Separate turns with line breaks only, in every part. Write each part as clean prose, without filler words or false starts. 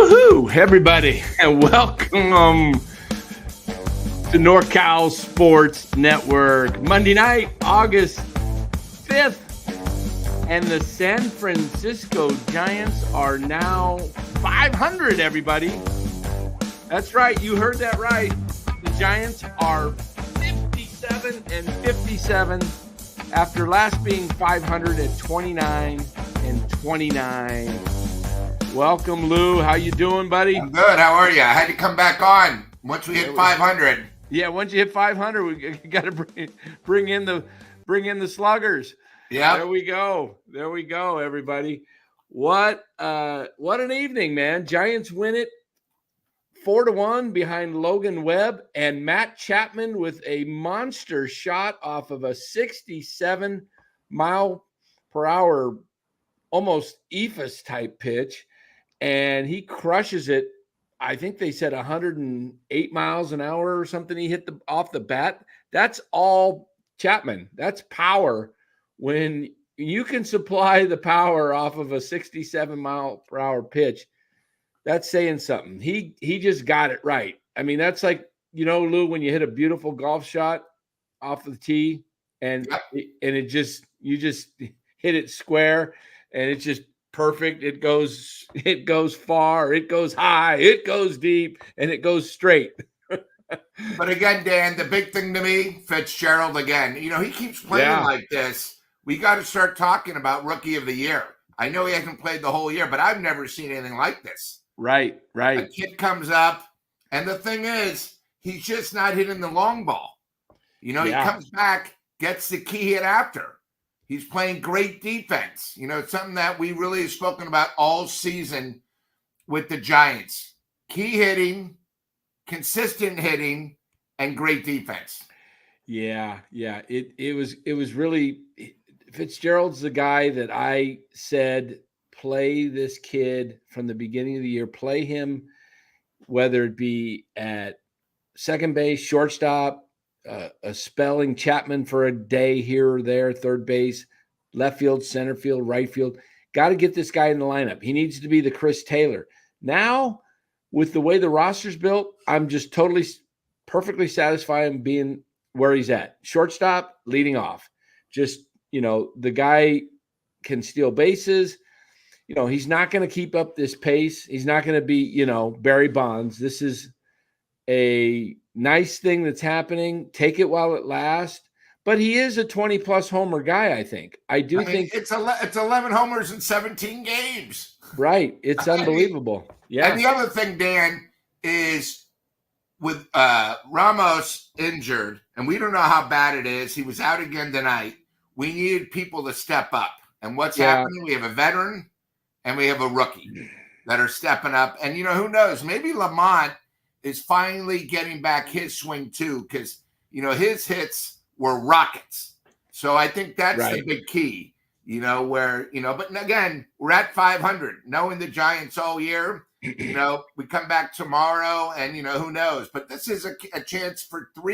Woohoo, everybody, and welcome to NorCal Sports Network. Monday night, August 5th, and the San Francisco Giants are now 500, everybody. That's right, you heard that right. The Giants are 57-57 after last being 500 at 29-29. Welcome, Lou. How you doing, buddy?
I'm good. How are you? I had to come back on once we hit 500.
Yeah, once you hit 500, we got to bring in the sluggers.
Yeah.
There we go, everybody. What an evening, man! Giants win it 4-1 behind Logan Webb and Matt Chapman with a monster shot off of a 67-mile-per-hour, almost ephus type pitch. And he crushes it. I think they said 108 miles an hour or something. He hit off the bat. That's all Chapman. That's power. When you can supply the power off of a 67-mile-per-hour pitch, that's saying something. He just got it right. I mean, that's like, Lou, when you hit a beautiful golf shot off the tee and you just hit it square and it's just perfect. It goes far, it goes high, it goes deep, and it goes straight.
But again, Dan, the big thing to me, Fitzgerald again. He keeps playing like this. We got to start talking about Rookie of the Year. I know he hasn't played the whole year, but I've never seen anything like this.
Right.
A kid comes up, and the thing is, he's just not hitting the long ball. He comes back, gets the key hit after. He's playing great defense. It's something that we really have spoken about all season with the Giants. Key hitting, consistent hitting, and great defense.
Yeah. It was really Fitzgerald's the guy that I said play this kid from the beginning of the year. Play him, whether it be at second base, shortstop, a spelling Chapman for a day here or there, third base, left field, center field, right field. Got to get this guy in the lineup. He needs to be the Chris Taylor. Now, with the way the roster's built, I'm just perfectly satisfied in being where he's at. Shortstop, leading off. Just, the guy can steal bases. He's not going to keep up this pace. He's not going to be, Barry Bonds. This is a nice thing that's happening. Take it while it lasts. But he is a 20-plus homer guy, I think. I think
it's 11 homers in 17 games.
Right. It's unbelievable. Yeah.
And the other thing, Dan, is with Ramos injured, and we don't know how bad it is. He was out again tonight. We needed people to step up. And what's happening? We have a veteran and we have a rookie that are stepping up. And, who knows? Maybe Lamont is finally getting back his swing too, because his hits were rockets. So I think that's the big key. But again, we're at 500, knowing the Giants all year. We come back tomorrow, and who knows? But this is a chance for tell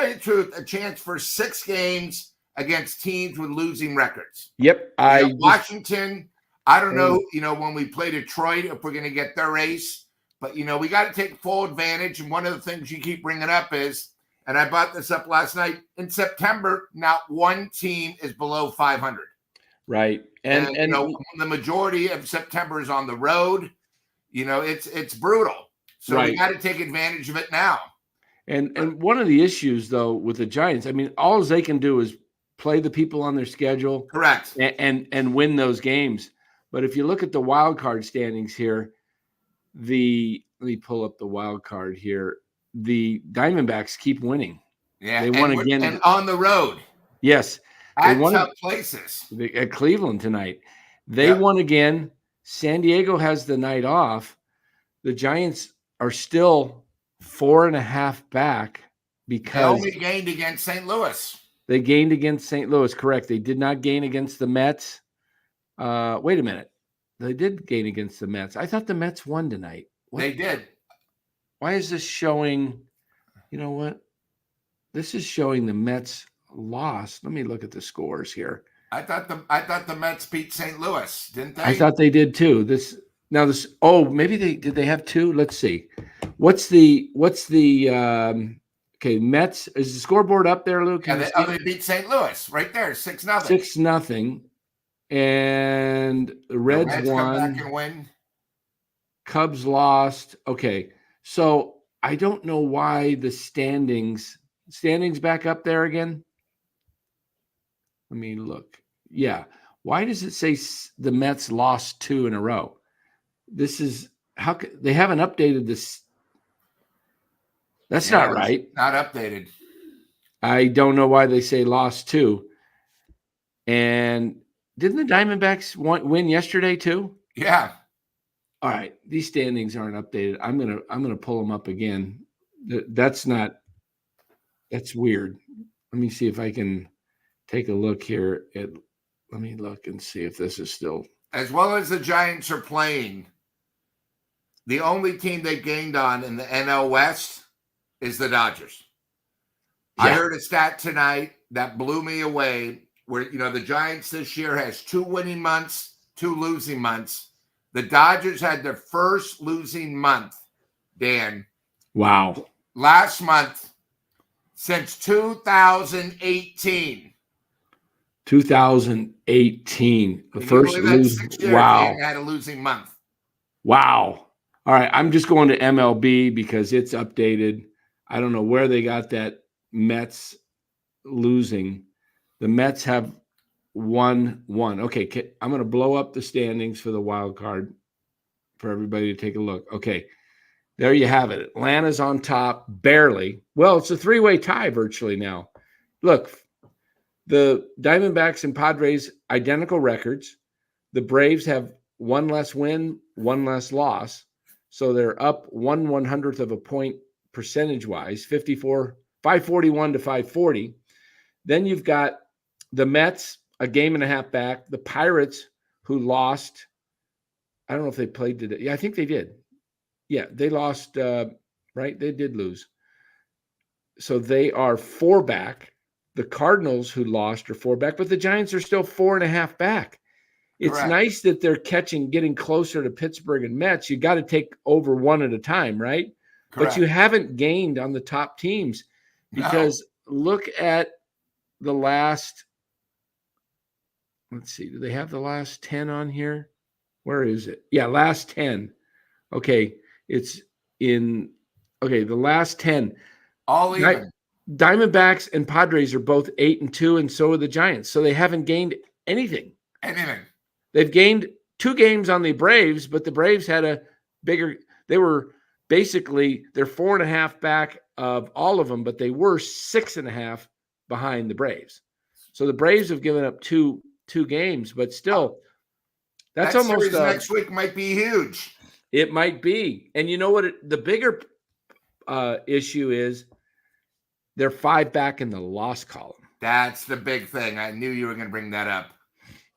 you the truth, a chance for 6 games against teams with losing records.
Yep,
Washington. I don't know. When we play Detroit, if we're going to get their ace. But, we got to take full advantage. And one of the things you keep bringing up is, and I brought this up last night, in September, not one team is below 500.
Right. And
the majority of September is on the road. It's brutal. So we got to take advantage of it now.
And one of the issues, though, with the Giants, I mean, all they can do is play the people on their schedule.
Correct.
And win those games. But if you look at the wild card standings here, let me pull up the wild card here. The Diamondbacks keep winning.
Yeah,
they won again,
and on the road.
Yes,
at tough places.
At Cleveland tonight, they won again. San Diego has the night off. The Giants are still 4.5 back because
they only gained against St. Louis.
They gained against St. Louis. Correct. They did not gain against the Mets. Wait a minute. They did gain against the Mets. I thought the Mets won tonight. What?
They did.
Why is this showing? You know what? This is showing the Mets lost. Let me look at the scores here.
I thought the Mets beat St. Louis, didn't they?
I thought they did too. Now this. Oh, maybe they have two. Let's see. What's the okay? Mets, is the scoreboard up there, Luke? Can you see
they beat St. Louis right there, 6-0.
6-0, and the Reds
come back
won.
and win.
Cubs lost. Okay, so I don't know why the standings back up there again. Let me look. Yeah, why does it say the Mets lost 2 in a row? This is how they haven't updated this. That's not right.
Not updated.
I don't know why they say lost 2. And didn't the Diamondbacks win yesterday too?
Yeah.
All right, these standings aren't updated. I'm gonna pull them up again. That's weird. Let me see if I can take a look here. Let me look and see if this is still.
As well as the Giants are playing, the only team they gained on in the NL West is the Dodgers. Yeah. I heard a stat tonight that blew me away where, the Giants this year has 2 winning months, 2 losing months. The Dodgers had their first losing month, Dan.
Wow.
Last month since 2018.
2018. The first losing. Wow.
Had a losing month.
Wow. All right. I'm just going to MLB because it's updated. I don't know where they got that Mets losing. The Mets have won 1. Okay. I'm going to blow up the standings for the wild card for everybody to take a look. Okay. There you have it. Atlanta's on top, barely. Well, it's a 3-way tie virtually now. Look, the Diamondbacks and Padres, identical records. The Braves have 1 less win, 1 less loss. So they're up 1/100th of a point percentage-wise, 541 to 540. Then you've got the Mets, a game and a half back. The Pirates, who lost. I don't know if they played today. Yeah, I think they did. Yeah, they lost, right? They did lose. So they are 4 back. The Cardinals, who lost, are 4 back, but the Giants are still 4.5 back. It's
Correct.
Nice that they're getting closer to Pittsburgh and Mets. You got to take over 1 at a time, right? Correct. But you haven't gained on the top teams because look at the last. Let's see. Do they have the last 10 on here? Where is it? Yeah, last 10. Okay, it's in. Okay, the last 10.
All even.
Diamondbacks and Padres are both 8-2, and so are the Giants. So they haven't gained anything. They've gained 2 games on the Braves, but the Braves had a bigger. They were basically they're 4.5 back of all of them, but they were 6.5 behind the Braves. So the Braves have given up two games, but still, that's
that
almost
next week might be huge.
It might be, and you know what? The bigger issue is. They're 5 back in the loss column.
That's the big thing. I knew you were going to bring that up.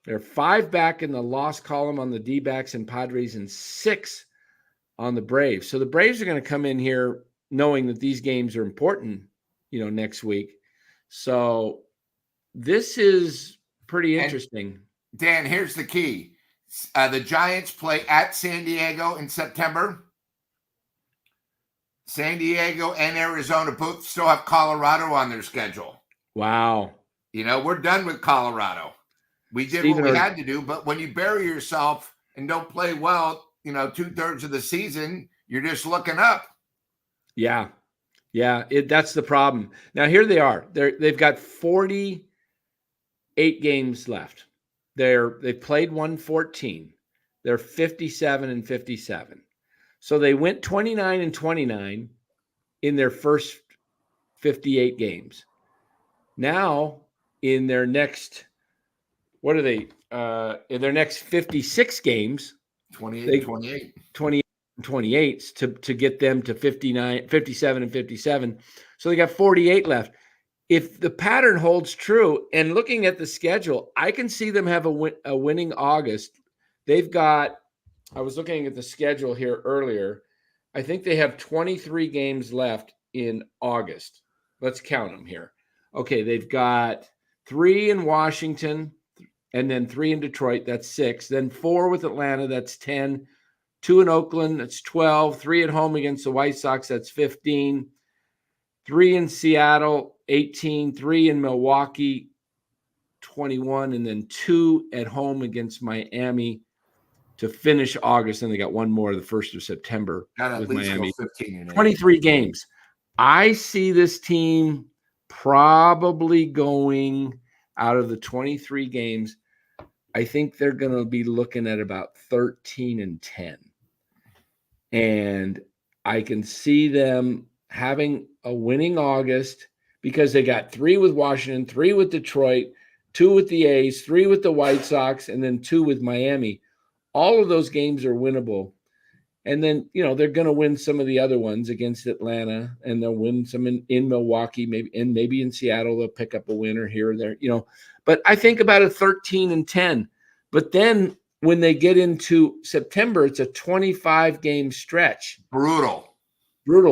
They're 5 back in the loss column on the D-backs and Padres and 6 on the Braves. So the Braves are going to come in here knowing that these games are important, next week. So this is pretty interesting.
And Dan, here's the key. The Giants play at San Diego in September. San Diego and Arizona both still have Colorado on their schedule.
Wow.
We're done with Colorado. We did what we had to do, but when you bury yourself and don't play well, 2/3 of the season, you're just looking up.
Yeah. Yeah, that's the problem. Now, here they are. They've got 48 games left. They've played 114. They're 57-57. So they went 29-29 in their first 58 games. Now, in their next, what are they? In their next 56 games, 28 to get them to 57-57. So they got 48 left. If the pattern holds true, and looking at the schedule, I can see them have a winning August. They've got. I was looking at the schedule here earlier. I think they have 23 games left in August. Let's count them here. Okay, they've got 3 in Washington and then 3 in Detroit. That's 6. Then 4 with Atlanta. That's 10. 2 in Oakland, that's 12, 3 at home against the White Sox, that's 15, 3 in Seattle, 18, 3 in Milwaukee, 21, and then 2 at home against Miami to finish August. And they got one more the 1st of September with Miami.
15 and
23 games. I see this team probably going out of the 23 games. I think they're going to be looking at about 13 and 10. And I can see them having a winning August because they got 3 with Washington, 3 with Detroit, 2 with the A's, 3 with the White Sox, and then 2 with Miami. All of those games are winnable. And then, they're going to win some of the other ones against Atlanta, and they'll win some in Milwaukee, maybe in Seattle, they'll pick up a winner here or there, But I think about a 13 and 10. But then when they get into September, it's a 25-game stretch.
Brutal.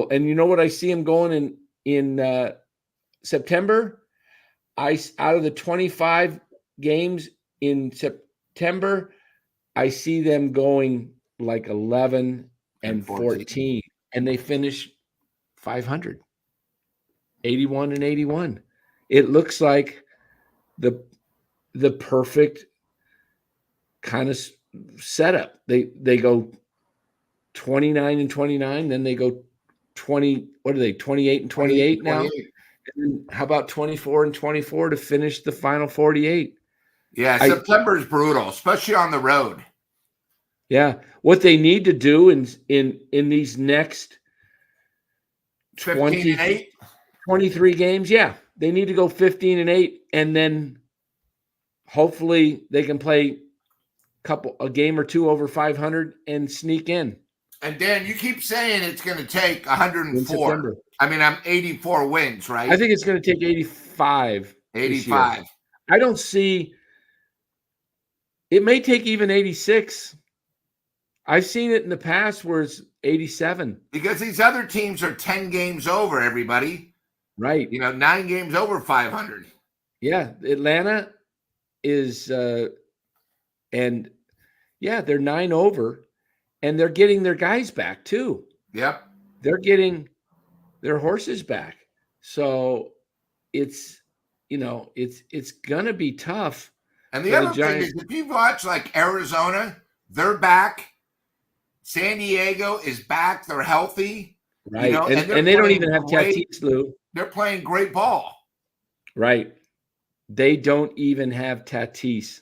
And you know what I see them going in September? Out of the 25 games in September, I see them going like 11 and 14, and they finish 500, 81 and 81. It looks like the perfect kind of setup. They go 29 and 29, then they go 20. What are they? 28 and 28 now. 28. And how about 24 and 24 to finish the final 48?
Yeah, September is brutal, especially on the road.
Yeah, what they need to do in these next
15 and 8,
23 games, they need to go 15 and 8, and then hopefully they can play a game or two over 500 and sneak in.
And Dan, you keep saying it's going to take 104. I mean, I'm 84 wins, right?
I think it's going to take 85.
85.
I don't see. It may take even 86. I've seen it in the past where it's 87.
Because these other teams are 10 games over, everybody.
Right.
9 games over 500.
Yeah. Atlanta is, they're 9 over, and they're getting their guys back too.
Yep.
They're getting their horses back. So it's going to be tough.
And the other thing is, if you watch like Arizona, they're back. San Diego is back. They're healthy.
Right. And they don't even have Tatis, Lou.
They're playing great ball.
Right. They don't even have Tatis.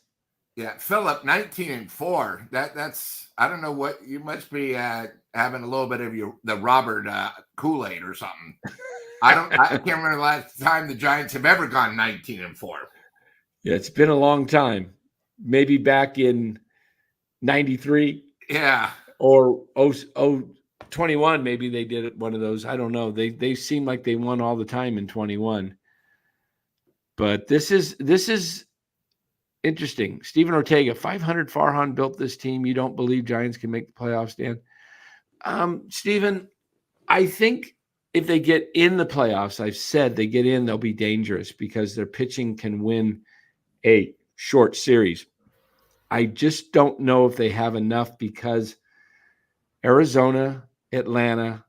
Yeah. Philip, 19 and 4. That's I don't know what you must be having a little bit of the Robert Kool-Aid or something. I can't remember the last time the Giants have ever gone 19 and 4.
Yeah, it's been a long time. Maybe back in 93.
Yeah.
Or 21, maybe they did one of those. I don't know. They seem like they won all the time in 21. But this is interesting. Steven Ortega, 500 Farhan built this team. You don't believe Giants can make the playoffs, Dan? Steven, I think if they get in the playoffs, I've said they get in, they'll be dangerous because their pitching can win a short series. I just don't know if they have enough because Arizona, Atlanta,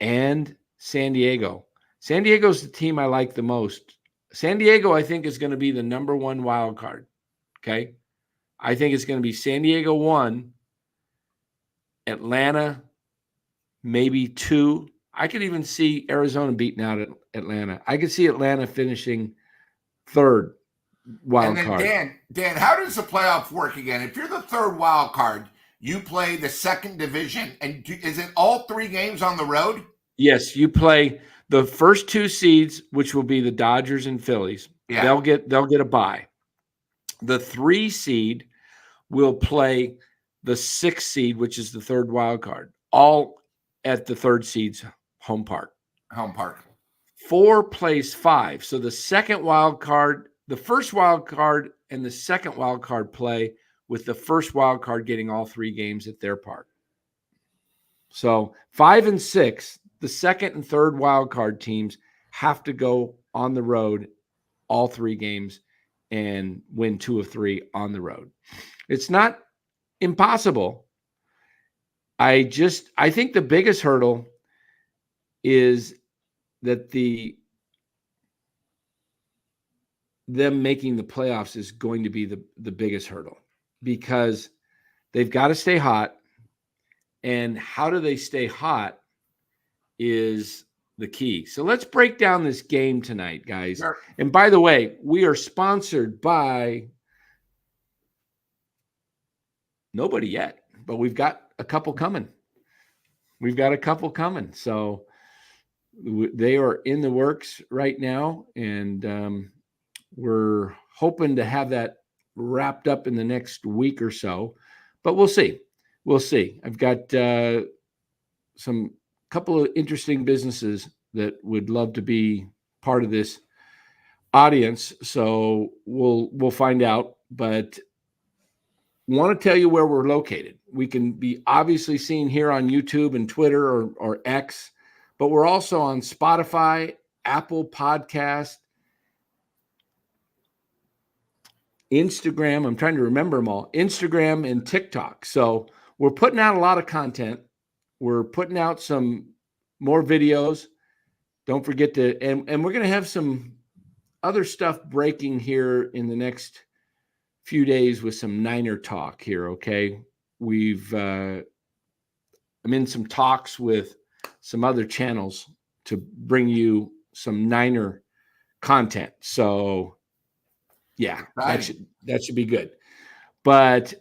and San Diego. San Diego's the team I like the most. San Diego, I think, is going to be the number 1 wild card. Okay? I think it's going to be San Diego 1, Atlanta maybe 2. I could even see Arizona beating out Atlanta. I could see Atlanta finishing 3rd wild card.
Dan, how does the playoff work again? If you're the 3rd wild card, you play the 2nd division, and is it all 3 games on the road?
Yes, you play the first 2 seeds, which will be the Dodgers and Phillies. Yeah. They'll get a bye. The 3 seed will play the 6th seed, which is the 3rd wild card, all at the 3rd seed's home park. 4 plays 5. So the 2nd wild card, the 1st wild card, and the 2nd wild card play, with the 1st wild card getting all 3 games at their park. So 5 and 6, the 2nd and 3rd wild card teams have to go on the road all 3 games and win 2 of 3 on the road. It's not impossible. I think the biggest hurdle is that them making the playoffs is going to be the biggest hurdle, because they've got to stay hot. And how do they stay hot is the key. So let's break down this game tonight, guys.
Sure.
And by the way, we are sponsored by nobody yet, but we've got a couple coming. So they are in the works right now, and we're hoping to have that wrapped up in the next week or so, but we'll see. I've got some couple of interesting businesses that would love to be part of this audience, so we'll find out. But want to tell you where we're located. We can be obviously seen here on YouTube and Twitter or X, but we're also on Spotify, Apple Podcast, Instagram. I'm trying to remember them all. Instagram and TikTok. So we're putting out a lot of content. We're putting out some more videos. Don't forget to, and we're going to have some other stuff breaking here in the next few days with some Niner talk here. Okay. I'm in some talks with some other channels to bring you some Niner content. So yeah, that should be good. But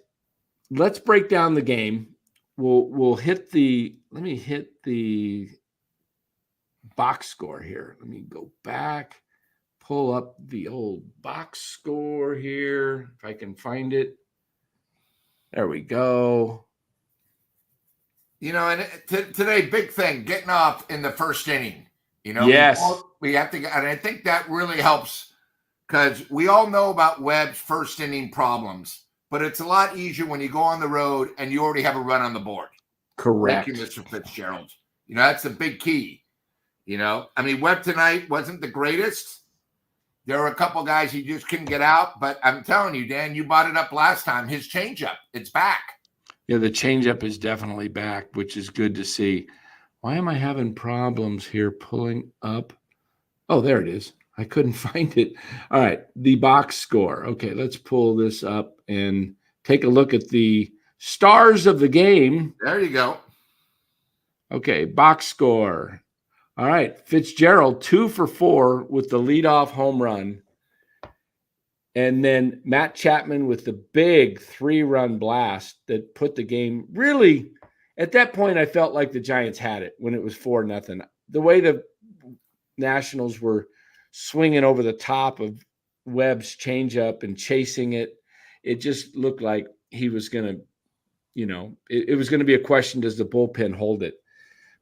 let's break down the game. We'll hit let me hit the box score here. Let me go back, pull up the old box score here, if I can find it. There we go.
And today, big thing, getting off in the first inning.
Yes.
We have to, and I think that really helps, because we all know about Webb's first inning problems, but it's a lot easier when you go on the road and you already have a run on the board.
Correct.
Thank you, Mr. Fitzgerald. That's the big key. Webb tonight wasn't the greatest. There were a couple guys he just couldn't get out, but I'm telling you, Dan, you brought it up last time. His changeup, it's back.
Yeah, the changeup is definitely back, which is good to see. Why am I having problems here pulling up? Oh, there it is. I couldn't find it. All right, the box score. Okay, let's pull this up and take a look at the stars of the game.
There you go.
Okay, box score. All right, Fitzgerald 2 for 4 with the leadoff home run. And then Matt Chapman with the big 3-run blast that put the game really, at that point, I felt like the Giants had it when it was 4-0. The way the Nationals were swinging over the top of Webb's changeup and chasing it, it just looked like he was going to, it was going to be a question, does the bullpen hold it?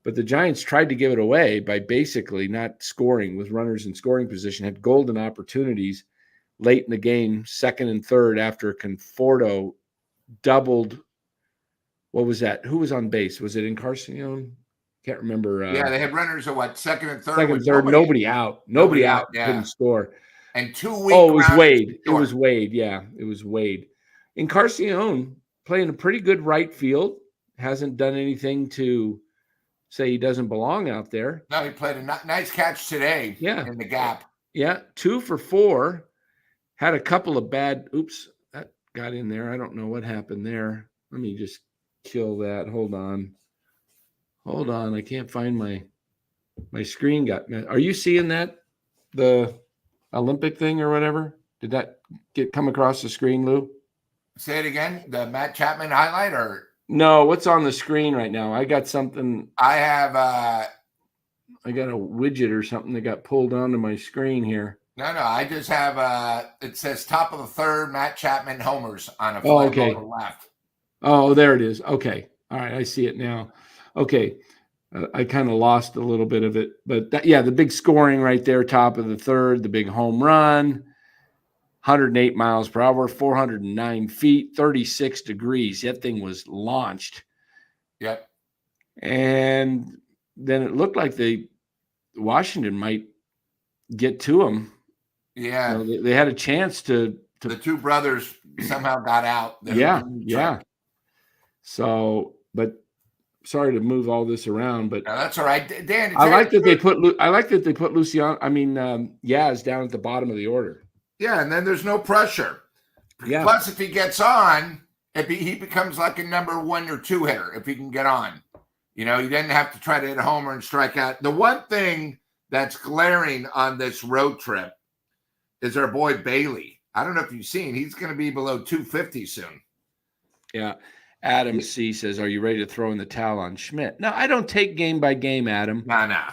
But the Giants tried to give it away by basically not scoring with runners in scoring position, had golden opportunities late in the game, second and third, after Conforto doubled. What was that? Who was on base? Was it Encarnacion? Can't remember.
Yeah, they had runners at second and third.
Second, third, nobody out. Nobody out.
Yeah.
Couldn't score.
And 2 weeks.
Oh, it was Wade. It was Wade. Yeah, it was Wade. Encarnacion playing a pretty good right field. Hasn't done anything to say he doesn't belong out there.
No, he played a nice catch today.
Yeah.
In the gap.
Yeah, 2 for 4. Had a couple of bad. Oops, that got in there. I don't know what happened there. Let me just kill that. Hold on. I can't find my screen. Are you seeing that? The Olympic thing or whatever? Did that come across the screen, Lou?
Say it again. The Matt Chapman highlight, or
no? What's on the screen right now? I got something.
I have.
I got a widget or something that got pulled onto my screen here.
No. I just have. It says top of the third, Matt Chapman homers on a
flag
on the left.
Oh, there it is. Okay. All right. I see it now. Okay. I kind of lost a little bit of it, but the big scoring right there, top of the third, the big home run, 108 miles per hour, 409 feet, 36 degrees. That thing was launched.
Yep.
And then it looked like Washington might get to him.
Yeah.
They had a chance to.
The two brothers somehow got out.
Yeah. So, but sorry to move all this around, but
No, that's all right, Dan.
I like that they put Luciano. I mean, Yaz down at the bottom of the order.
Yeah, and then there's no pressure.
Yeah.
Plus, if he gets on, he becomes like a number 1 or 2 hitter if he can get on. You know, he didn't have to try to hit a homer and strike out. The one thing that's glaring on this road trip is our boy Bailey. I don't know if you've seen, he's going to be below 250 soon.
Yeah. Adam C says, "Are you ready to throw in the towel on Schmidt?" No, I don't take game by game, Adam.
No.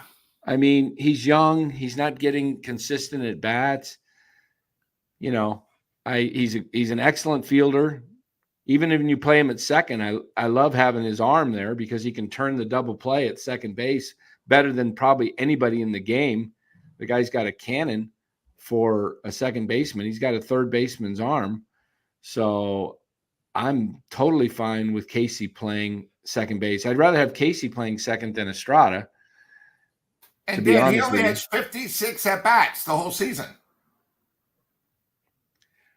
I mean, he's young. He's not getting consistent at bats. You know, he's an excellent fielder. Even if you play him at second, I love having his arm there because he can turn the double play at second base better than probably anybody in the game. The guy's got a cannon for a second baseman. He's got a third baseman's arm. So I'm totally fine with Casey playing second base. I'd rather have Casey playing second than Estrada.
And Dan, he only has 56 at-bats the whole season.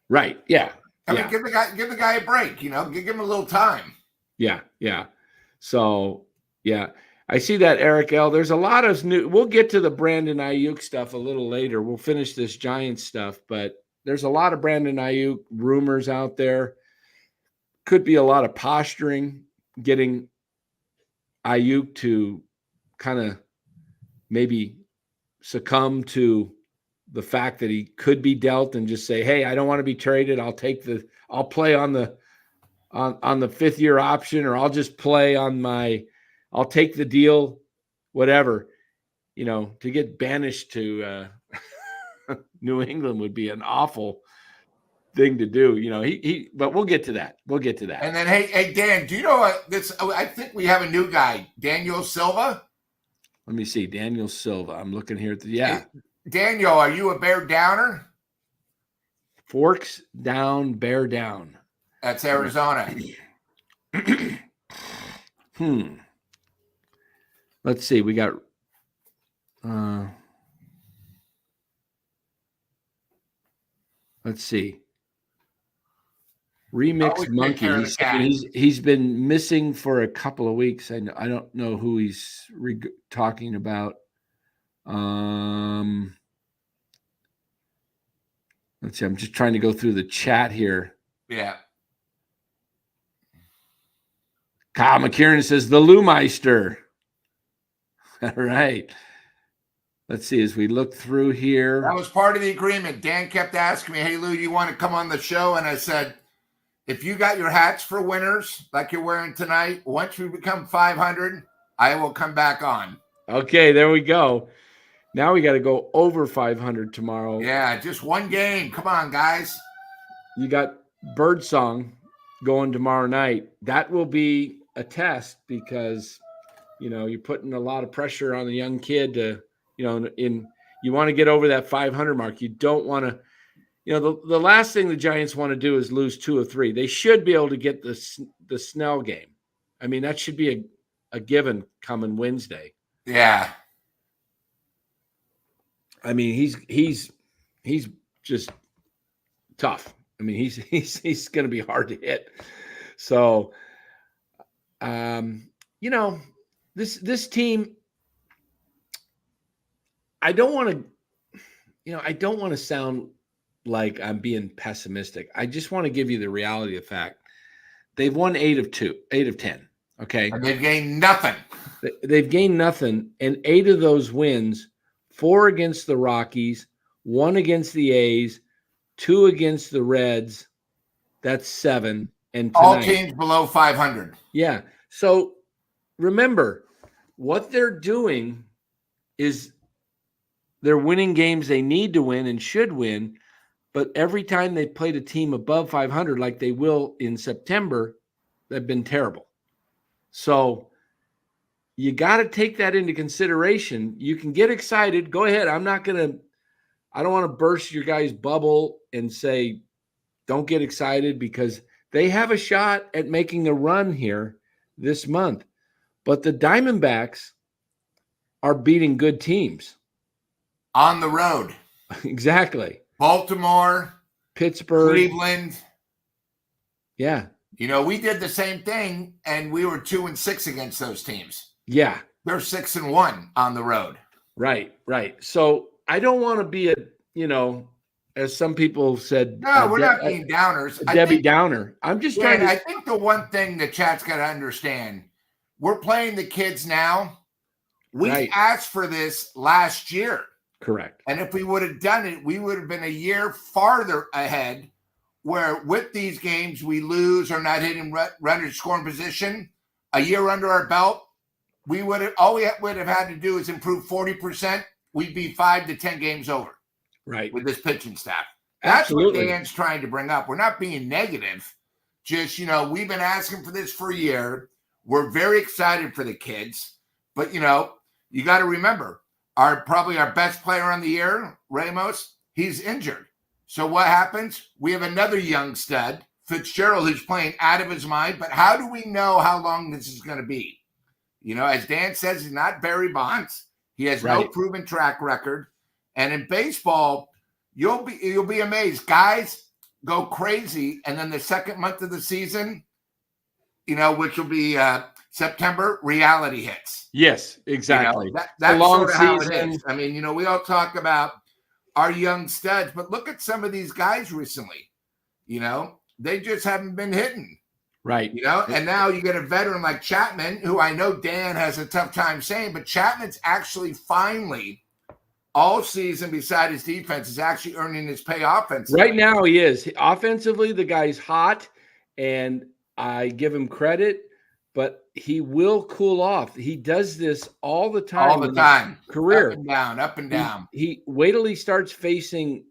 Right, yeah.
I mean, give the guy a break, you know, give him a little time.
Yeah. So, yeah. I see that, Eric L. There's a lot of new – we'll get to the Brandon Aiyuk stuff a little later. We'll finish this Giants stuff, but there's a lot of Brandon Aiyuk rumors out there. Could be a lot of posturing, getting Aiyuk to kind of maybe succumb to the fact that he could be dealt and just say, "Hey, I don't want to be traded. I'll play on the 5th year option, or I'll just play I'll take the deal," whatever. You know, to get banished to New England would be an awful thing to do. You know, but we'll get to that.
And then, hey, Dan, do you know this? I think we have a new guy, Daniel Silva.
Let me see, Daniel Silva. I'm looking here at Hey,
Daniel, are you a Bear Downer?
Forks down, Bear down.
That's Arizona.
Let's see. We got let's see. Remix Monkey. He's been missing for a couple of weeks. I don't know who he's talking about. Let's see. I'm just trying to go through the chat here.
Yeah.
Kyle McKieran says the Lou Meister. All right. Let's see as we look through here.
That was part of the agreement. Dan kept asking me, "Hey, Lou, you want to come on the show?" And I said, if you got your hats for winners like you're wearing tonight, once we become 500, I will come back on.
Okay, there we go. Now we got to go over 500 tomorrow.
Yeah, just one game. Come on, guys.
You got Birdsong going tomorrow night. That will be a test because, you know, you're putting a lot of pressure on the young kid to, you know, you want to get over that 500 mark. You don't want to, you know, the last thing the Giants want to do is lose 2 or 3. They should be able to get the Snell game. I mean, that should be a given coming Wednesday.
Yeah.
I mean, he's just tough. I mean, he's going to be hard to hit. So, you know, this team, I don't want to sound like I'm being pessimistic. I just want to give you the reality of fact. They've won 8 of 10. Okay.
And they've gained nothing.
They've gained nothing. And 8 of those wins, 4 against the Rockies, 1 against the A's, 2 against the Reds. That's 7. And tonight,
all teams below 500.
Yeah. So remember, what they're doing is they're winning games they need to win and should win. But every time they played a team above 500, like they will in September, they've been terrible. So you got to take that into consideration. You can get excited. Go ahead. I don't want to burst your guys' bubble and say, don't get excited, because they have a shot at making a run here this month. But the Diamondbacks are beating good teams.
On the road.
Exactly.
Baltimore,
Pittsburgh,
Cleveland.
Yeah.
We did the same thing, and we were 2-6 against those teams.
Yeah.
They're 6-1 on the road.
Right. So I don't want to be as some people said,
No, we're not being downers.
Debbie Downer. I'm just trying to.
I think the one thing the chat's got to understand, we're playing the kids now. We asked for this last year.
Correct.
And if we would have done it, we would have been a year farther ahead, where with these games we lose or not hitting runner scoring position, a year under our belt, we would have had to do is improve 40%. We'd be 5 to 10 games over.
Right.
With this pitching staff. That's
Absolutely.
what Dan's trying to bring up. We're not being negative. Just, we've been asking for this for a year. We're very excited for the kids. But, you got to remember, probably our best player on the year, Ramos, he's injured. So what happens? We have another young stud, Fitzgerald, who's playing out of his mind. But how do we know how long this is going to be? As Dan says, he's not Barry Bonds. He has no proven track record. And in baseball, you'll be amazed. Guys go crazy, and then the second month of the season, which will be September, reality hits.
Yes, exactly.
That's sort of how it is. I mean, we all talk about our young studs, but look at some of these guys recently. They just haven't been hitting.
Right.
And now you get a veteran like Chapman, who I know Dan has a tough time saying, but Chapman's actually finally all season, beside his defense, is actually earning his pay offensively.
Right now he is. Offensively, the guy's hot, and I give him credit, but he will cool off. He does this all the time.
All the time.
Career.
Up and down.
He wait till he starts facing,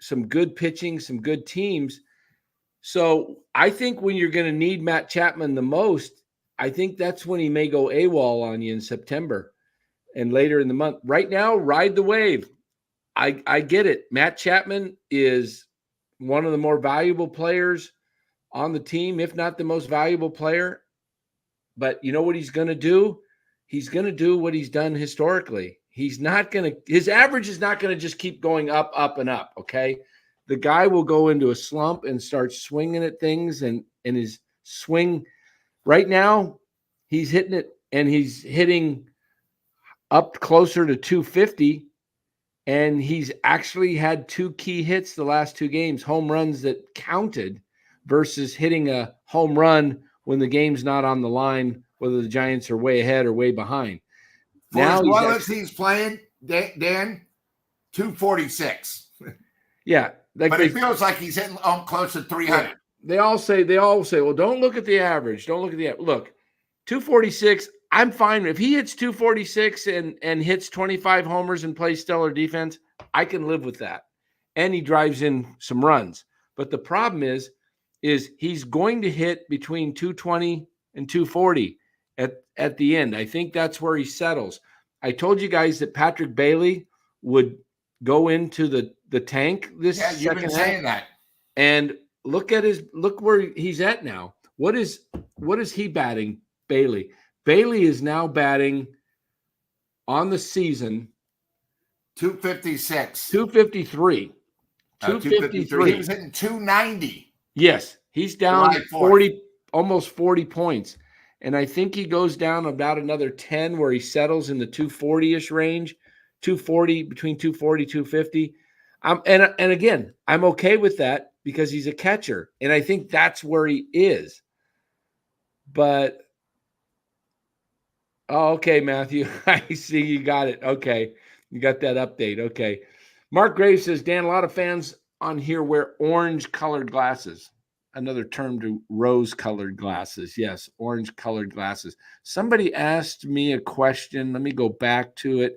some good pitching, some good teams. So I think when you're going to need Matt Chapman the most, I think that's when he may go AWOL on you in September and later in the month. Right now, ride the wave. I get it. Matt Chapman is one of the more valuable players on the team, if not the most valuable player. But you know what he's going to do? He's going to do what he's done historically. His average is not going to just keep going up, up, and up, okay? The guy will go into a slump and start swinging at things, and his swing right now, he's hitting it, and he's hitting up closer to 250, and he's actually had 2 key hits the last 2 games, home runs that counted versus hitting a home run when the game's not on the line, whether the Giants are way ahead or way behind.
For as well as he's playing, Dan, 246.
Yeah.
But it feels like he's hitting close to 300.
Yeah. They all say, well, don't look at the average. Don't look at the average. Look, 246, I'm fine. If he hits 246 and hits 25 homers and plays stellar defense, I can live with that. And he drives in some runs. But the problem is he's going to hit between 220 and 240 at the end. I think that's where he settles. I told you guys that Patrick Bailey would go into the tank this second half.
Yeah, you've been saying that.
And look where he's at now. What is he batting, Bailey? Bailey is now batting on the season
256.
253. 253.
He was hitting 290.
Yes, he's down 40, almost 40 points. And I think he goes down about another 10 where he settles in the 240-ish range, 240, between 240, 250. And again, I'm okay with that because he's a catcher. And I think that's where he is. But, okay, Matthew. I see you got it. Okay. You got that update. Okay. Mark Graves says, Dan, a lot of fans on here wear orange-colored glasses. Another term to rose-colored glasses. Yes, orange-colored glasses. Somebody asked me a question. Let me go back to it.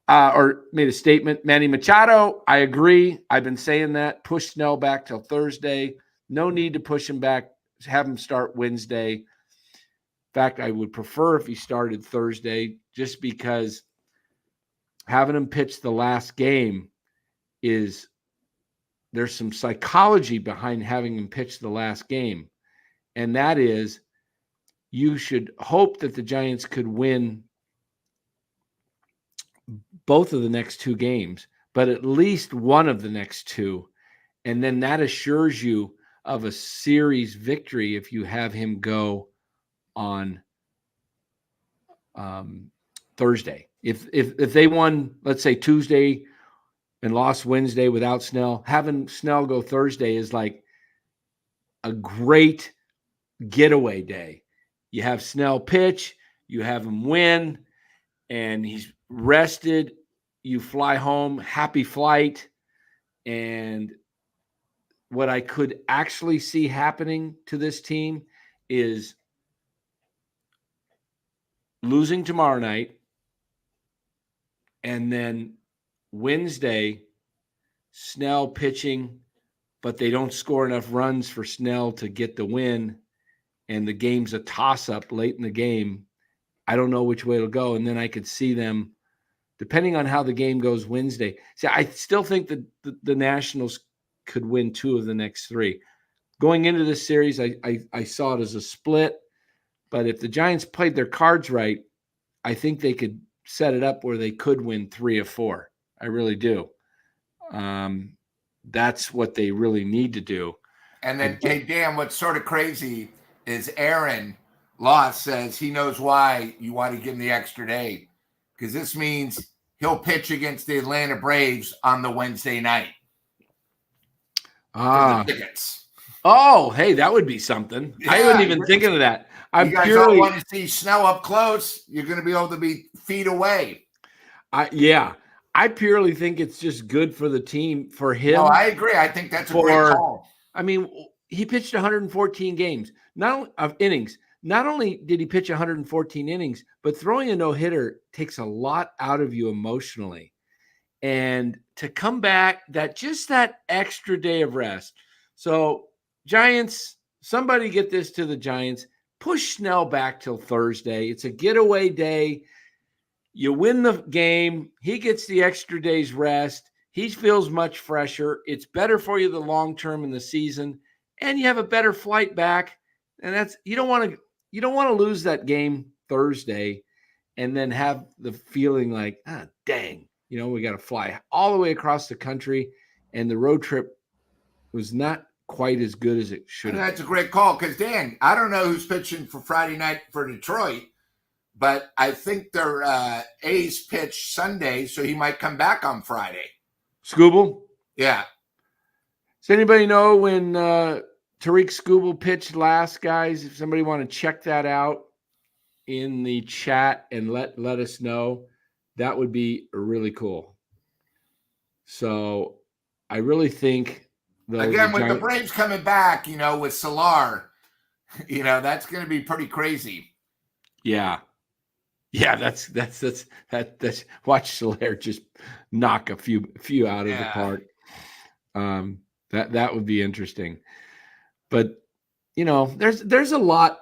Or made a statement. Manny Machado, I agree. I've been saying that. Push Snell back till Thursday. No need to push him back. Have him start Wednesday. In fact, I would prefer if he started Thursday just because having him pitch the last game there's some psychology behind having him pitch the last game. And that is you should hope that the Giants could win both of the next 2 games, but at least one of the next 2. And then that assures you of a series victory if you have him go on Thursday. If they won, let's say Tuesday and lost Wednesday without Snell, having Snell go Thursday is like a great getaway day. You have Snell pitch, you have him win, and he's rested. You fly home, happy flight. And what I could actually see happening to this team is losing tomorrow night, and then Wednesday, Snell pitching, but they don't score enough runs for Snell to get the win, and the game's a toss-up late in the game. I don't know which way it'll go, and then I could see them, depending on how the game goes Wednesday. See, I still think that the Nationals could win 2 of the next 3. Going into this series, I saw it as a split, but if the Giants played their cards right, I think they could set it up where they could win 3 of 4. I really do. That's what they really need to do.
And then, hey, Dan, what's sort of crazy is Aaron Loss says he knows why you want to give him the extra day, because this means he'll pitch against the Atlanta Braves on the Wednesday night. For the tickets.
Oh, hey, that would be something. Yeah, I wasn't even thinking of that.
You guys all want to see Snell up close. You're going to be able to be feet away.
I purely think it's just good for the team, for him.
No, I agree. I think that's a great call.
I mean, he pitched 114 games, innings. Not only did he pitch 114 innings, but throwing a no-hitter takes a lot out of you emotionally. And to come back, that extra day of rest. So, Giants, somebody get this to the Giants. Push Snell back till Thursday. It's a getaway day. You win the game. He gets the extra day's rest. He feels much fresher. It's better for you the long term in the season, and you have a better flight back. And that's you don't want to lose that game Thursday, and then have the feeling like, dang, we got to fly all the way across the country, and the road trip was not quite as good as it should have.
That's a great call, because Dan, I don't know who's pitching for Friday night for Detroit, but I think their A's pitch Sunday, so he might come back on Friday.
Skubal?
Yeah.
Does anybody know when Tariq Skubal pitched last, guys? If somebody want to check that out in the chat and let us know, that would be really cool. So I really think
again, with the Braves coming back, with Solar, that's going to be pretty crazy.
Yeah. Yeah, that's watch Soler just knock a few out of the park. That would be interesting. But there's a lot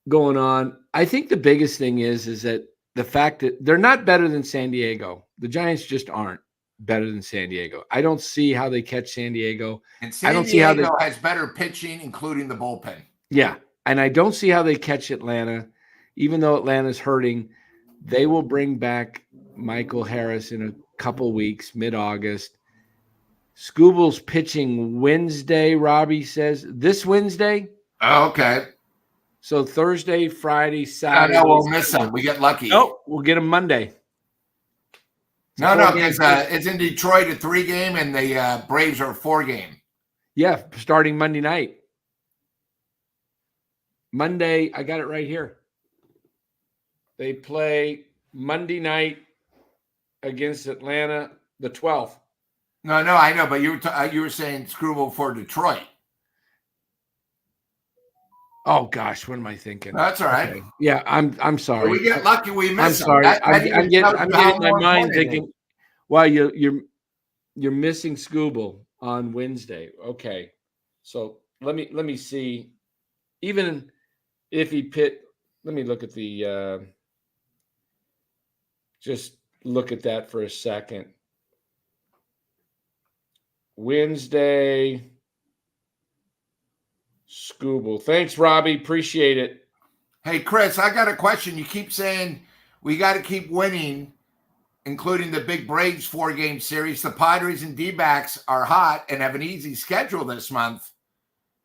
going on. I think the biggest thing is that the fact that they're not better than San Diego. The Giants just aren't better than San Diego. I don't see how they catch San Diego.
And San Diego has better pitching, including the bullpen.
Yeah, and I don't see how they catch Atlanta, even though Atlanta's hurting. They will bring back Michael Harris in a couple weeks, mid-August. Skubal's pitching Wednesday, Robbie says. This Wednesday?
Oh, okay.
So Thursday, Friday, Saturday.
I know we'll miss him. We get lucky.
Nope, we'll get him Monday.
No, because it's in Detroit, a 3-game, and the Braves are a 4-game.
Yeah, starting Monday night. Monday, I got it right here. They play Monday night against Atlanta, the 12th.
No, I know, but you were saying Skubal for Detroit.
Oh gosh, what am I thinking?
No, that's all right.
Okay. Yeah, I'm sorry.
We get lucky, we miss.
I'm sorry. I'm getting my mind thinking. Well, you're missing Skubal on Wednesday. Okay, so let me see. Even if he let me look at the. Just look at that for a second. Wednesday, Skubal. Thanks, Robbie. Appreciate it.
Hey, Chris, I got a question. You keep saying we got to keep winning, including the big Braves 4-game series. The Padres and D-backs are hot and have an easy schedule this month.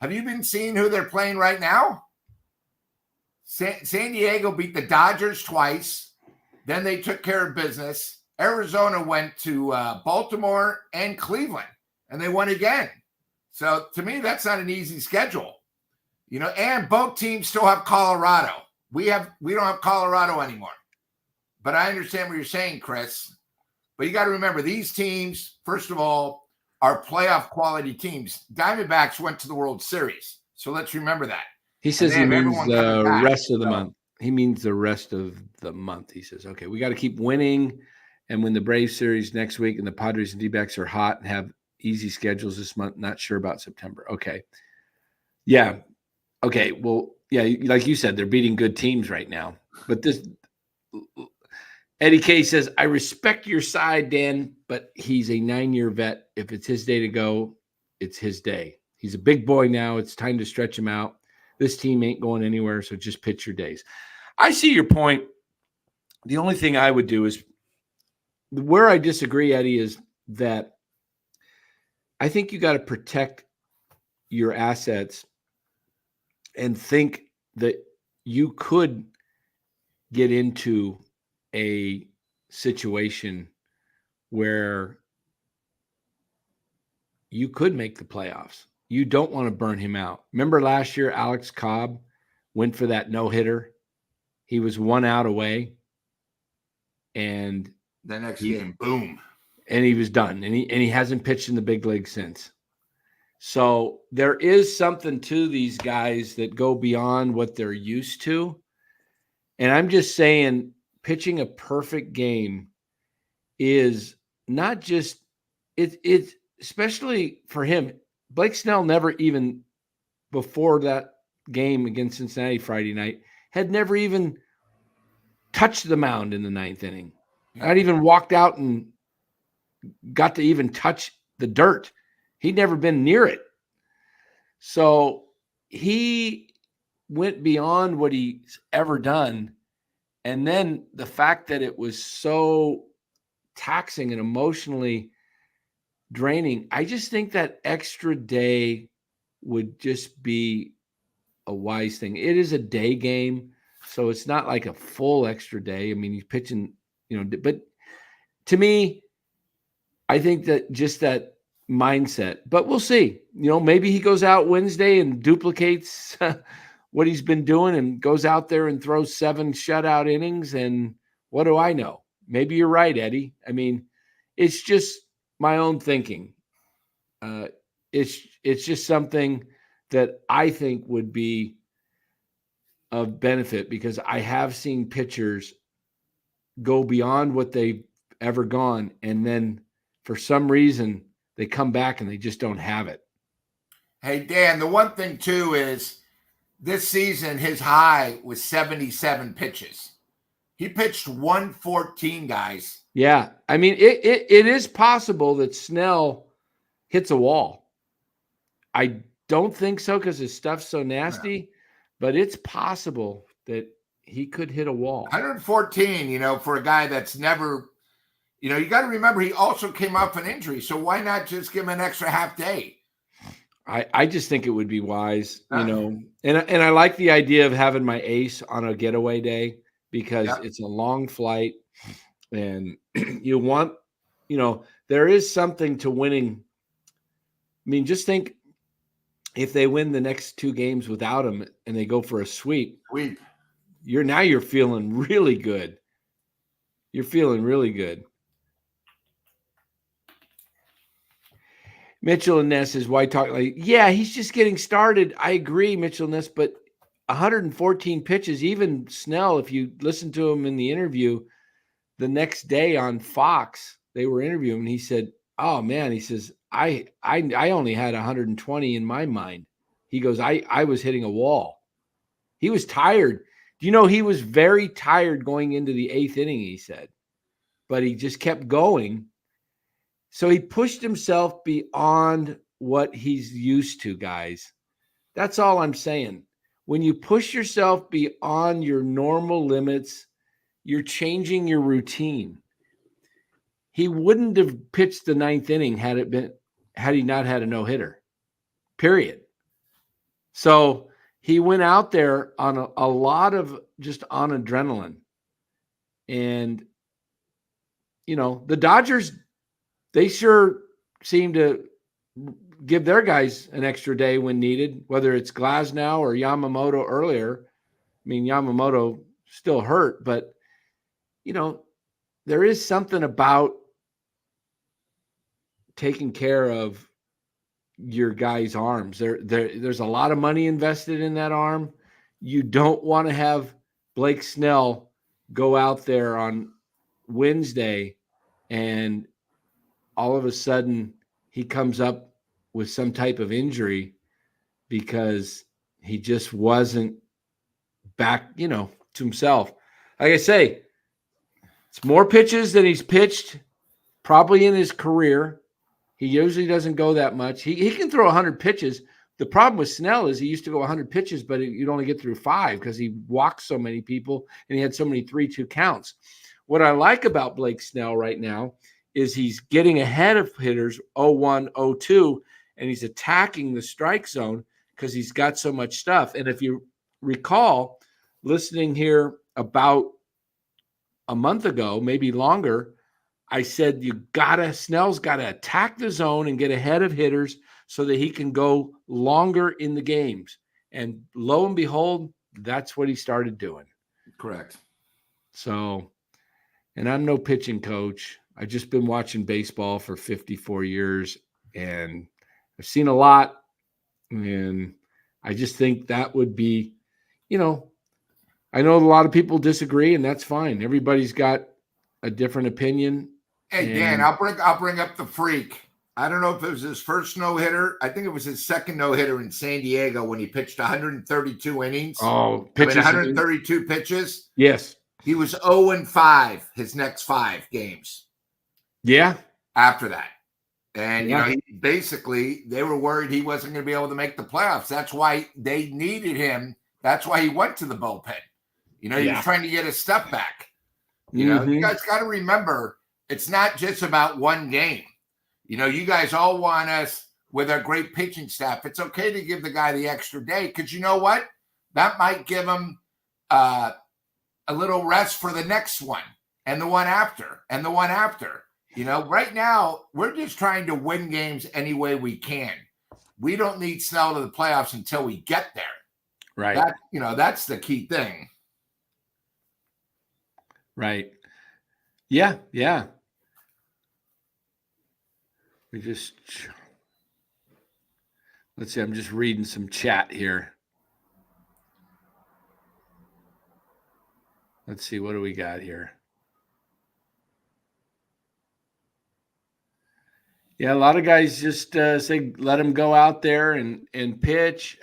Have you been seeing who they're playing right now? San Diego beat the Dodgers twice. Then they took care of business. Arizona went to Baltimore and Cleveland, and they won again. So to me, that's not an easy schedule. And both teams still have Colorado. We don't have Colorado anymore. But I understand what you're saying, Chris. But you got to remember, these teams, first of all, are playoff quality teams. Diamondbacks went to the World Series. So let's remember that.
He says he means the rest of the month. He means the rest of the month. He says, okay, we got to keep winning. And when the Braves series next week and the Padres and D-backs are hot and have easy schedules this month, not sure about September. Okay. Yeah. Okay. Well, yeah, like you said, they're beating good teams right now. But Eddie K says, I respect your side, Dan, but he's a 9-year vet. If it's his day to go, it's his day. He's a big boy now. It's time to stretch him out. This team ain't going anywhere, so just pitch your days. I see your point. The only thing I would do is, where I disagree, Eddie, is that I think you got to protect your assets and think that you could get into a situation where you could make the playoffs. You don't want to burn him out. Remember last year, Alex Cobb went for that no-hitter. He was 1 out away. And
the next game, boom.
And he was done. And he hasn't pitched in the big league since. So there is something to these guys that go beyond what they're used to. And I'm just saying, pitching a perfect game is not just it's especially for him. Blake Snell never even, before that game against Cincinnati Friday night, had never even touched the mound in the 9th inning. Not even walked out and got to even touch the dirt. He'd never been near it. So he went beyond what he's ever done. And then the fact that it was so taxing and emotionally draining, I just think that extra day would just be a wise thing. It is a day game, so it's not like a full extra day. I mean, he's pitching, but to me, I think that just that mindset, but we'll see. Maybe he goes out Wednesday and duplicates what he's been doing and goes out there and throws 7 shutout innings. And what do I know? Maybe you're right, Eddie. I mean, it's just my own thinking. It's just something that I think would be of benefit, because I have seen pitchers go beyond what they've ever gone, and then for some reason they come back and they just don't have it.
Hey, Dan, the one thing too is this season his high was 77 pitches. He pitched 114, guys.
Yeah. I mean, it is possible that Snell hits a wall. I don't think so because his stuff's so nasty, but it's possible that he could hit a wall.
114, for a guy that's never, you got to remember he also came off an injury. So why not just give him an extra half day?
I just think it would be wise, and I like the idea of having my ace on a getaway day, because it's a long flight and you want, there is something to winning. I mean, just think if they win the next 2 games without him and they go for a sweep, you're feeling really good. You're feeling really good. Mitchell and Ness is why talk like, yeah, he's just getting started. I agree, Mitchell and Ness, but 114 pitches, even Snell, if you listen to him in the interview the next day on Fox, they were interviewing him, and he said, oh man, he says, I only had 120 in my mind. He goes, I was hitting a wall. He was tired. He was very tired going into the 8th inning, he said, but he just kept going. So he pushed himself beyond what he's used to, guys. That's all I'm saying. When you push yourself beyond your normal limits, you're changing your routine. He wouldn't have pitched the 9th inning had he not had a no-hitter, period. So he went out there on a lot of just on adrenaline. And, the Dodgers, they sure seem to give their guys an extra day when needed, whether it's Glasnow or Yamamoto earlier. I mean, Yamamoto still hurt, but, there is something about taking care of your guy's arms. There's a lot of money invested in that arm. You don't want to have Blake Snell go out there on Wednesday and all of a sudden he comes up with some type of injury because he just wasn't back, to himself. Like I say, it's more pitches than he's pitched probably in his career. He usually doesn't go that much. He can throw 100 pitches. The problem with Snell is he used to go 100 pitches, but you'd only get through 5 because he walked so many people and he had so many 3-2 counts. What I like about Blake Snell right now is he's getting ahead of hitters 0-1, 0-2, and he's attacking the strike zone because he's got so much stuff. And if you recall, listening here about a month ago, maybe longer, I said Snell's got to attack the zone and get ahead of hitters so that he can go longer in the games. And lo and behold, that's what he started doing.
Correct.
So, and I'm no pitching coach. I've just been watching baseball for 54 years and I've seen a lot. And I just think that would be, I know a lot of people disagree and that's fine. Everybody's got a different opinion.
Hey, Dan, I'll bring up the freak. I don't know if it was his first no-hitter. I think it was his second no-hitter in San Diego when he pitched 132 innings.
Oh,
pitches. 132 pitches.
Yes.
He was 0-5 his next 5 games.
Yeah.
After that. And, they were worried he wasn't going to be able to make the playoffs. That's why they needed him. That's why he went to the bullpen. He was trying to get his stuff back. You guys got to remember, it's not just about one game. You guys all want us with our great pitching staff. It's okay to give the guy the extra day because you know what? That might give him a little rest for the next one and the one after and the one after. Right now, we're just trying to win games any way we can. We don't need Snell to the playoffs until we get there.
Right.
That's the key thing.
Right. Yeah. Yeah. Let's see. I'm just reading some chat here. Let's see. What do we got here? Yeah. A lot of guys just say, let him go out there and pitch.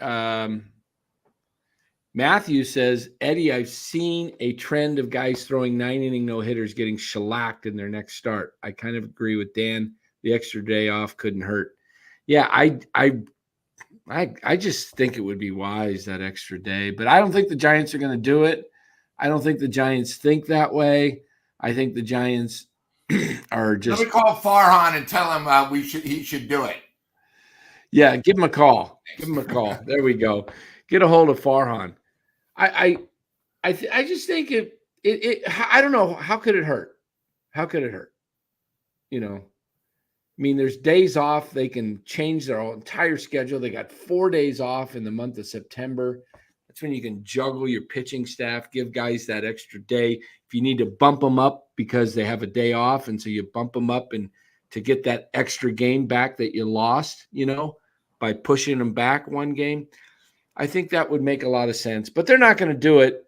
Matthew says, Eddie, I've seen a trend of guys throwing 9-inning no-hitters getting shellacked in their next start. I kind of agree with Dan. The extra day off couldn't hurt. Yeah, I just think it would be wise, that extra day. But I don't think the Giants are going to do it. I don't think the Giants think that way. I think the Giants are just.
Let me call Farhan and tell him he should do it.
Yeah, give him a call. Give him a call. There we go. Get a hold of Farhan. I just think it I don't know, how could it hurt? How could it hurt? I mean, there's days off. They can change their entire schedule. They got 4 days off in the month of September. That's when you can juggle your pitching staff, give guys that extra day. If you need to bump them up because they have a day off, and so you bump them up and to get that extra game back that you lost, by pushing them back one game. I think that would make a lot of sense, but they're not going to do it.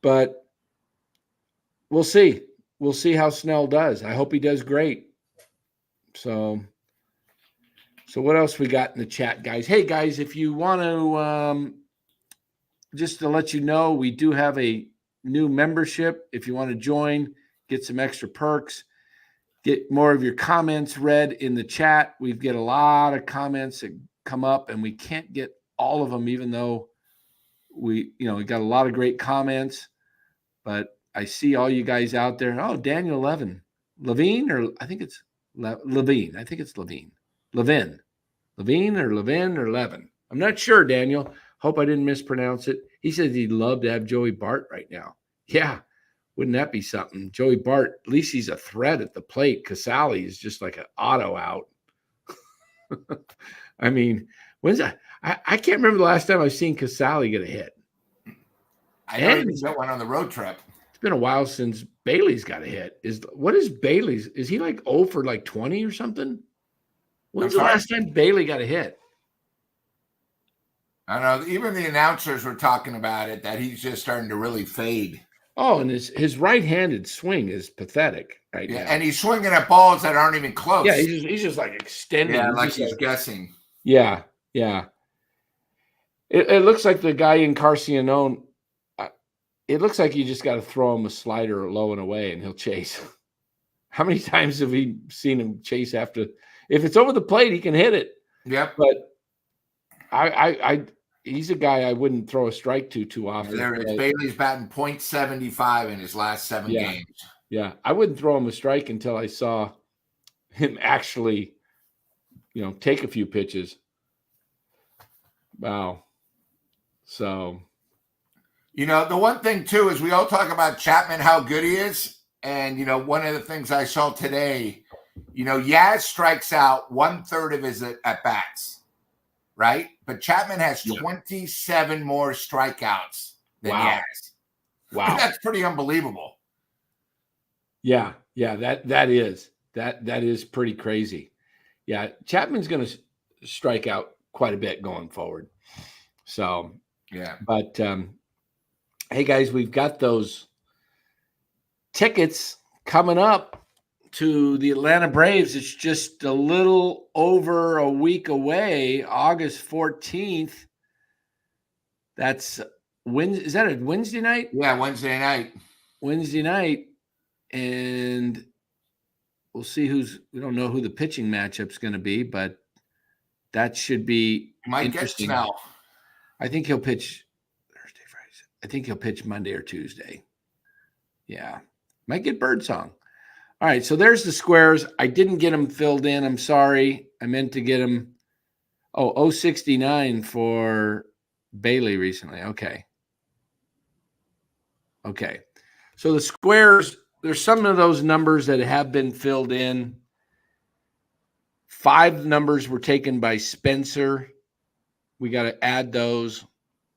But we'll see. We'll see how Snell does. I hope he does great. So what else we got in the chat, guys? Hey, guys, if you want to, just to let you know, we do have a new membership. If you want to join, get some extra perks, get more of your comments read in the chat. We get a lot of comments that come up, and we can't get all of them, even though we got a lot of great comments. But I see all you guys out there. Oh, Daniel Levine, or I think it's Levine. I think it's Levine. Levin or Levin or Levin. I'm not sure, Daniel. Hope I didn't mispronounce it. He says he'd love to have Joey Bart right now. Yeah, wouldn't that be something? Joey Bart, at least he's a threat at the plate. Casali is just like an auto out. I mean, when's that? I can't remember the last time I've seen Casali get a hit.
I know he got one on the road trip.
It's been a while since Bailey's got a hit. What is Bailey's? Is he like 0 for like 20 or something? When's the last time Bailey got a hit?
I don't know. Even the announcers were talking about it, that he's just starting to really fade.
Oh, and his right-handed swing is pathetic right now.
And he's swinging at balls that aren't even close.
Yeah, he's just like extending.
Yeah, like he's guessing.
Yeah. It looks like the guy in Carcianone. It looks like you just got to throw him a slider low and away, and he'll chase. How many times have we seen him chase after? If it's over the plate, he can hit it.
Yep.
But he's a guy I wouldn't throw a strike to too often.
There it is. Bailey's batting .75 in his last 7 games.
Yeah, I wouldn't throw him a strike until I saw him actually, take a few pitches. Wow. So,
the one thing too is we all talk about Chapman, how good he is, and one of the things I saw today, Yaz strikes out 1/3 of his at bats. Right? But Chapman has 27 more strikeouts than Yaz.
Wow.
That's pretty unbelievable.
Yeah, that is pretty crazy. Yeah, Chapman's going to strike out quite a bit going forward. So,
yeah.
But hey guys, we've got those tickets coming up to the Atlanta Braves. It's just a little over a week away, August 14th. That's is that a Wednesday night?
Yeah, Wednesday night.
And we'll see we don't know who the pitching matchup's going to be, but that should be interesting.
Snell.
I think he'll pitch Thursday, Friday. I think he'll pitch Monday or Tuesday. Yeah. Might get Birdsong. All right, so there's the squares. I didn't get them filled in. I'm sorry. I meant to get them. 069 for Bailey recently. Okay. So the squares, there's some of those numbers that have been filled in. 5 numbers were taken by Spencer. We got to add those.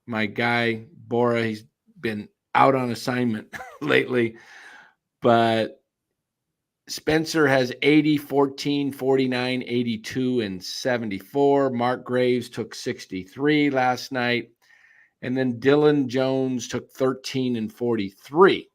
My guy, Bora, he's been out on assignment lately. But Spencer has 80, 14, 49, 82, and 74. Mark Graves took 63 last night. And then Dylan Jones took 13 and 43.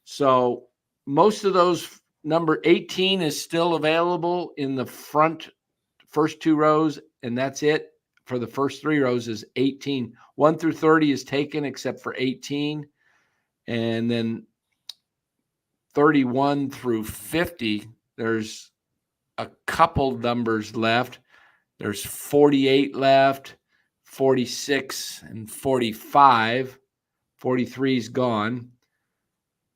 So most of those, number 18 is still available in the first 2 rows, and that's it. For the first 3 rows is 18. 1 through 30 is taken except for 18. And then 31 through 50, there's a couple numbers left. There's 48 left, 46 and 45. 43 is gone.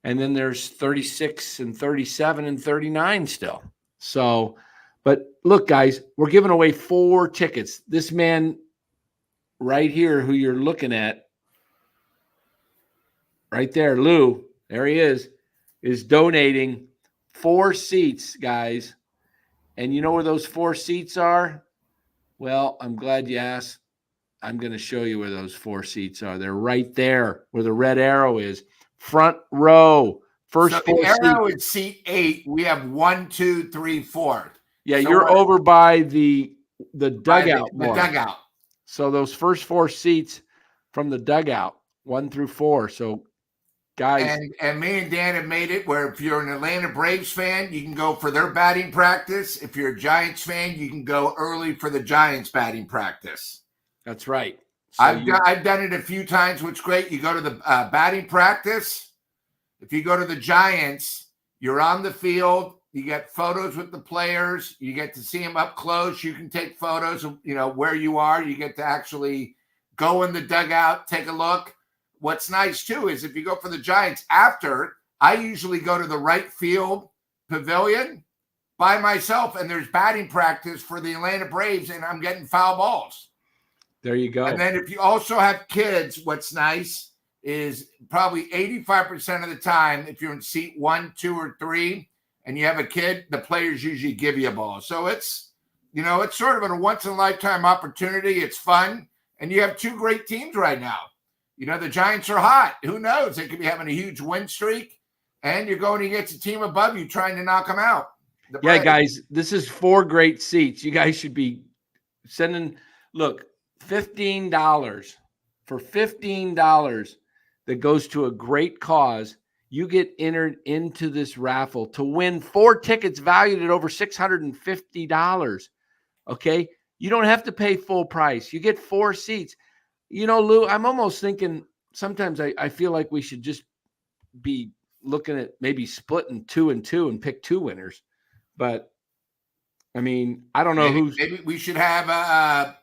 And then there's 36 and 37 and 39 still. So, but look, guys, we're giving away 4 tickets. This man right here, who you're looking at, right there, Lou, there he is donating 4 seats, guys. And you know where those 4 seats are? Well, I'm glad you asked. I'm going to show you where those 4 seats are. They're right there where the red arrow is. Front row. First
so
4
the arrow
seats.
is seat 8. We have 1, 2, 3, 4.
Yeah,
so
you're over by the dugout.
The dugout.
So those first 4 seats from the dugout, 1 through 4. So, guys.
And me and Dan have made it where if you're an Atlanta Braves fan, you can go for their batting practice. If you're a Giants fan, you can go early for the Giants batting practice.
That's right. So
I've done it a few times, which is great. You go to the batting practice. If you go to the Giants, you're on the field. You get photos with the players. You get to see them up close. You can take photos of, where you are. You get to actually go in the dugout, take a look. What's nice, too, is if you go for the Giants after, I usually go to the right field pavilion by myself, and there's batting practice for the Atlanta Braves, and I'm getting foul balls.
There you go.
And then if you also have kids, what's nice is probably 85% of the time, if you're in seat 1, 2, or 3, and you have a kid, the players usually give you a ball. So it's, it's sort of a once-in-a-lifetime opportunity. It's fun. And you have two great teams right now. The Giants are hot. Who knows? They could be having a huge win streak, and you're going against a team above you trying to knock them out.
Yeah, guys, this is 4 great seats. You guys should be sending, look, $15. For $15 that goes to a great cause, you get entered into this raffle to win 4 tickets valued at over $650. Okay? You don't have to pay full price. You get 4 seats. Lou, I'm almost thinking sometimes I feel like we should just be looking at maybe splitting 2 and 2 and pick 2 winners. But I mean, I don't know
maybe we should have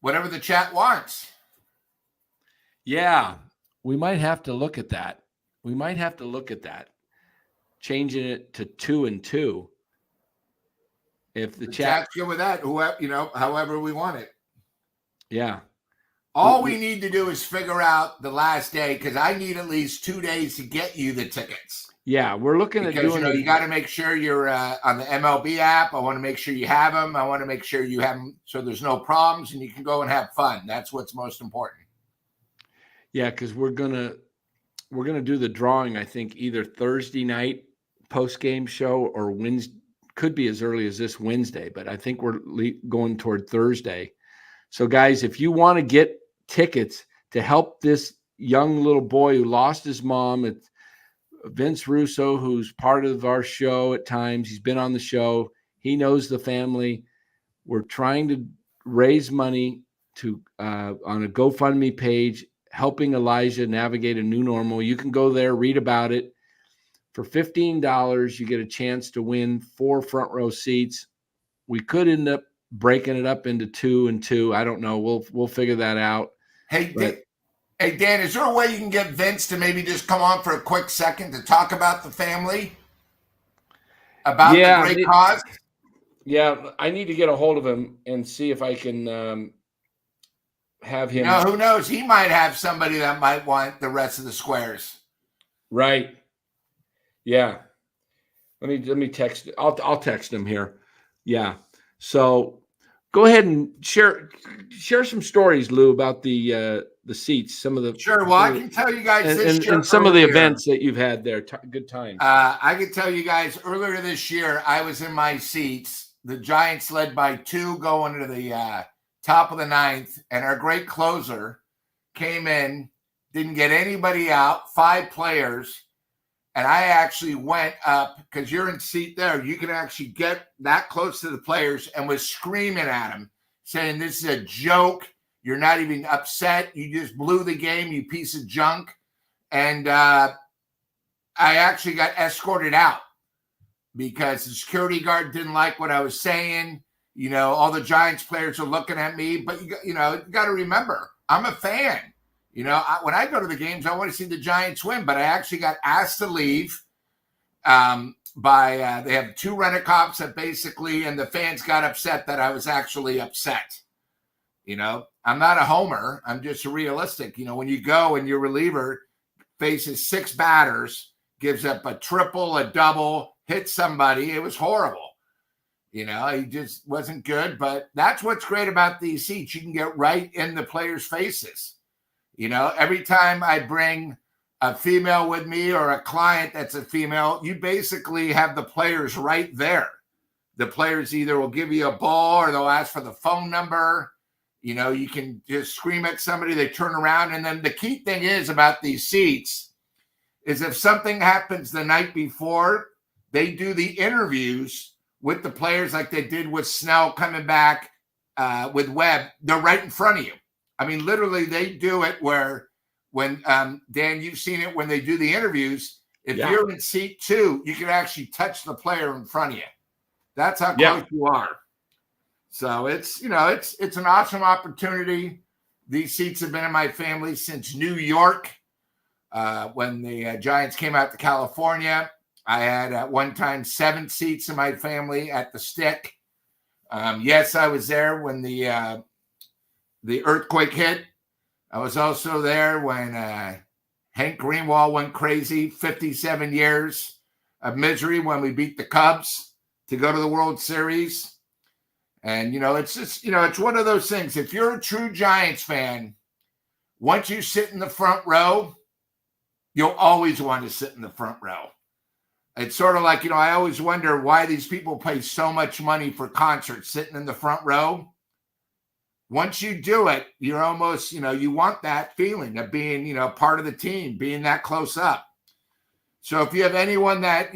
whatever the chat wants.
Yeah, we might have to look at that. Changing it to 2 and 2. If the chat's
good with that, however we want it.
Yeah.
All we need to do is figure out the last day, because I need at least 2 days to get you the tickets.
Yeah, we're looking at doing
you got to make sure you're on the MLB app. I want to make sure you have them. I want to make sure you have them so there's no problems and you can go and have fun. That's what's most important.
Yeah, because we're gonna do the drawing, I think, either Thursday night post-game show or Wednesday. Could be as early as this Wednesday, but I think we're going toward Thursday. So, guys, if you want to get tickets to help this young little boy who lost his mom, it's Vince Russo, who's part of our show at times. He's been on the show. He knows the family. We're trying to raise money to on a GoFundMe page, helping Elijah navigate a new normal. You can go there, read about it. For $15, you get a chance to win 4 front row seats. We could end up breaking it up into 2 and 2. I don't know. We'll figure that out.
Hey, Dan, is there a way you can get Vince to maybe just come on for a quick second to talk about the family? About the great cause?
Yeah, I need to get a hold of him and see if I can have him.
Who knows? He might have somebody that might want the rest of the squares.
Right. Yeah. Let me text. I'll text him here. Yeah. So go ahead and share some stories, Lou, about the seats. Some of the
Well, I can tell you guys
and some of the events that you've had there. Good times.
I can tell you guys earlier this year, I was in my seats. The Giants led by 2 going to the top of the 9th, and our great closer came in, didn't get anybody out, 5 players. And I actually went up, because you're in seat there. You can actually get that close to the players, and was screaming at them, saying, this is a joke. You're not even upset. You just blew the game, you piece of junk. And I actually got escorted out because the security guard didn't like what I was saying. All the Giants players are looking at me. But, you got to remember, I'm a fan. When I go to the games, I want to see the Giants win, but I actually got asked to leave by they have 2 rent-a-cops that basically, and the fans got upset that I was actually upset. I'm not a homer. I'm just realistic. When you go and your reliever faces 6 batters, gives up a triple, a double, hits somebody, it was horrible. He just wasn't good, but that's what's great about these seats. You can get right in the players' faces. Every time I bring a female with me or a client that's a female, you basically have the players right there. The players either will give you a ball or they'll ask for the phone number. You can just scream at somebody, they turn around. And then the key thing is about these seats is if something happens the night before, they do the interviews with the players like they did with Snell coming back with Webb. They're right in front of you. I mean, literally, they do it where when, Dan, you've seen it when they do the interviews. If you're in seat 2, you can actually touch the player in front of you. That's how close you are. So it's an awesome opportunity. These seats have been in my family since New York. When the Giants came out to California, I had at one time 7 seats in my family at the Stick. Yes, I was there when the the earthquake hit. I was also there when Hank Greenwald went crazy, 57 years of misery when we beat the Cubs to go to the World Series. And, it's just, it's one of those things. If you're a true Giants fan, once you sit in the front row, you'll always want to sit in the front row. It's sort of like, I always wonder why these people pay so much money for concerts sitting in the front row. Once you do it, you're almost, you want that feeling of being, part of the team, being that close up. So if you have anyone that,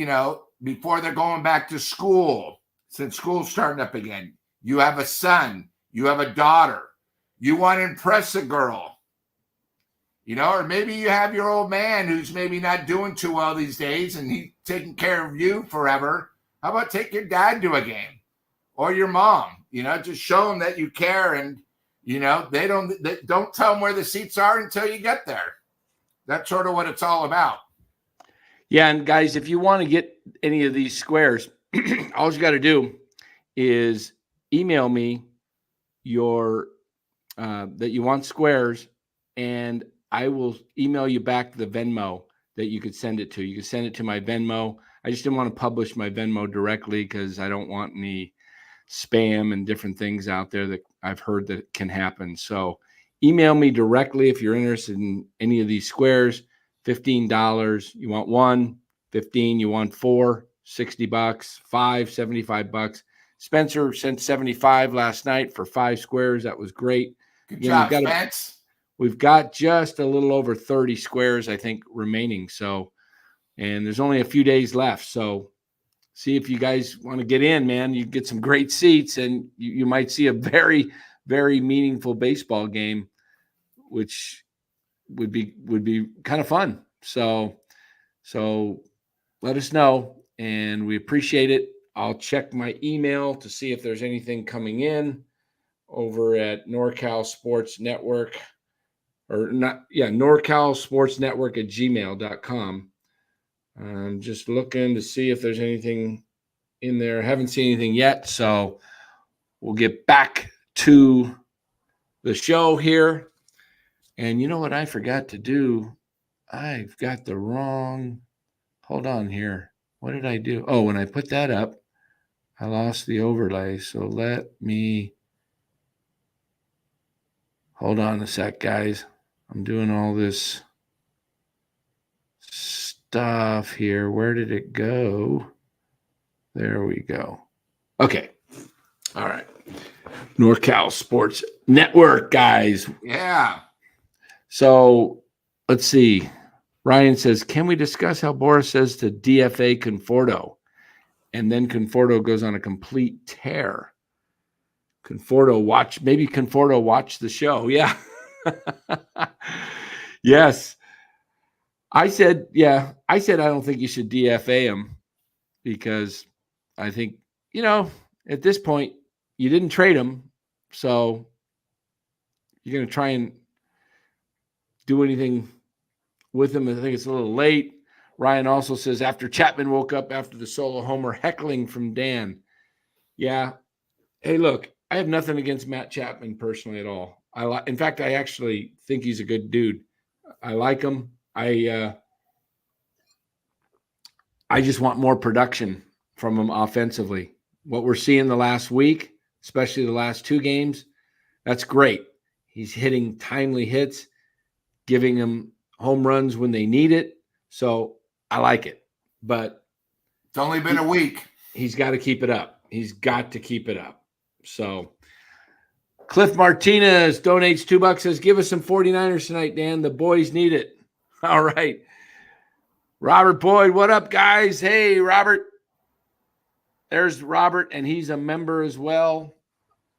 before they're going back to school, since school's starting up again, you have a son, you have a daughter, you want to impress a girl, or maybe you have your old man who's maybe not doing too well these days and he's taking care of you forever. How about take your dad to a game or your mom, just show them that you care and, they don't tell them where the seats are until you get there. That's sort of what it's all about.
Yeah. And guys, if you want to get any of these squares, all you got to do is email me your, that you want squares, and I will email you back the Venmo that you could send it to. You can send it to my Venmo. I just didn't want to publish my Venmo directly because I don't want any spam and different things out there that I've heard that can happen. So email me directly if you're interested in any of these squares. $15. You want one, 15, you want four, $60, five, $75. Spencer sent 75 last night for 5 squares. That was great.
Good job, Spence.
We've got just a little over 30 squares, I think, remaining. So, and there's only a few days left. So see if you guys want to get in, man. You get some great seats, and you might see a very, very meaningful baseball game, which would be kind of fun. So let us know, and we appreciate it. I'll check my email to see if there's anything coming in over at NorCal Sports Network, or not. Yeah, NorCal Sports Network at gmail.com. I'm just looking to see if there's anything in there. I haven't seen anything yet, so we'll get back to the show here. And you know what I forgot to do? I've got the wrong. Hold on here. What did I do? Oh, when I put that up, I lost the overlay. So let me hold on a sec, guys. I'm doing all this stuff here. Where did it go? There we go. Okay. All right. NorCal Sports Network, guys.
Yeah.
So let's see. Ryan says, can we discuss how Boris says to DFA Conforto? And then Conforto goes on a complete tear. Conforto watch the show. Yeah. Yes. I said I don't think you should DFA him because I think, at this point, you didn't trade him. So you're going to try and do anything with him. I think it's a little late. Ryan also says, after Chapman woke up after the solo homer, heckling from Dan. Yeah. Hey, look, I have nothing against Matt Chapman personally at all. In fact, I actually think he's a good dude. I like him. I just want more production from him offensively. What we're seeing the last week, especially the last 2 games, that's great. He's hitting timely hits, giving them home runs when they need it. So I like it. But
it's only been a week.
He's got to keep it up. He's got to keep it up. So Cliff Martinez donates $2, says, give us some 49ers tonight, Dan. The boys need it. All right. Robert Boyd, what up, guys? Hey, Robert. There's Robert, and he's a member as well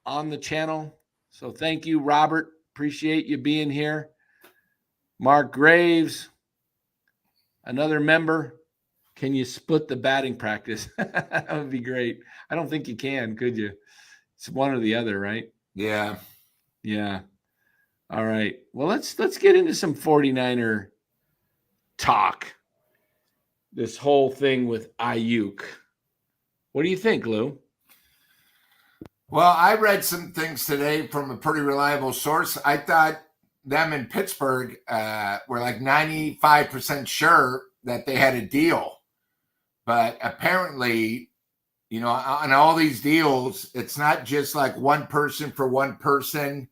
on the channel. So thank you, Robert. Appreciate you being here. Mark Graves, another member. Can you split the batting practice? That would be great. I don't think you can, could you? It's one or the other, right?
Yeah.
Yeah. All right. Well, let's get into some 49er talk. This whole thing with Aiyuk. What do you think, Lou?
Well, I read some things today from a pretty reliable source. I thought them in Pittsburgh were like 95% sure that they had a deal. But apparently, on all these deals, it's not just like one person for one person.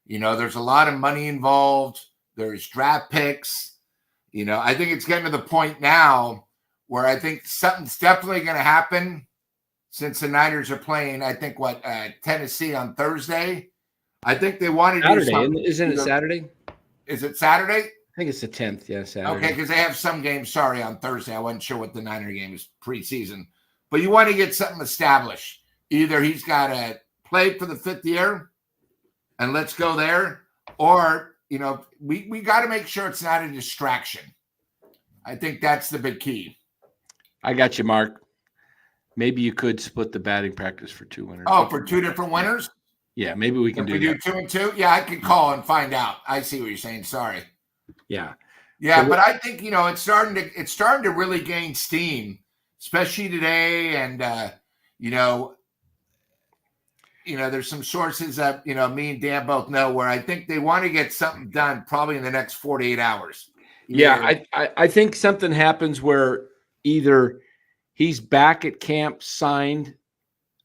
There's a lot of money involved. There's draft picks. I think it's getting to the point now where I think something's definitely going to happen since the Niners are playing, I think, Tennessee on Thursday. I think they want to do
Saturday,
something.
isn't it Saturday?
Is it Saturday?
I think it's the 10th. Yeah, Saturday.
Okay, because they have some games, on Thursday. I wasn't sure what the Niner game is preseason. But you want to get something established. Either he's got to play for the 5th year and let's go there, or, we got to make sure it's not a distraction. I think that's the big key.
I got you, Mark. Maybe you could split the batting practice for 2 winners.
Oh, for 2 different winners?
Yeah, maybe we can do that.
2 and 2? Yeah, I could call and find out. I see what you're saying. Sorry.
Yeah.
Yeah, so, but I think, it's starting to really gain steam, especially today. And, there's some sources that, me and Dan both know where I think they want to get something done probably in the next 48 hours.
Yeah, I think something happens where either he's back at camp signed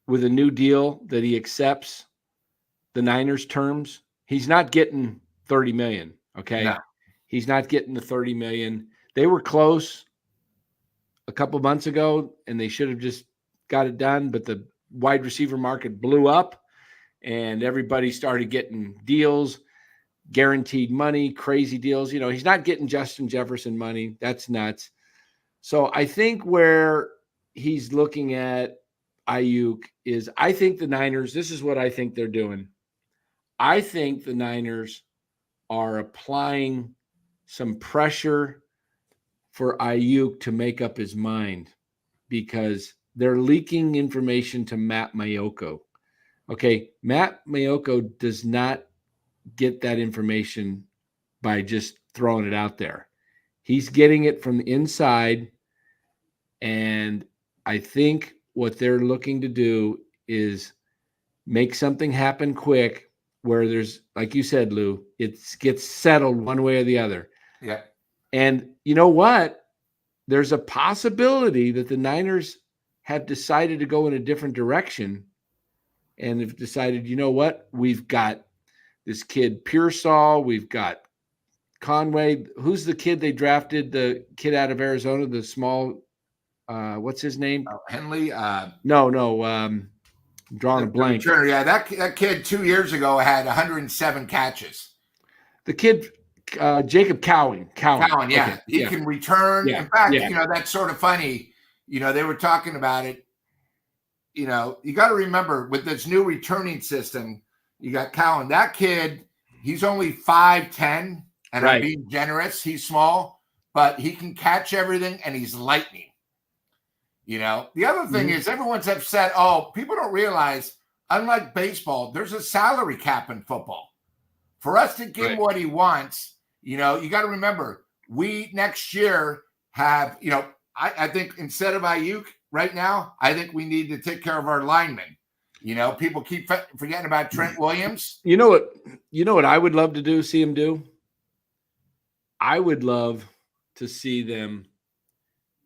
with a new deal that he accepts the Niners terms. He's not getting $30 million. Okay.
No.
He's not getting the $30 million. They were close a couple months ago and they should have just got it done, but the wide receiver market blew up and everybody started getting deals, guaranteed money, crazy deals. He's not getting Justin Jefferson money. That's nuts. So I think where he's looking at Aiyuk is, I think the Niners, this is what I think they're doing. I think the Niners are applying some pressure for Aiyuk to make up his mind because they're leaking information to Matt Maiocco. Okay, Matt Maiocco does not get that information by just throwing it out there. He's getting it from the inside, and I think what they're looking to do is make something happen quick where there's, like you said, Lou, it gets settled one way or the other.
Yeah.
And you know what? There's a possibility that the Niners have decided to go in a different direction and have decided, you know what? We've got this kid Pearsall. We've got Conway. Who's the kid they drafted? The kid out of Arizona, the small, what's his name?
Henley.
No. I'm drawing a blank.
Returner, yeah, that kid 2 years ago had 107 catches.
The kid, Jacob Cowan.
Cowan, yeah.
Okay.
He can return.
Yeah.
In fact,
Yeah.
That's sort of funny. They were talking about it. You got to remember with this new returning system, you got Cowan. That kid, he's only 5'10", and
Right.
I'm being generous. He's small, but he can catch everything, and he's lightning. The other thing is everyone's upset. Oh, people don't realize, unlike baseball, there's a salary cap in football. For us to give him what he wants, you got to remember, we next year have, I think instead of Aiyuk right now, I think we need to take care of our linemen. People keep forgetting about Trent Williams.
You know what I would love to see him do? I would love to see them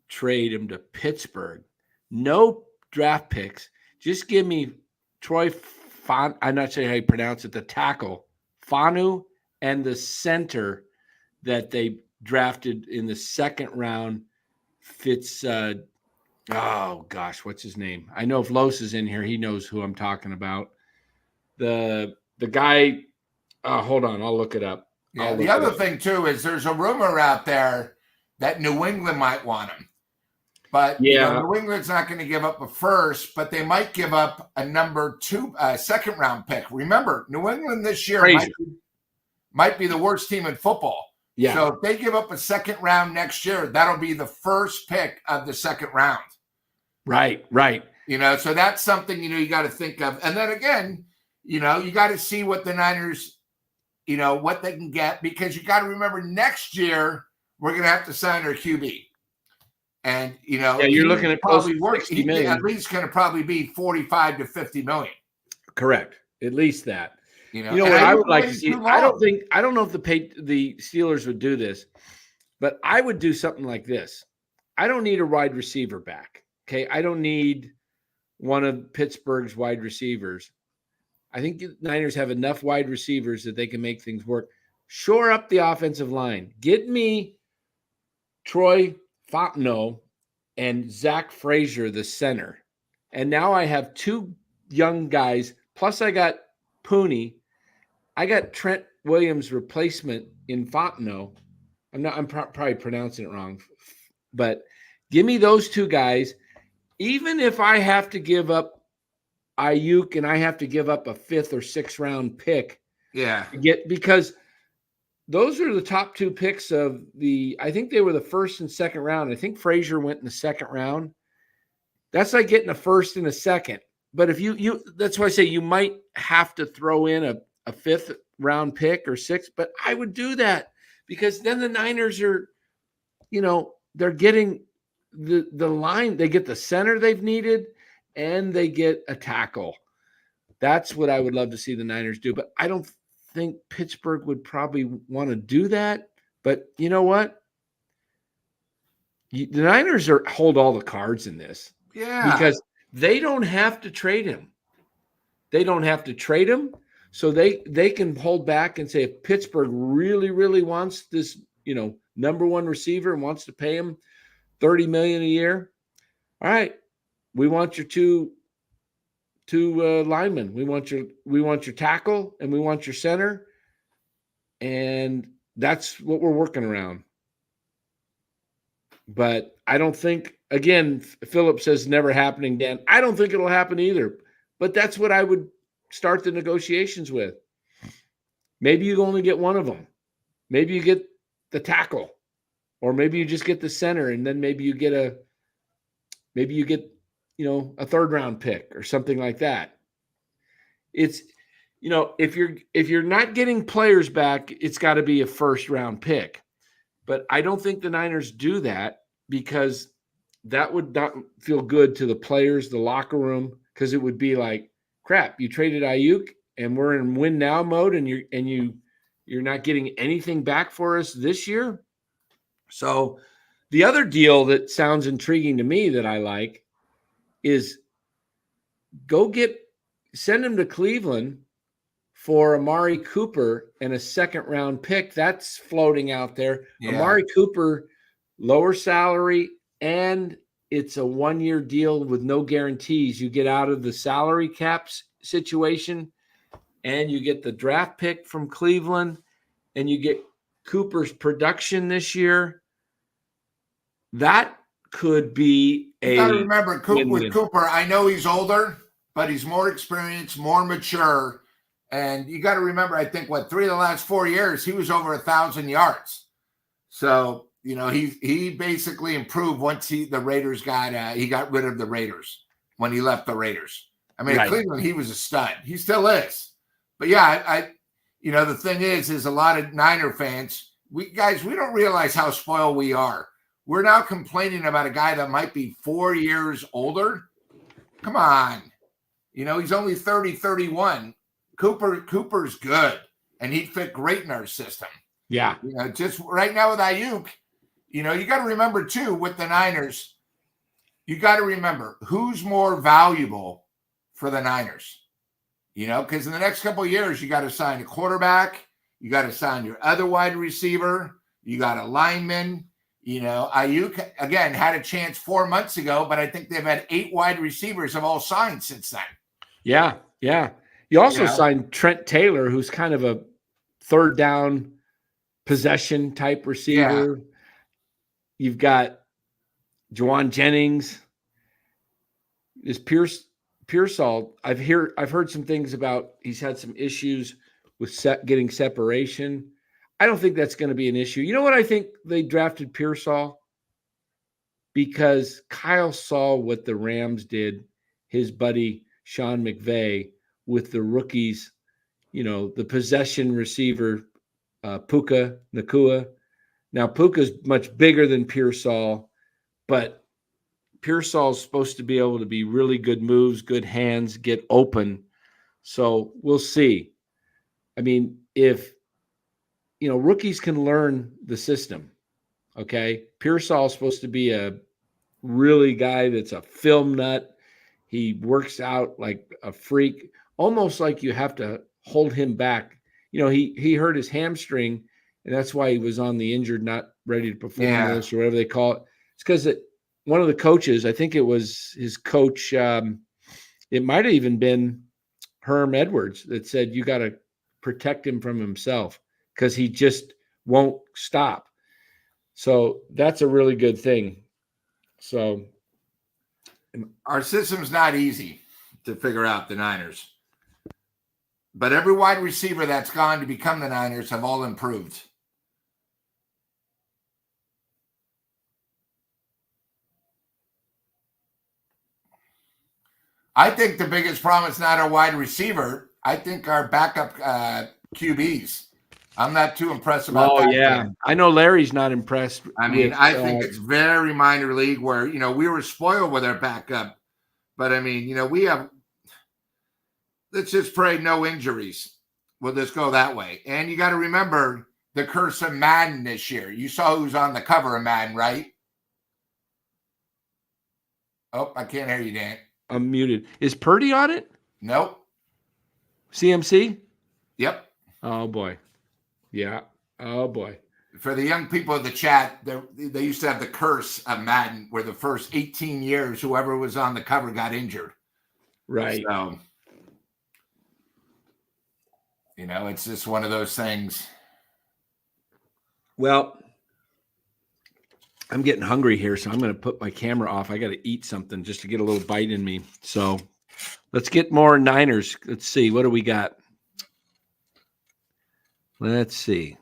trade him to Pittsburgh. No draft picks. Just give me Troy I'm not sure how you pronounce it, the tackle, Fanu, and the center that they drafted in the 2nd round. Oh gosh, what's his name? I know if Los is in here, he knows who I'm talking about. The guy, hold on, I'll look it up.
Yeah, the other thing too is there's a rumor out there that New England might want him. But New England's not going to give up a first, but they might give up a number 2, 2nd round pick. Remember, New England this year might be the worst team in football.
Yeah.
So if they give up a 2nd round next year, that'll be the first pick of the 2nd round.
Right.
So that's something, you got to think of. And then again, you got to see what the Niners, what they can get, because you got to remember next year, we're going to have to sign our QB. And,
you're looking at probably
$60 million. At least going to probably be 45 to 50 million.
Correct. At least that.
You know,
You know
and
what I
Aiyuk
would like to
waited
see?
too long.
I don't know if the Steelers would do this, but I would do something like this. I don't need a wide receiver back. Okay. I don't need one of Pittsburgh's wide receivers. I think the Niners have enough wide receivers that they can make things work. Shore up the offensive line. Get me Troy Fontenot and Zach Frazier, the center. And now I have two young guys. Plus, I got Pooney. I got Trent Williams' replacement in Fontenot. I'm probably pronouncing it wrong, but give me those two guys. Even if I have to give up Aiyuk and I have to give up a 5th or 6th round pick, because those are the top two picks of I think they were the 1st and 2nd round. I think Frazier went in the 2nd round. That's like getting a 1st and a 2nd. But if you that's why I say you might have to throw in a 5th round pick or 6th, but I would do that because then the Niners are, they're getting the line, they get the center they've needed and they get a tackle. That's what I would love to see the Niners do, but I don't think Pittsburgh would probably want to do that. But you know what? The Niners hold all the cards in this.
Yeah.
Because they don't have to trade him. They don't have to trade him. So they can hold back and say, if Pittsburgh really, really wants this, number one receiver and wants to pay him $30 million a year, all right, we want your two linemen. We want your tackle and we want your center. And that's what we're working around. But I don't think, again, Philip says never happening, Dan. I don't think it'll happen either. But that's what I would start the negotiations with. Maybe you only get one of them. Maybe you get the tackle. Or maybe you just get the center, and then maybe you get a 3rd round pick or something like that. It's, if you're not getting players back, it's got to be a 1st round pick. But I don't think the Niners do that because that would not feel good to the players, the locker room, because it would be like, crap, you traded Aiyuk and we're in win now mode and you're not getting anything back for us this year. So the other deal that sounds intriguing to me that I like is send him to Cleveland for Amari Cooper and a 2nd round pick. That's floating out there. Yeah. Amari Cooper, lower salary, and it's a 1-year deal with no guarantees. You get out of the salary caps situation and you get the draft pick from Cleveland and you get Cooper's production this year. That could be
you got to remember, with Cooper, I know he's older, but he's more experienced, more mature. And you got to remember, I think 3 of the last 4 years, he was over 1,000 yards. So, he basically improved once the Raiders he got rid of the Raiders when he left the Raiders. I mean, right. Cleveland, he was a stud. He still is. But yeah, the thing is a lot of Niner fans, we don't realize how spoiled we are. We're now complaining about a guy that might be 4 years older. Come on. He's only 30, 31. Cooper's good, and he'd fit great in our system.
Yeah.
Just right now with Aiyuk, you got to remember, too, with the Niners, you got to remember who's more valuable for the Niners. Because in the next couple of years, you got to sign a quarterback. You got to sign your other wide receiver. You got a lineman. Aiyuk, again, had a chance 4 months ago, but I think they've had 8 wide receivers have all signed since then.
Yeah, yeah. You also signed Trent Taylor, who's kind of a 3rd down possession type receiver. Yeah. You've got Juwan Jennings. Is Pearsall? I've heard some things about he's had some issues with getting separation. I don't think that's going to be an issue. You know what I think they drafted Pearsall? Because Kyle saw what the Rams did, his buddy Sean McVay, with the rookies, the possession receiver, Puka Nacua. Now, Puka's much bigger than Pearsall, but Pearsall's supposed to be able to be really good moves, good hands, get open. So we'll see. I mean, if rookies can learn the system, okay. Pearsall's supposed to be a really guy that's a film nut. He works out like a freak, almost like you have to hold him back. He hurt his hamstring, and that's why he was on the injured, not ready to perform list or whatever they call it. It's because one of the coaches, I think it was his coach, it might have even been Herm Edwards, that said you got to protect him from himself because he just won't stop. So that's a really good thing. So
our system's not easy to figure out, the Niners. But every wide receiver that's gone to become the Niners have all improved. I think the biggest problem is not our wide receiver. I think our backup QBs. I'm not too impressed about that.
Oh, yeah. Game. I know Larry's not impressed.
I mean, I think it's very minor league where, we were spoiled with our backup. But, I mean, we have – let's just pray no injuries. We'll just go that way. And you got to remember the curse of Madden this year. You saw who's on the cover of Madden, right? Oh, I can't hear you, Dan.
I'm muted. Is Purdy on it?
Nope.
CMC?
Yep.
Oh, boy. Yeah. Oh, boy.
For the young people in the chat, they used to have the curse of Madden where the first 18 years, whoever was on the cover got injured.
Right.
So, it's just one of those things.
Well, I'm getting hungry here, so I'm going to put my camera off. I got to eat something just to get a little bite in me. So let's get more Niners. Let's see. What do we got? Let's see.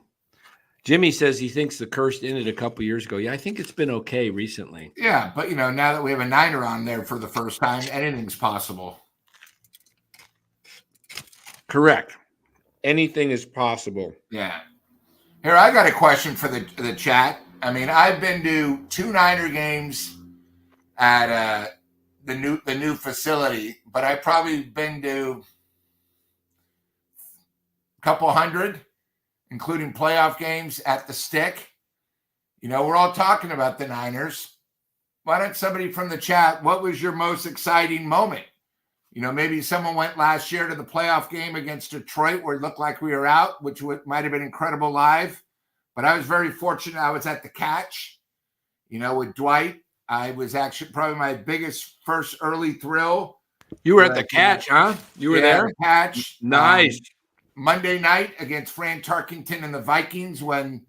Jimmy says he thinks the curse ended a couple years ago. Yeah, I think it's been okay recently.
Yeah, but, now that we have a Niner on there for the first time, anything's possible.
Correct. Anything is possible.
Yeah. Here, I got a question for the chat. I mean, I've been to 2 Niner games at the new facility, but I've probably been to a couple hundred, including playoff games at the Stick. We're all talking about the Niners. Why don't somebody from the chat, what was your most exciting moment? Maybe someone went last year to the playoff game against Detroit where it looked like we were out, which might have been incredible live. But I was very fortunate. I was at the Catch, with Dwight. I was actually probably my biggest first early thrill.
You were at the Catch, huh? You were there?
The Catch.
Nice.
Monday night against Fran Tarkington and the Vikings when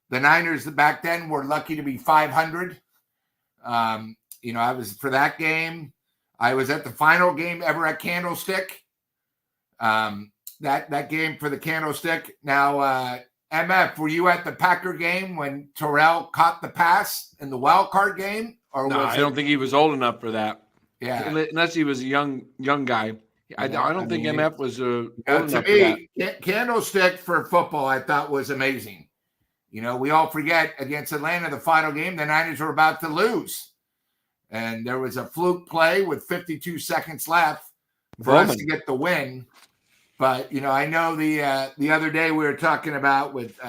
the Niners back then were lucky to be 500. I was for that game. I was at the final game ever at Candlestick. That game for the Candlestick. Now, MF, were you at the Packer game when Terrell caught the pass in the wild card game? Or
no, I don't think he was old enough for that.
Yeah,
unless he was a young guy. I don't think MF was old enough
to me, for that. Candlestick for football, I thought was amazing. We all forget against Atlanta, the final game, the Niners were about to lose. And there was a fluke play with 52 seconds left for us to get the win. But, I know the other day we were talking about with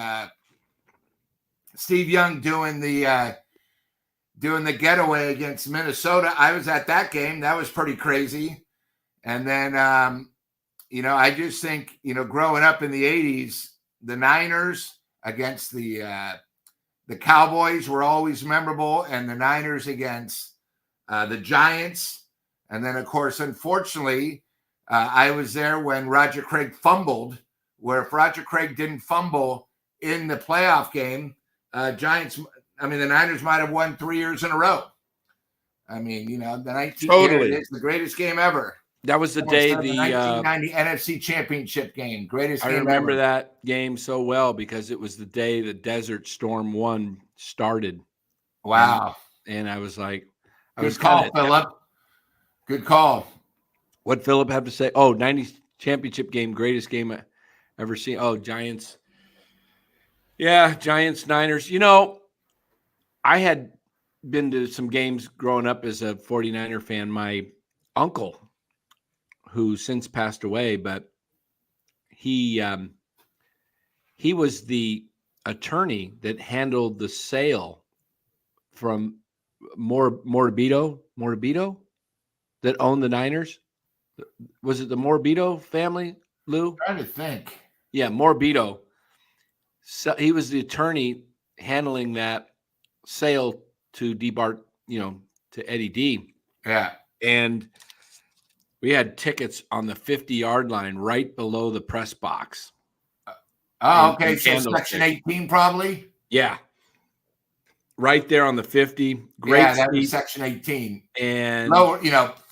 Steve Young doing the getaway against Minnesota. I was at that game. That was pretty crazy. And then, I just think, growing up in the 80s, the Niners against the Cowboys were always memorable, and the Niners against the Giants. And then, of course, unfortunately, I was there when Roger Craig fumbled, where if Roger Craig didn't fumble in the playoff game, the Niners might have won 3 years in a row. I mean, the 19
totally.
It's the greatest game ever.
That was the day the
1990 NFC Championship game. Greatest game ever.
I remember that game so well because it was the day the Desert Storm 1 started.
Wow.
And I was like,
Good call, Philip. Good call.
What Philip have to say? Oh, 90 championship game, greatest game I ever seen. Oh, Giants. Yeah, Giants, Niners. I had been to some games growing up as a 49er fan. My uncle, who since passed away, but he was the attorney that handled the sale from Morabito that owned the Niners. Was it the Morabito family, Lou?
I'm trying to think.
Yeah, Morabito. So he was the attorney handling that sale to DeBart, to Eddie D.
Yeah.
And we had tickets on the 50-yard line right below the press box.
Oh, okay. So section 18 probably?
Yeah. Right there on the 50.
Great. Yeah, that was section 18.
And
lower,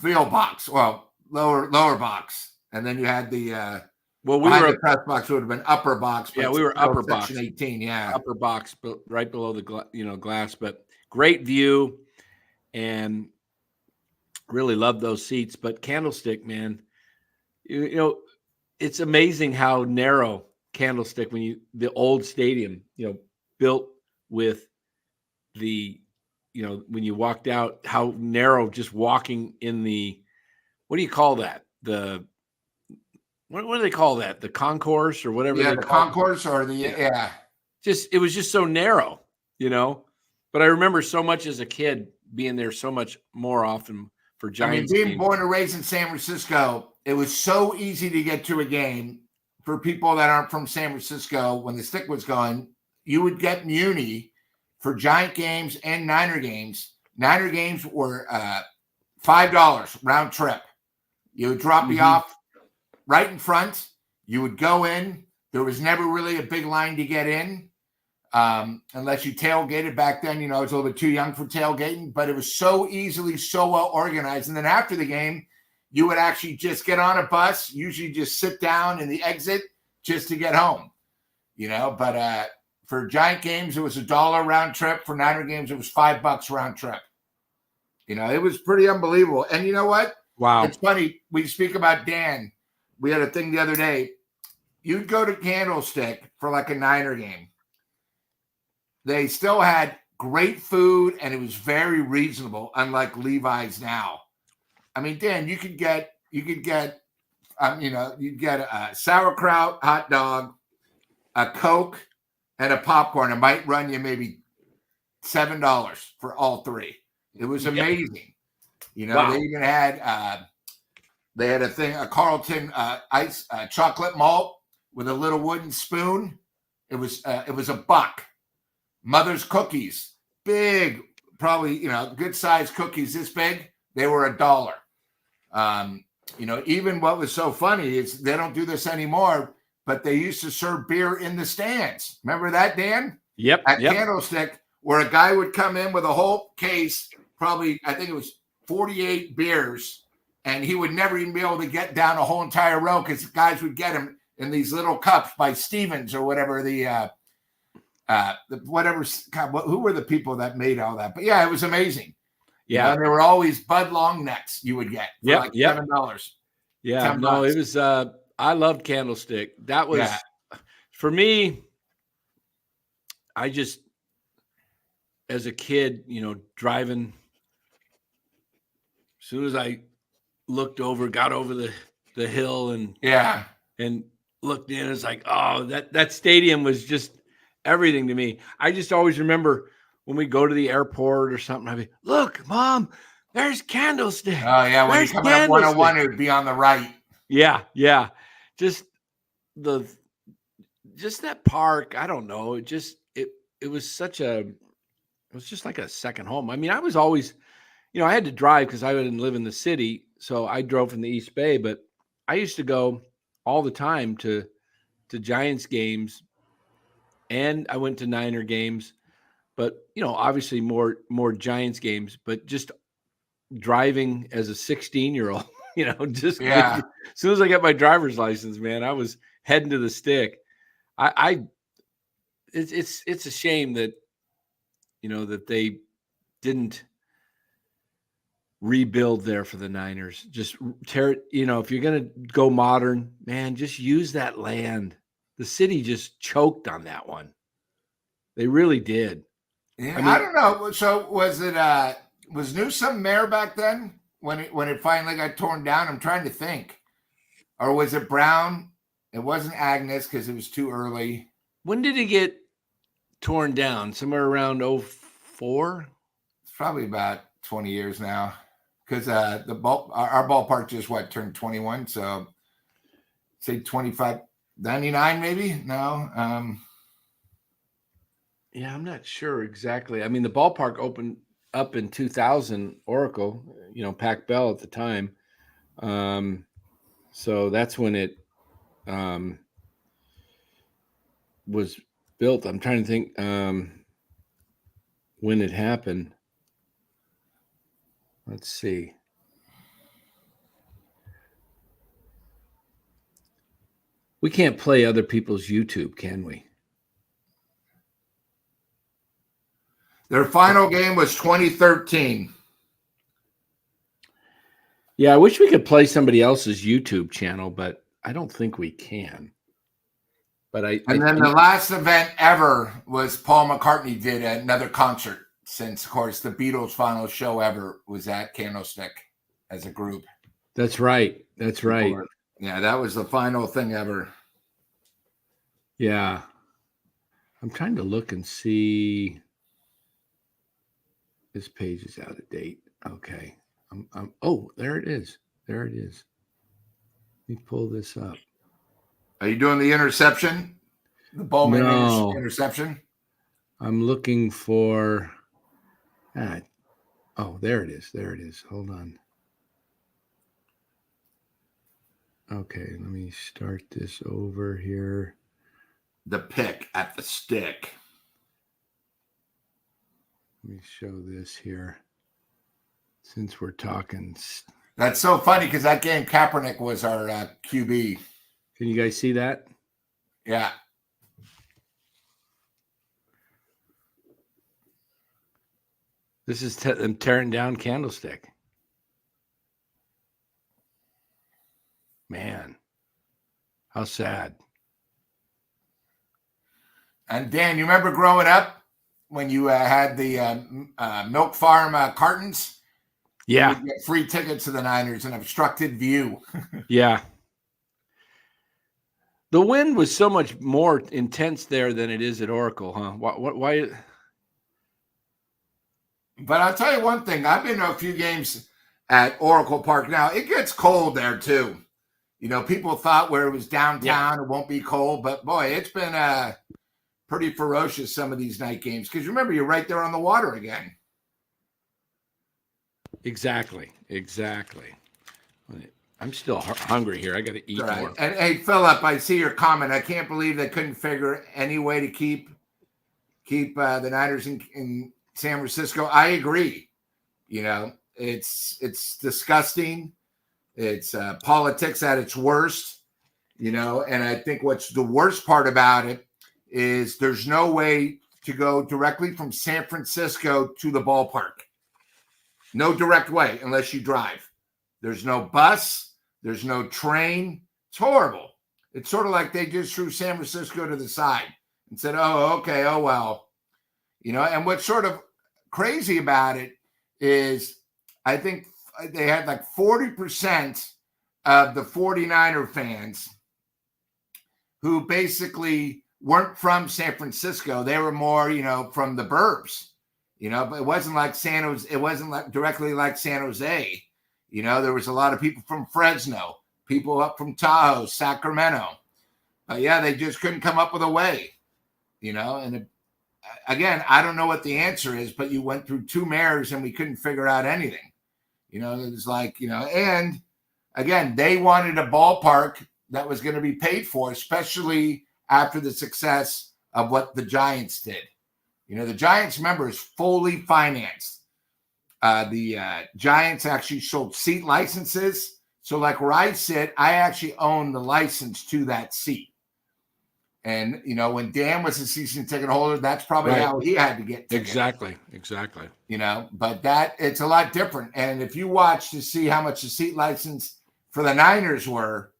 field box. Well, lower box. And then you had the
we were
the press box would have been upper box.
Yeah, we were upper box.
Section 18, yeah.
Upper box, but right below the glass. But great view, and really loved those seats. But Candlestick, man, it's amazing how narrow Candlestick, the old stadium, built with the, when you walked out, how narrow just walking in the, what do you call that? What do they call that? The concourse or whatever?
Yeah, the concourse or the, yeah.
It was just so narrow, But I remember so much as a kid being there so much more often for Giants.
Being born and raised in San Francisco, it was so easy to get to a game. For people that aren't from San Francisco, when the stick was going, you would get Muni for Giant games and Niner games. Niner games were $5 round trip. You would drop me off right in front. You would go in. There was never really a big line to get in unless you tailgated back then. I was a little bit too young for tailgating, but it was so well organized. And then after the game, you would actually just get on a bus, usually just sit down in the exit just to get home, But for Giant games, it was $1 round trip. For Niner games, it was $5 round trip. It was pretty unbelievable. And you know what?
Wow.
It's funny. We speak about Dan. We had a thing the other day. You'd go to Candlestick for like a Niner game. They still had great food, and it was very reasonable, unlike Levi's now. Dan, you could get you'd get a sauerkraut hot dog, a Coke, and a popcorn. It might run you maybe $7 for all three. It was amazing.
Wow.
They even had they had a Carlton ice chocolate malt with a little wooden spoon. It was $1. Mother's cookies, big, probably good sized cookies this big. They were $1. Even what was so funny is they don't do this anymore, but they used to serve beer in the stands. Remember that, Dan?
Yep.
At Candlestick, where a guy would come in with a whole case, probably, I think it was 48 beers, and he would never even be able to get down a whole entire row because guys would get him in these little cups by Stevens or whatever who were the people that made all that? But yeah, it was amazing.
Yeah,
there were always Bud Long necks you would get for $7.
Yeah, no, it was. I loved Candlestick. That was for me. I just, as a kid, driving. As soon as I got over the hill and looked in, it's like, oh, that stadium was just everything to me. I just always remember when we go to the airport or something, I'd be, look, Mom, there's Candlestick.
Oh, yeah. When you come up 101, it would be on the right.
Yeah. Yeah. Just that park. I don't know. It just, it was just like a second home. I was always, I had to drive because I didn't live in the city. So I drove from the East Bay, but I used to go all the time to Giants games, and I went to Niner games. But, obviously more Giants games, but just driving as a 16-year-old, as soon as I got my driver's license, man, I was heading to the stick. It's a shame that, that they didn't rebuild there for the Niners. Just tear it, if you're going to go modern, man, just use that land. The city just choked on that one. They really did.
Yeah, I don't know. So was it was Newsom mayor back then when it finally got torn down? I'm trying to think. Or was it Brown? It wasn't Agnes because it was too early.
When did it get torn down? Somewhere around 04?
It's probably about 20 years now. Because our ballpark just turned 21. So say 25, 99 maybe? No.
Yeah, I'm not sure exactly. I mean, the ballpark opened up in 2000, Oracle, Pac Bell at the time. So that's when it was built. I'm trying to think when it happened. Let's see. We can't play other people's YouTube, can we?
Their final game was 2013.
Yeah, I wish we could play somebody else's YouTube channel, but I don't think we can. But
then the last event ever was Paul McCartney did another concert since, of course, the Beatles' final show ever was at Candlestick as a group.
That's right. That's right.
Yeah, that was the final thing ever.
Yeah. I'm trying to look and see. This page is out of date. Okay. Oh, there it is. There it is. Let me pull this up.
Are you doing the interception? The Bowman interception?
I'm looking for. Oh, there it is. There it is. Hold on. Okay, let me start this over here.
The pick at the stick.
Let me show this here. Since we're talking.
That's so funny because that game, Kaepernick was our QB.
Can you guys see that?
Yeah.
This is them tearing down Candlestick. Man, how sad.
And Dan, you remember growing up when you had the Milk Farm cartons?
Yeah.
You would get free tickets to the Niners and obstructed view.
Yeah. The wind was so much more intense there than it is at Oracle, huh? Why?
But I'll tell you one thing. I've been to a few games at Oracle Park now. It gets cold there, too. People thought where it was downtown, It won't be cold. But, boy, it's been pretty ferocious, some of these night games. Because remember, you're right there on the water again.
Exactly. I'm still hungry here. I got to eat more.
And hey, Philip, I see your comment. I can't believe they couldn't figure any way to keep the Niners in San Francisco. I agree. It's disgusting. It's politics at its worst. And I think what's the worst part about it is there's no way to go directly from San Francisco to the ballpark. No direct way unless you drive. There's no bus. There's no train. It's horrible. It's sort of like they just threw San Francisco to the side and said, oh, okay, oh, well. And what's sort of crazy about it is I think they had like 40% of the 49er fans who basically weren't from San Francisco. They were more, from the burbs. But it wasn't like San Jose. It wasn't like directly like San Jose. There was a lot of people from Fresno, people up from Tahoe, Sacramento. But yeah, they just couldn't come up with a way. And again, I don't know what the answer is, but you went through two mayors and we couldn't figure out anything. It was like, and again, they wanted a ballpark that was going to be paid for, especially after the success of what the Giants did. The Giants, remember, is fully financed. The Giants actually sold seat licenses. So like where I sit, I actually own the license to that seat. And, when Dan was a season ticket holder, that's probably how he had to get tickets.
Exactly.
But it's a lot different. And if you watch to see how much the seat license for the Niners were,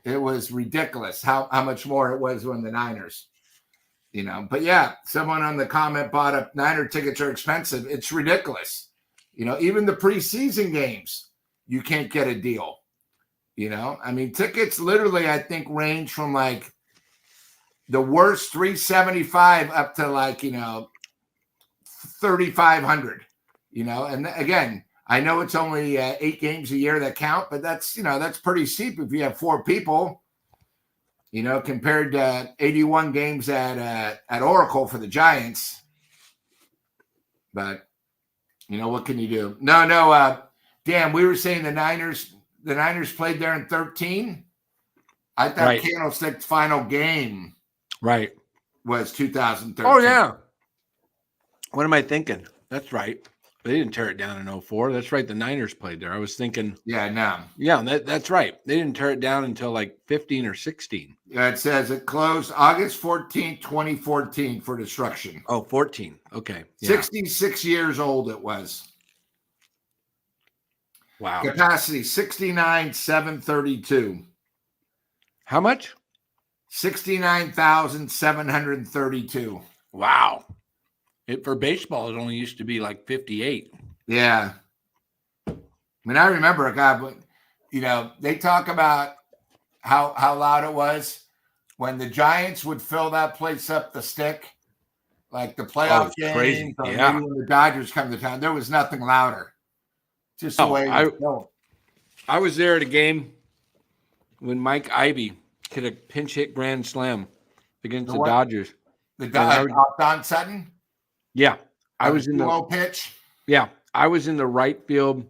it was ridiculous how much more it was when the Niners. But yeah, someone on the comment bought up Niner tickets are expensive. It's ridiculous. Even the preseason games, you can't get a deal. I mean, tickets literally, I think, range from like the worst 375 up to like, 3,500, and again, I know it's only 8 games a year that count, but that's pretty steep if you have 4 people, compared to 81 games at Oracle for the Giants. But what can you do? No, Dan, we were saying the Niners played there in 13. I thought
Right.
Candlestick's final game was 2013.
Oh, yeah. What am I thinking? That's right. They didn't tear it down in 04. That's right. The Niners played there. I was thinking.
Yeah, no.
Yeah, that's right. They didn't tear it down until like 15 or 16.
Yeah, it says it closed August 14th, 2014 for destruction.
Oh, 14. Okay.
Yeah. 66 years old it was.
Wow.
Capacity 69,732.
How much?
69,732.
Wow. For baseball, it only used to be like 58.
Yeah. I mean, I remember, God, they talk about how loud it was when the Giants would fill that place up the stick, like the playoff games,
crazy.
or
Yeah.
maybe when the Dodgers come to town. There was nothing louder. Just the way it was going.
I was there at a game when Mike Ivey hit a pinch hit grand slam against the Dodgers.
Don Sutton?
Yeah. I was in the
low pitch.
Yeah. I was in the right field,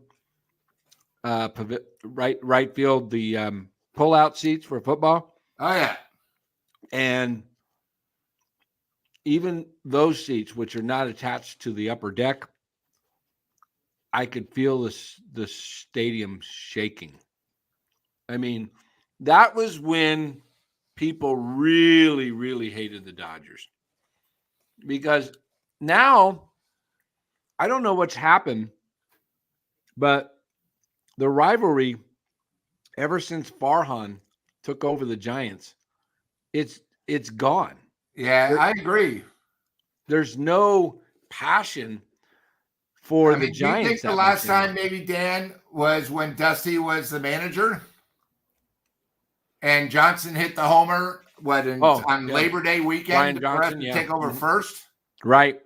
right field, the pull-out seats for football.
Oh, yeah.
And even those seats, which are not attached to the upper deck, I could feel the stadium shaking. I mean, that was when people really, really hated the Dodgers. Because now, I don't know what's happened, but the rivalry, ever since Farhan took over the Giants, it's gone.
Yeah, I agree.
There's no passion for the Giants.
Do you think the last time maybe, Dan, was when Dusty was the manager and Johnson hit the homer on Labor Day weekend for us to take over first?
Right.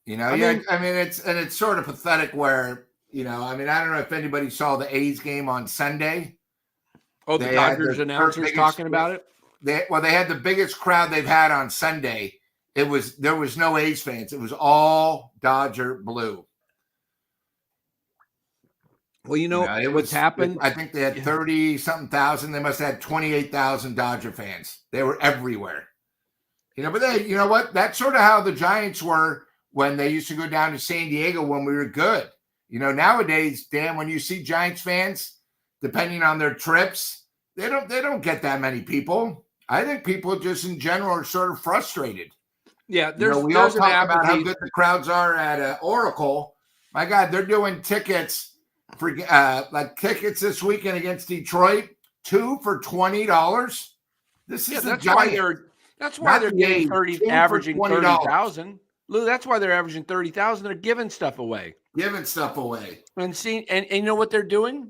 I mean, it's sort of pathetic where, I don't know if anybody saw the A's game on Sunday.
Oh, the Dodgers announcers talking about it?
They had the biggest crowd they've had on Sunday. There was no A's fans. It was all Dodger blue.
Well, what's happened?
I think they had 30-something thousand. They must have had 28,000 Dodger fans. They were everywhere. But you know what? That's sort of how the Giants were when they used to go down to San Diego when we were good. Nowadays, Dan, when you see Giants fans, depending on their trips, they don't get that many people. I think people just in general are sort of frustrated.
Yeah,
we all talk about how good the crowds are at Oracle. My God, they're doing tickets for tickets this weekend against Detroit, 2 for $20. This is
that's why they're getting averaging 30,000. Lou, that's why they're averaging 30,000. They're giving stuff away. And you know what they're doing?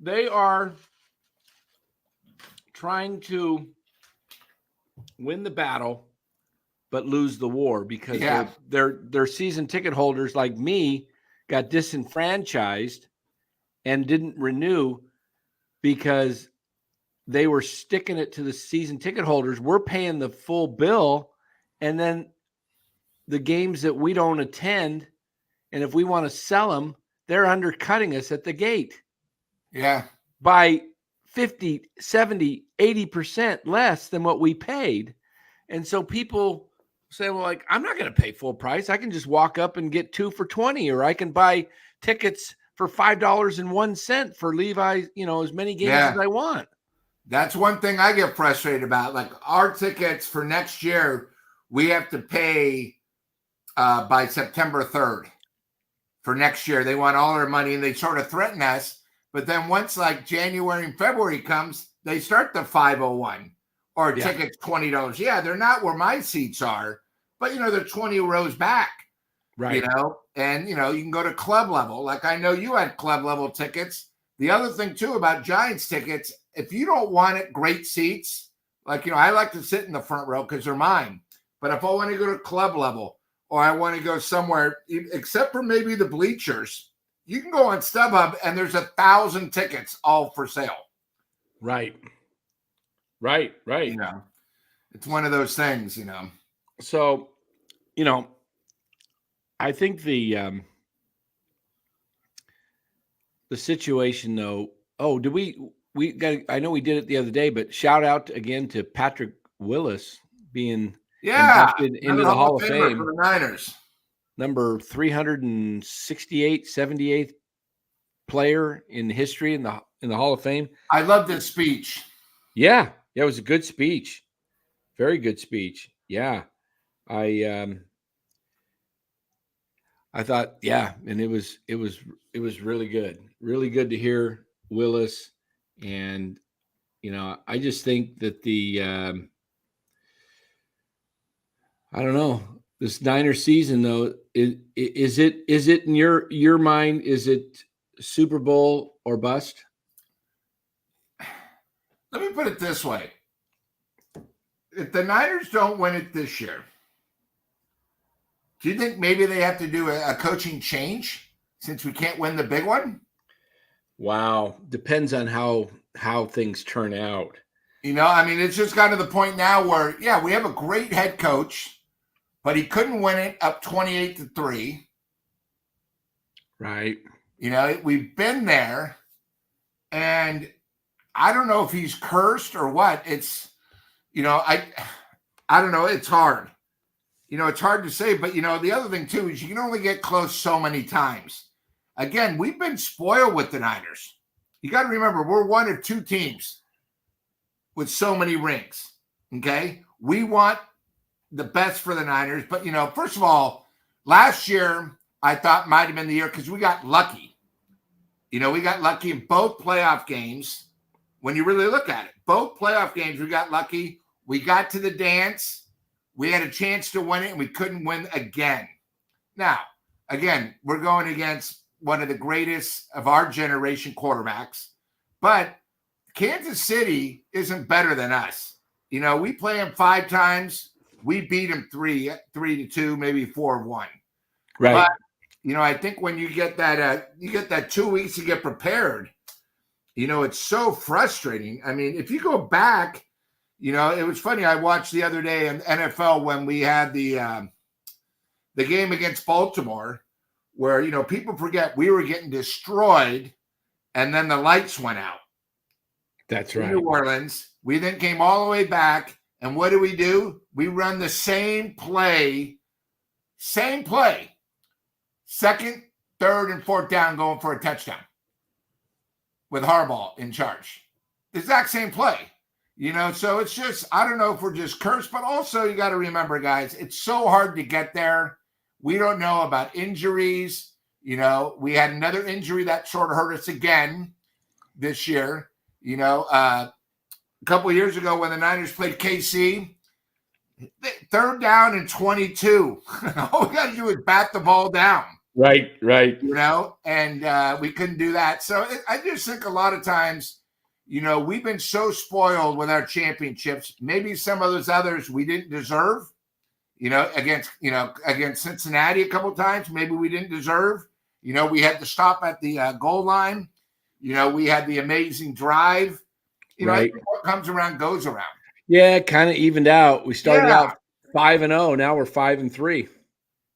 They are trying to win the battle but lose the war because their season ticket holders like me got disenfranchised and didn't renew because they were sticking it to the season ticket holders. We're paying the full bill, and then the games that we don't attend, and if we want to sell them, they're undercutting us at the gate.
Yeah.
By 50, 70, 80% less than what we paid. And so people say, well, I'm not going to pay full price. I can just walk up and get 2 for $20, or I can buy tickets for $5.01 for Levi, as many games as I want.
That's one thing I get frustrated about. Like our tickets for next year, we have to pay by September 3rd for next year. They want all our money and they sort of threaten us. But then once January and February comes, they start the 501 or tickets $20. Yeah, they're not where my seats are, but they're 20 rows back.
Right.
And you can go to club level. Like I know you had club level tickets. the other thing too about Giants tickets, if you don't want it, great seats, like, I like to sit in the front row because they're mine. But if I want to go to club level or I want to go somewhere, except for maybe the bleachers, you can go on StubHub and there's 1,000 tickets all for sale.
Right.
It's one of those things,
So, I think the situation though. Oh, did we got? I know we did it the other day, but shout out again to Patrick Willis being inducted into the Hall of Fame
for the Niners.
Number 368, 78th player in history in the Hall of Fame.
I loved his speech.
Yeah, it was a good speech. Very good speech. Yeah. I thought, yeah, and it was really good. Really good to hear Willis. And I just think that I don't know, this Niner season though, is it in your mind, is it Super Bowl or bust?
Let me put it this way. If the Niners don't win it this year, do you think maybe they have to do a coaching change since we can't win the big one?
Wow. Depends on how things turn out.
It's just gotten to the point now where, yeah, we have a great head coach, but he couldn't win it up 28-3.
Right.
We've been there, and I don't know if he's cursed or what. It's, I don't know. It's hard. It's hard to say, but the other thing too is you can only get close so many times. Again, we've been spoiled with the Niners. You got to remember, we're one of two teams with so many rings. Okay. We want the best for the Niners, but first of all, last year I thought might have been the year because we got lucky. We got lucky in both playoff games. When you really look at it, both playoff games, we got lucky. We got to the dance. We had a chance to win it, and we couldn't win again. Now, again, we're going against one of the greatest of our generation quarterbacks, but Kansas City isn't better than us. We play them 5 times. We beat them 3-2, maybe 4-1.
Right.
But, I think when you get that 2 weeks to get prepared, it's so frustrating. If you go back, it was funny. I watched the other day in NFL when we had the game against Baltimore where, people forget we were getting destroyed and then the lights went out.
That's right.
New Orleans. We then came all the way back. And what do? We run the same play. Second, third, and fourth down going for a touchdown with Harbaugh in charge. The exact same play. So it's just, I don't know if we're just cursed, but also you got to remember, guys, it's so hard to get there. We don't know about injuries. We had another injury that sort of hurt us again this year. A couple of years ago when the Niners played KC, 3rd down and 22. All we got to do is bat the ball down.
Right.
And we couldn't do that. So I just think a lot of times, we've been so spoiled with our championships. Maybe some of those others we didn't deserve. Against Cincinnati a couple of times, maybe we didn't deserve. We had to stop at the goal line. We had the amazing drive.
Right.
I think what comes around goes around.
Yeah, kind of evened out. We started out 5-0. Now we're 5-3.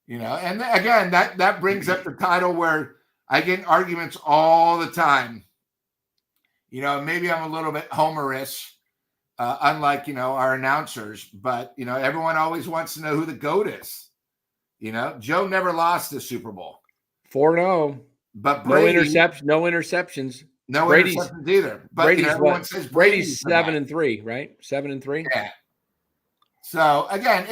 And again, that brings up the title where I get in arguments all the time. Maybe I'm a little bit Homerish, unlike, our announcers, but, everyone always wants to know who the GOAT is. Joe never lost the Super Bowl.
4-0.
But Brady,
no interceptions.
No
Brady's,
interceptions either. But
Brady's
everyone says
Brady's 7-3, right? 7-3.
Yeah. So again,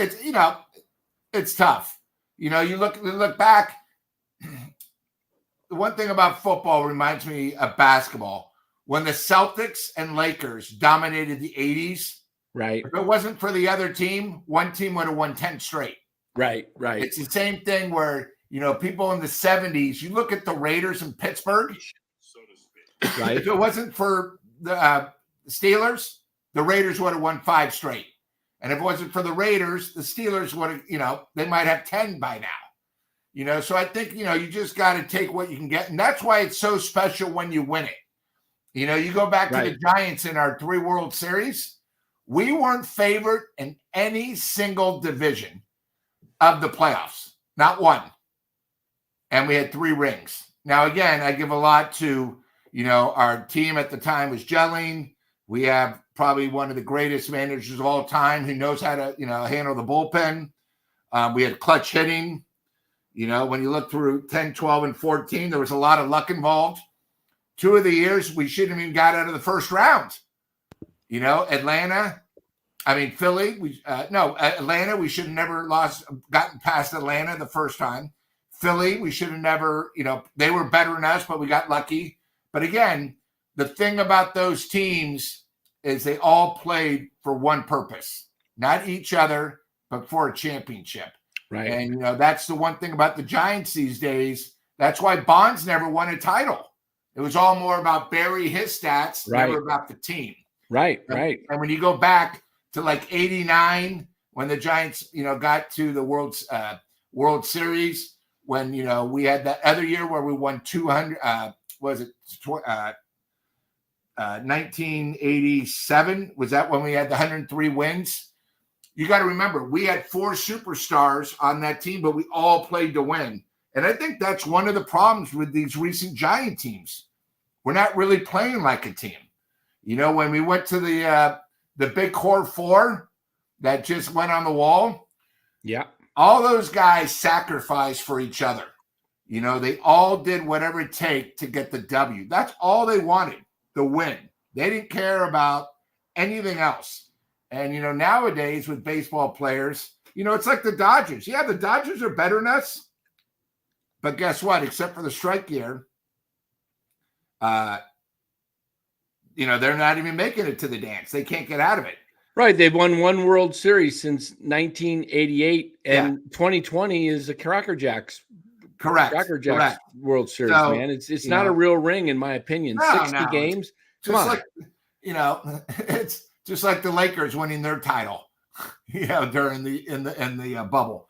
it's tough. You look back. The one thing about football reminds me of basketball. When the Celtics and Lakers dominated the 80s,
right?
If it wasn't for the other team, one team would have won 10 straight.
Right.
It's the same thing where, people in the 70s, you look at the Raiders in Pittsburgh.
Right.
If it wasn't for the Steelers, the Raiders would have won 5 straight. And if it wasn't for the Raiders, the Steelers would have, they might have 10 by now. So I think, you just got to take what you can get. And that's why it's so special when you win it. You go back to the Giants in our 3 World Series. We weren't favored in any single division of the playoffs, not one. And we had 3 rings. Now, again, I give a lot to, our team at the time was gelling. We have probably one of the greatest managers of all time who knows how to, handle the bullpen. We had clutch hitting. When you look through 10, 12, and 14, there was a lot of luck involved. 2 of the years, we shouldn't have even got out of the first round. Philly. Atlanta, we should have never gotten past Atlanta the first time. Philly, we should have never, they were better than us, but we got lucky. But again, the thing about those teams is they all played for one purpose, not each other, but for a championship.
Right.
And, that's the one thing about the Giants these days. That's why Bonds never won a title. It was all more about Barry, his stats, never about the team.
Right.
And when you go back to like 89, when the Giants, got to the World Series, when, we had that other year where we won 200, 1987? Was that when we had the 103 wins? You got to remember, we had 4 superstars on that team, but we all played to win. And I think that's one of the problems with these recent Giant teams. We're not really playing like a team. When we went to the big core 4 that just went on the wall.
Yeah.
All those guys sacrificed for each other. They all did whatever it takes to get the W. That's all they wanted, the win. They didn't care about anything else. And, nowadays with baseball players, it's like the Dodgers. Yeah, the Dodgers are better than us. But guess what? Except for the strike year, they're not even making it to the dance. They can't get out of it.
Right. They've won 1 World Series since 1988, and 2020 is a Cracker Jacks.
Correct.
World Series, so, man. It's not a real ring, in my opinion. 60 games.
Come on. It's just like the Lakers winning their title, during the bubble.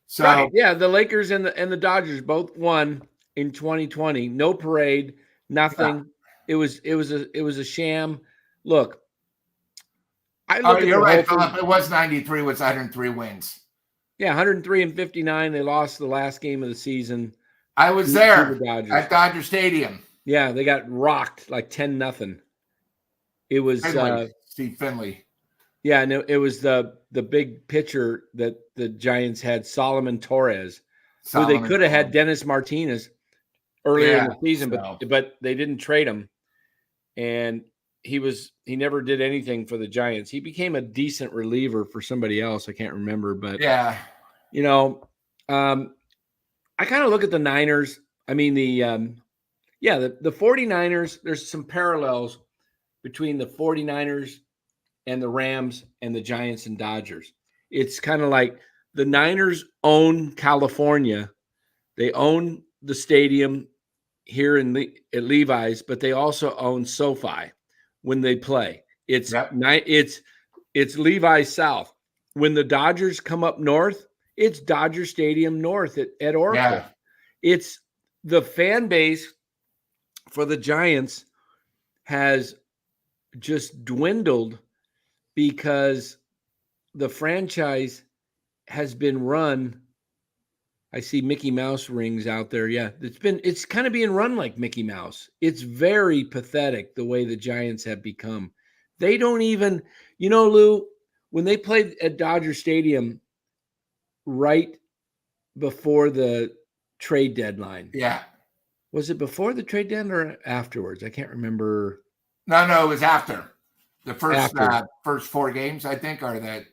So
the Lakers and the Dodgers both won in 2020. No parade, nothing. Yeah. It was a sham. Look,
you're right, Philip. It was 93 with 103 wins.
Yeah, 103 and 59. They lost the last game of the season.
I was there at Dodger Stadium.
Yeah, they got rocked like 10-0. It was
Steve Finley.
Yeah, no, it was the big pitcher that the Giants had, Solomon Torres, who they could have had Dennis Martinez earlier in the season, but they didn't trade him, and he never did anything for the Giants. He became a decent reliever for somebody else. I can't remember, but I kind of look at the Niners. I mean, the 49ers, there's some parallels between the 49ers and the Rams and the Giants and Dodgers. It's kind of like the Niners own California. They own the stadium here at Levi's, but they also own SoFi when they play. It's Levi's South. When the Dodgers come up north, it's Dodger Stadium North at Oracle. Yeah. It's the fan base for the Giants has just dwindled because the franchise has been run. I see Mickey Mouse rings out there. Yeah, it's kind of being run like Mickey Mouse. It's very pathetic the way the Giants have become. They don't even, Lou, when they played at Dodger Stadium right before the trade deadline.
Yeah.
Was it before the trade deadline or afterwards? I can't remember.
No, it was after. The first 4 games, I think, are that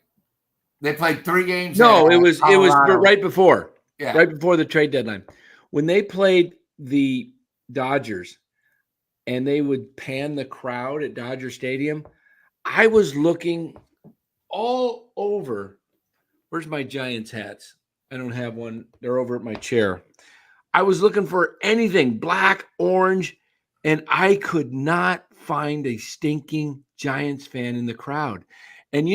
they played 3 games.
No, it was right before. Yeah. Right before the trade deadline. When they played the Dodgers and they would pan the crowd at Dodger Stadium, I was looking all over. Where's my Giants hats? I don't have one. They're over at my chair. I was looking for anything black, orange, And I could not find a stinking Giants fan in the crowd. And,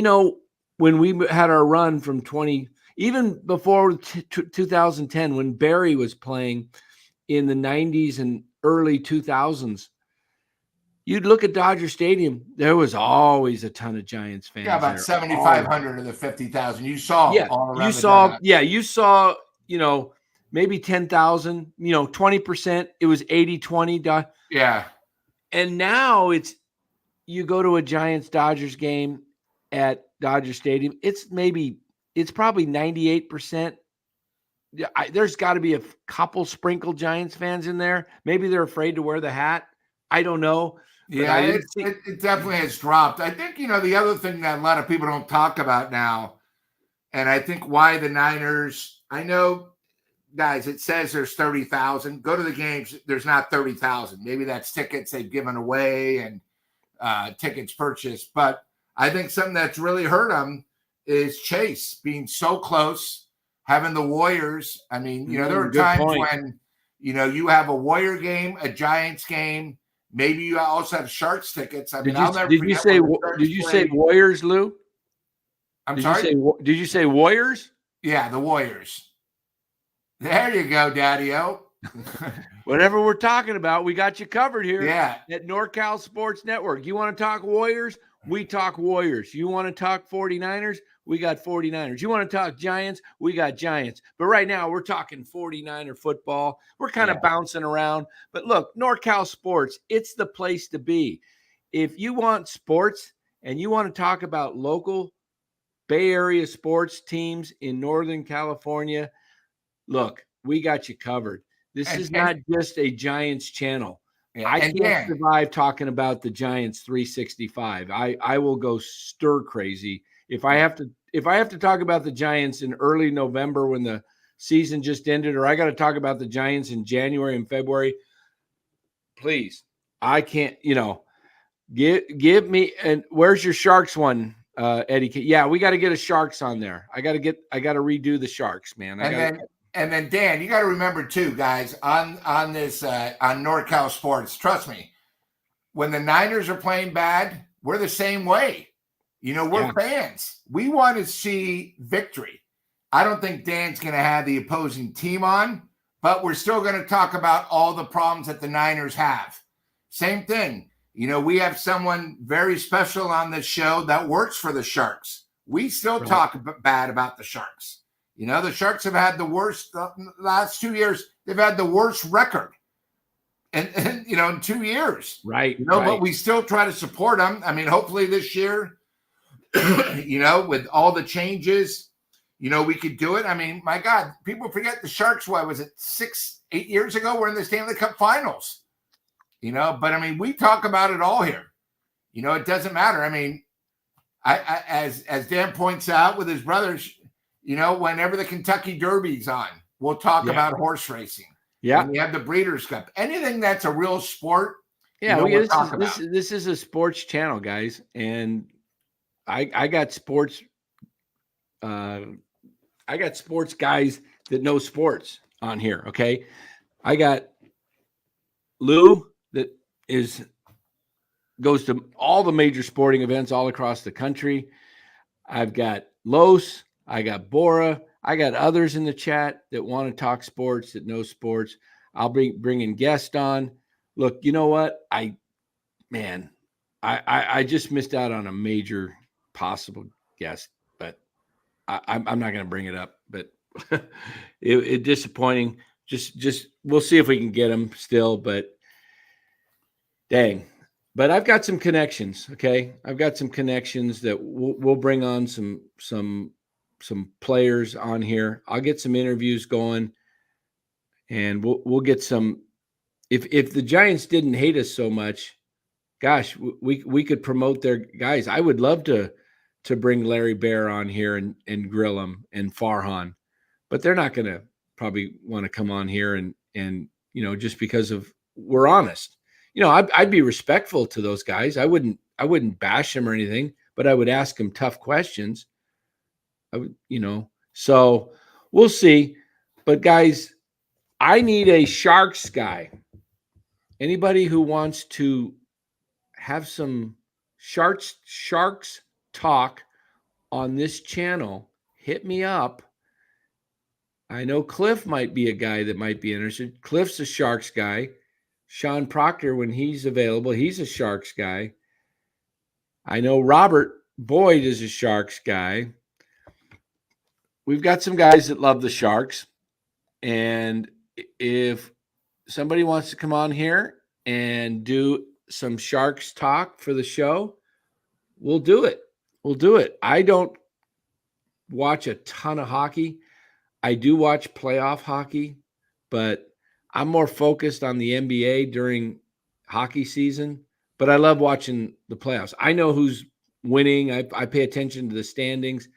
when we had our run from even before 2010, when Barry was playing in the 90s and early 2000s, you'd look at Dodger Stadium, there was always a ton of Giants fans
Yeah, about
there.
7,500 of the 50,000. You saw
Yeah,
all around
you
the
saw,
dugout.
you saw, maybe 10,000, 20%. It was 80-20.
Yeah.
And now you go to a Giants-Dodgers game at Dodger Stadium, it's probably 98%. There's got to be a couple sprinkled Giants fans in there. Maybe they're afraid to wear the hat. I don't know. But
Yeah, it definitely has dropped. I think, the other thing that a lot of people don't talk about now, and I think why the Niners, I know, guys, it says there's 30,000. Go to the games, there's not 30,000. Maybe that's tickets they've given away and tickets purchased. But I think something that's really hurt them is Chase being so close, having the Warriors. I mean, there are times when, you have a Warrior game, a Giants game. Maybe you also have Sharks tickets. I mean, I'll never forget.
Did you say Warriors, Lou?
I'm sorry?
Did you say Warriors?
Yeah, the Warriors. There you go, Daddy-O.
Whatever we're talking about, we got you covered here
at
NorCal Sports Network. You want to talk Warriors? We talk Warriors. You want to talk 49ers? We got 49ers. You want to talk Giants? We got Giants. But right now, we're talking 49er football. We're kind of bouncing around. But look, NorCal Sports, it's the place to be. If you want sports and you want to talk about local Bay Area sports teams in Northern California, look, we got you covered. This is not just a Giants channel. I can't survive talking about the Giants 365. I will go stir crazy if I have to talk about the Giants in early November when the season just ended, or I got to talk about the Giants in January and February. Please, I can't. Give me. And where's your Sharks one, Eddie? Yeah, we got to get a Sharks on there. I got to redo the Sharks, man.
And then Dan, you got to remember too, guys, on this on NorCal Sports. Trust me, when the Niners are playing bad, we're the same way. We're fans. We want to see victory. I don't think Dan's going to have the opposing team on, but we're still going to talk about all the problems that the Niners have. Same thing. We have someone very special on this show that works for the Sharks. We still talk bad about the Sharks. The Sharks have had the worst last 2 years. They've had the worst record, and in 2 years.
Right.
But we still try to support them. I mean, hopefully this year, with all the changes, we could do it. I mean, my God, people forget the Sharks. What was it, 6-8 years ago? We're in the Stanley Cup Finals. But I mean, we talk about it all here. It doesn't matter. I mean, I as Dan points out with his brothers. Whenever the Kentucky Derby's on, we'll talk about horse racing. Yeah. When we have the Breeders' Cup. Anything that's a real sport.
Yeah, this is a sports channel, guys. And I got sports. I got sports guys that know sports on here. Okay. I got Lou that goes to all the major sporting events all across the country. I've got Los. I got Bora. I got others in the chat that want to talk sports, that know sports. I'll bring in guests on. Look, you know what? I just missed out on a major possible guest, but I'm not going to bring it up. But it disappointing. Just we'll see if we can get them still. But dang. But I've got some connections. Okay, I've got some connections that we'll bring on some players on here. I'll get some interviews going, and we'll get some. If the Giants didn't hate us so much, gosh, we could promote their guys. I would love to bring Larry Bear on here and grill him, and Farhan, but they're not going to probably want to come on here and just because of we're honest. I'd be respectful to those guys. I wouldn't bash them or anything, but I would ask them tough questions. So we'll see. But guys, I need a Sharks guy. anybody who wants to have some sharks talk on this channel, hit me up. I know Cliff might be a guy that might be interested. Cliff's a Sharks guy. Sean Proctor, when he's available, he's a Sharks guy. I know Robert Boyd is a Sharks guy. We've got some guys that love the Sharks. And if somebody wants to come on here and do some Sharks talk for the show, we'll do it. We'll do it. I don't watch a ton of hockey. I do watch playoff hockey, but I'm more focused on the NBA during hockey season. But I love watching the playoffs. I know who's winning. I pay attention to the standings,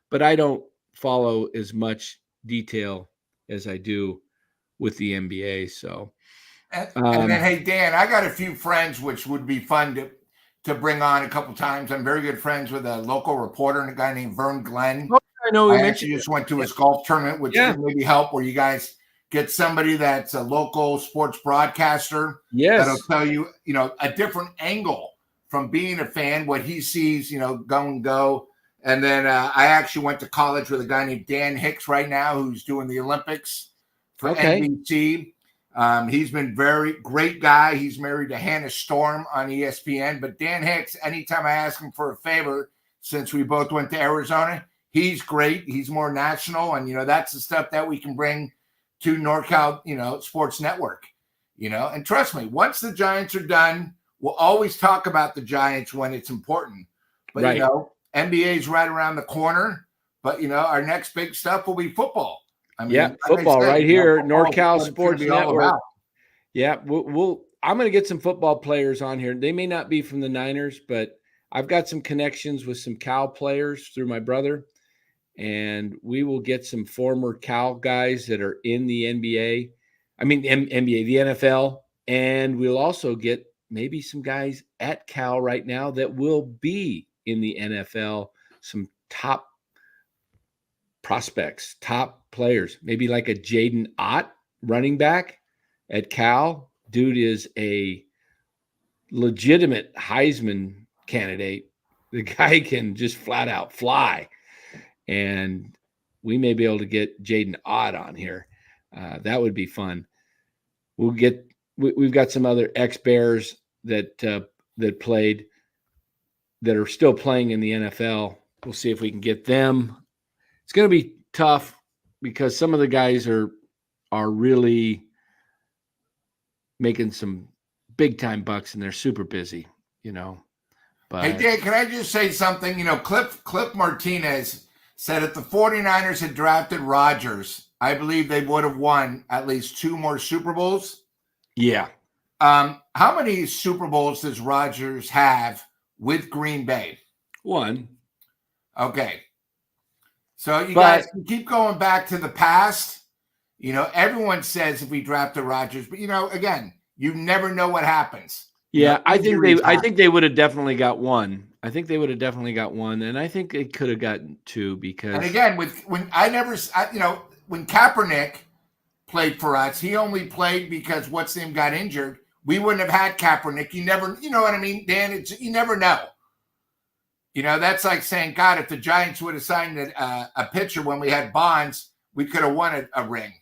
but I don't follow as much detail as I do with the NBA. So,
and then, hey, Dan, I got a few friends which would be fun to bring on a couple times. I'm very good friends with a local reporter and a guy named Vern Glenn.
Oh, I know.
I actually just went to his golf tournament, which would maybe help where you guys get somebody that's a local sports broadcaster.
Yes.
That'll tell you, a different angle from being a fan, what he sees, go. And then I actually went to college with a guy named Dan Hicks right now, who's doing the Olympics for NBC. He's been very great guy. He's married to Hannah Storm on ESPN. But Dan Hicks, anytime I ask him for a favor, since we both went to Arizona, he's great. He's more national. And, that's the stuff that we can bring to NorCal, Sports Network, and trust me, once the Giants are done, we'll always talk about the Giants when it's important. But,
right.
NBA's right around the corner. But, our next big stuff will be football. I mean,
football right here, NorCal Sports Network. Yeah, I'm going to get some football players on here. They may not be from the Niners, but I've got some connections with some Cal players through my brother. And we will get some former Cal guys that are in the NBA. I mean, NBA, the NFL. And we'll also get maybe some guys at Cal right now that will be in the NFL, some top prospects, top players, maybe like a Jaden Ott running back at Cal. Dude is a legitimate Heisman candidate. The guy can just flat out fly. And we may be able to get Jaden Ott on here. That would be fun. We've got some other ex-Bears that played that are still playing in the NFL. We'll see if we can get them. It's going to be tough because some of the guys are really making some big time bucks and they're super busy, But
hey, Dan, can I just say something? Cliff Martinez said if the 49ers had drafted Rodgers, I believe they would have won at least 2 more Super Bowls.
Yeah.
How many Super Bowls does Rodgers have with Green Bay?
1.
Okay. So you guys can keep going back to the past. Everyone says if we drafted Rodgers, but again, you never know what happens.
Yeah, I think they would have definitely got 1. I think they would have definitely got 1, and I think they could have gotten 2 because.
And again, when Kaepernick played for us, he only played because what's his name got injured. We wouldn't have had Kaepernick. You never, you know what I mean, Dan? You never know. That's like saying, God, if the Giants would have signed a pitcher when we had Bonds, we could have won a ring.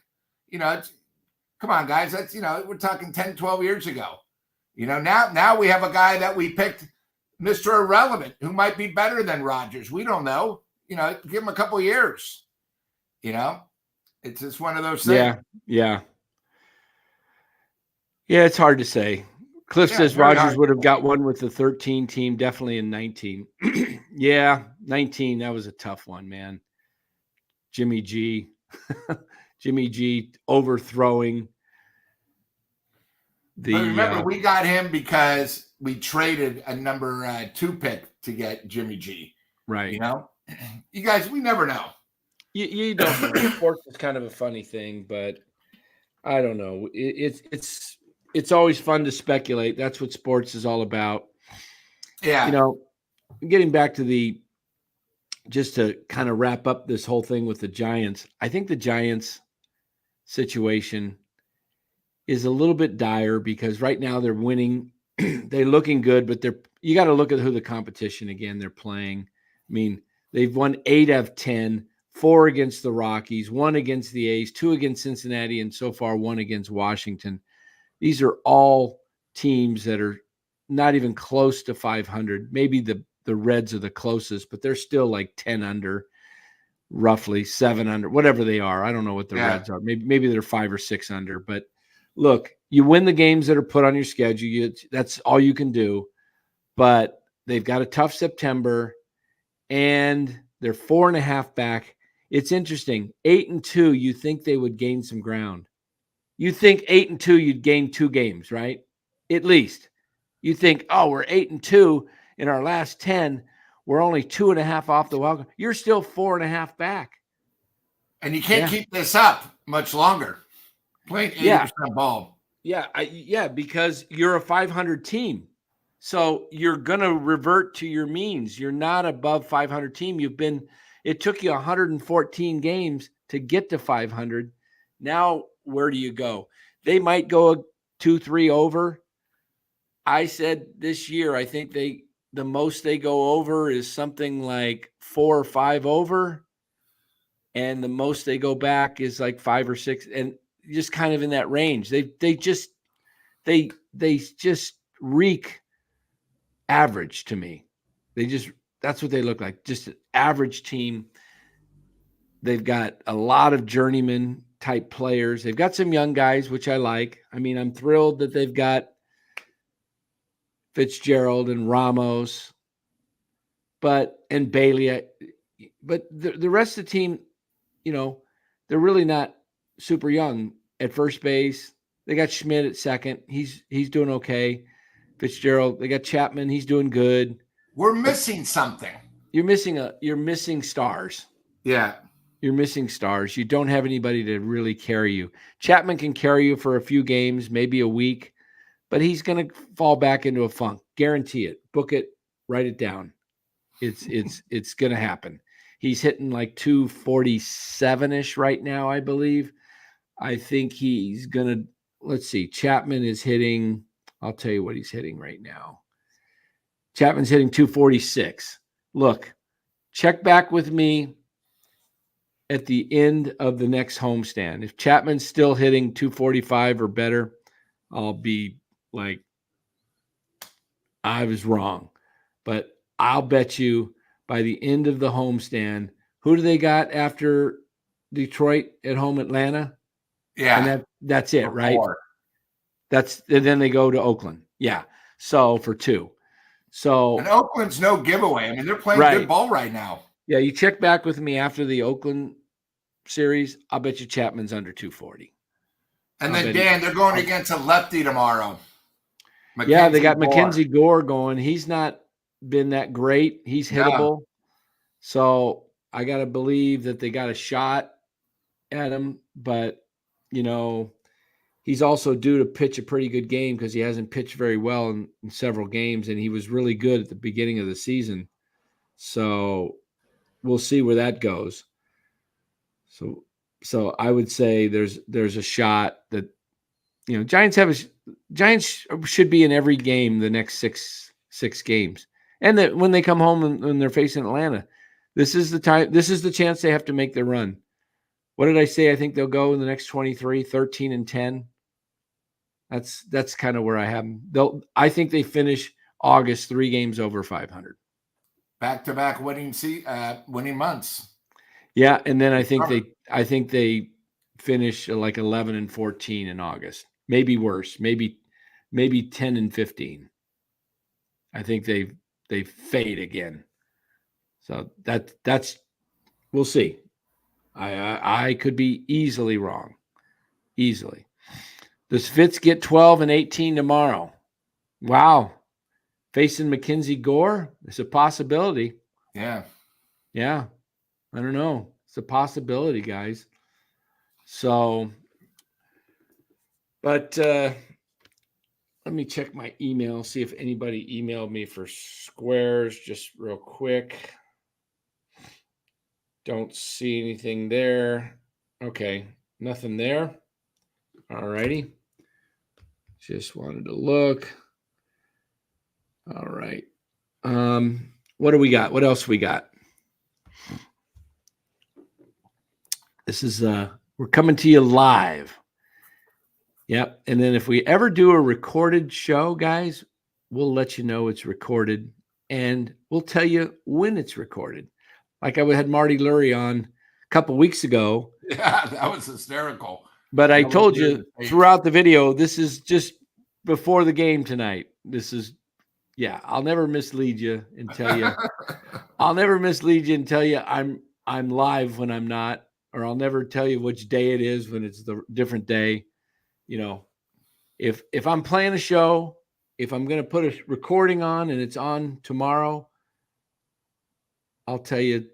Come on, guys. That's we're talking 10, 12 years ago. Now we have a guy that we picked, Mr. Irrelevant, who might be better than Rodgers. We don't know. Give him a couple years. It's just one of those things.
Yeah. Yeah, it's hard to say. Cliff says Rodgers would have got 1 with the 13 team, definitely in 19. Yeah, 19, that was a tough one, man. Jimmy G overthrowing.
But remember, we got him because we traded a number 2 pick to get Jimmy G.
Right.
You guys, we never know.
You don't know. Sports is kind of a funny thing, but I don't know. It's always fun to speculate. That's what sports is all about.
Yeah.
Getting back to just to kind of wrap up this whole thing with the Giants, I think the Giants situation is a little bit dire because right now they're winning. They're looking good, but you got to look at who the competition again they're playing. I mean, they've won 8 out of 10, 4 against the Rockies, 1 against the A's, 2 against Cincinnati, and so far 1 against Washington. These are all teams that are not even close to 500. Maybe the Reds are the closest, but they're still like 10 under, roughly 7 under, whatever they are. I don't know what the Reds are. Maybe they're 5 or 6 under. But look, you win the games that are put on your schedule. That's all you can do. But they've got a tough September, and they're 4.5 back. It's interesting. 8-2, you think they would gain some ground. You think 8-2, you'd gain 2 games, right? At least. You think, oh, we're 8-2 in our last 10. We're only 2.5 off the wild. You're still 4.5 back.
And you can't keep this up much longer. Playing 80% ball.
Yeah, because you're a 500 team. So you're going to revert to your means. You're not above 500 team. It took you 114 games to get to 500. Now, where do you go? They might go 2-3 over. I said this year, I think the most they go over is something like 4 or 5 over. And the most they go back is like 5 or 6. And just kind of in that range. They just reek average to me. That's what they look like. Just an average team. They've got a lot of journeyman type players. They've got some young guys, which I like. I mean, I'm thrilled that they've got Fitzgerald and Ramos, and Bailey. But the rest of the team, they're really not super young. At first base, they got Schmidt at second. He's doing okay. Fitzgerald, they got Chapman. He's doing good.
We're missing something.
You're missing stars.
Yeah.
You're missing stars. You don't have anybody to really carry you. Chapman can carry you for a few games, maybe a week, but he's going to fall back into a funk. Guarantee it. Book it. Write it down. It's going to happen. He's hitting like 247-ish right now, I believe. I think he's going to, let's see. Chapman is hitting, I'll tell you what he's hitting right now. Chapman's hitting 246. Look, check back with me at the end of the next homestand. If Chapman's still hitting 245 or better, I'll be like, I was wrong. But I'll bet you by the end of the homestand, who do they got after Detroit at home, Atlanta?
Yeah.
And that's it, right? And then they go to Oakland. Yeah. So for 2.
And Oakland's no giveaway. I mean, they're playing good ball right now.
Yeah, you check back with me after the Oakland series. I'll bet you Chapman's under 240.
And then, Dan, they're going against a lefty tomorrow.
They got Mackenzie Gore going. He's not been that great. He's hittable. So I got to believe that they got a shot at him. But, he's also due to pitch a pretty good game because he hasn't pitched very well in several games, and he was really good at the beginning of the season. So we'll see where that goes. So I would say there's a shot that Giants should be in every game the next six games, and that when they come home and they're facing Atlanta, this is the time. This is the chance they have to make their run. What did I say? I think they'll go in the next 23, 13-10. That's kind of where I have them. I think they finish August 3 games over 500.
Back-to-back winning months.
Yeah, and then I think they finish like 11-14 in August. Maybe worse. Maybe 10-15. I think they fade again. So that's we'll see. I could be easily wrong. Easily. Does Fitz get 12 and 18 tomorrow? Wow. Facing Mackenzie Gore? It's a possibility.
Yeah.
Yeah. I don't know. It's a possibility, guys. So, but let me check my email, see if anybody emailed me for squares just real quick. Don't see anything there. Okay. Nothing there. All righty. Just wanted to look. All right. What do we got? What else we got? This is we're coming to you live. Yep. And then if we ever do a recorded show, guys, we'll let you know it's recorded and we'll tell you when it's recorded. Like I had Marty Lurie on a couple weeks ago.
Yeah, that was hysterical.
But I told you throughout the video, this is just before the game tonight. This is, yeah, I'll never mislead you and tell you. I'll never mislead you and tell you I'm live when I'm not, or I'll never tell you which day it is when it's the different day. You know, if I'm playing a show, if I'm going to put a recording on and it's on tomorrow, I'll tell you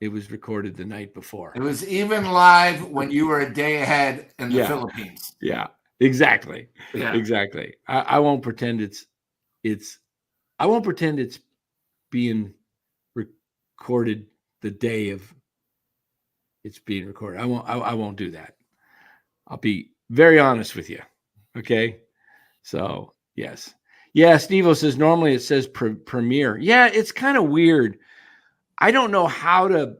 it was recorded the night before.
It was even live when you were a day ahead in the Philippines.
Yeah, exactly.
Yeah,
exactly. I won't pretend I won't pretend it's being recorded the day of it's being recorded. I won't do that. I'll be very honest with you. Okay. So yes. Yeah. Steve-O says normally it says premiere. Yeah. It's kind of weird. I don't know how to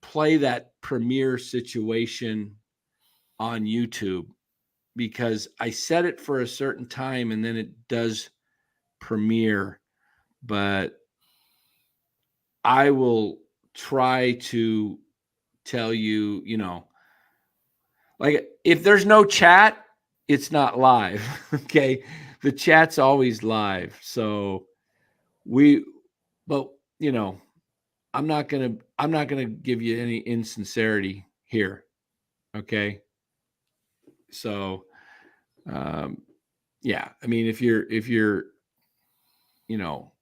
play that premiere situation on YouTube because I set it for a certain time and then it does premiere, but I will try to tell you, you know, like if there's no chat, it's not live. Okay. The chat's always live. So but you know, I'm not going to give you any insincerity here. Okay. So, yeah, I mean, if you're, you know,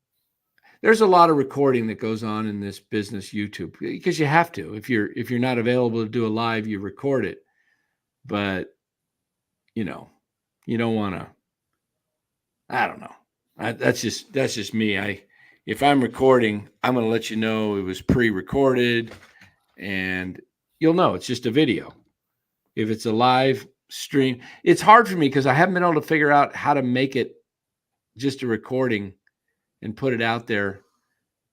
there's a lot of recording that goes on in this business YouTube because you have to, if you're not available to do a live, you record it, but you know, you don't want to, I don't know. That's just me. If I'm recording, I'm going to let you know it was pre-recorded and you'll know it's just a video. If it's a live stream, it's hard for me because I haven't been able to figure out how to make it just a recording and put it out there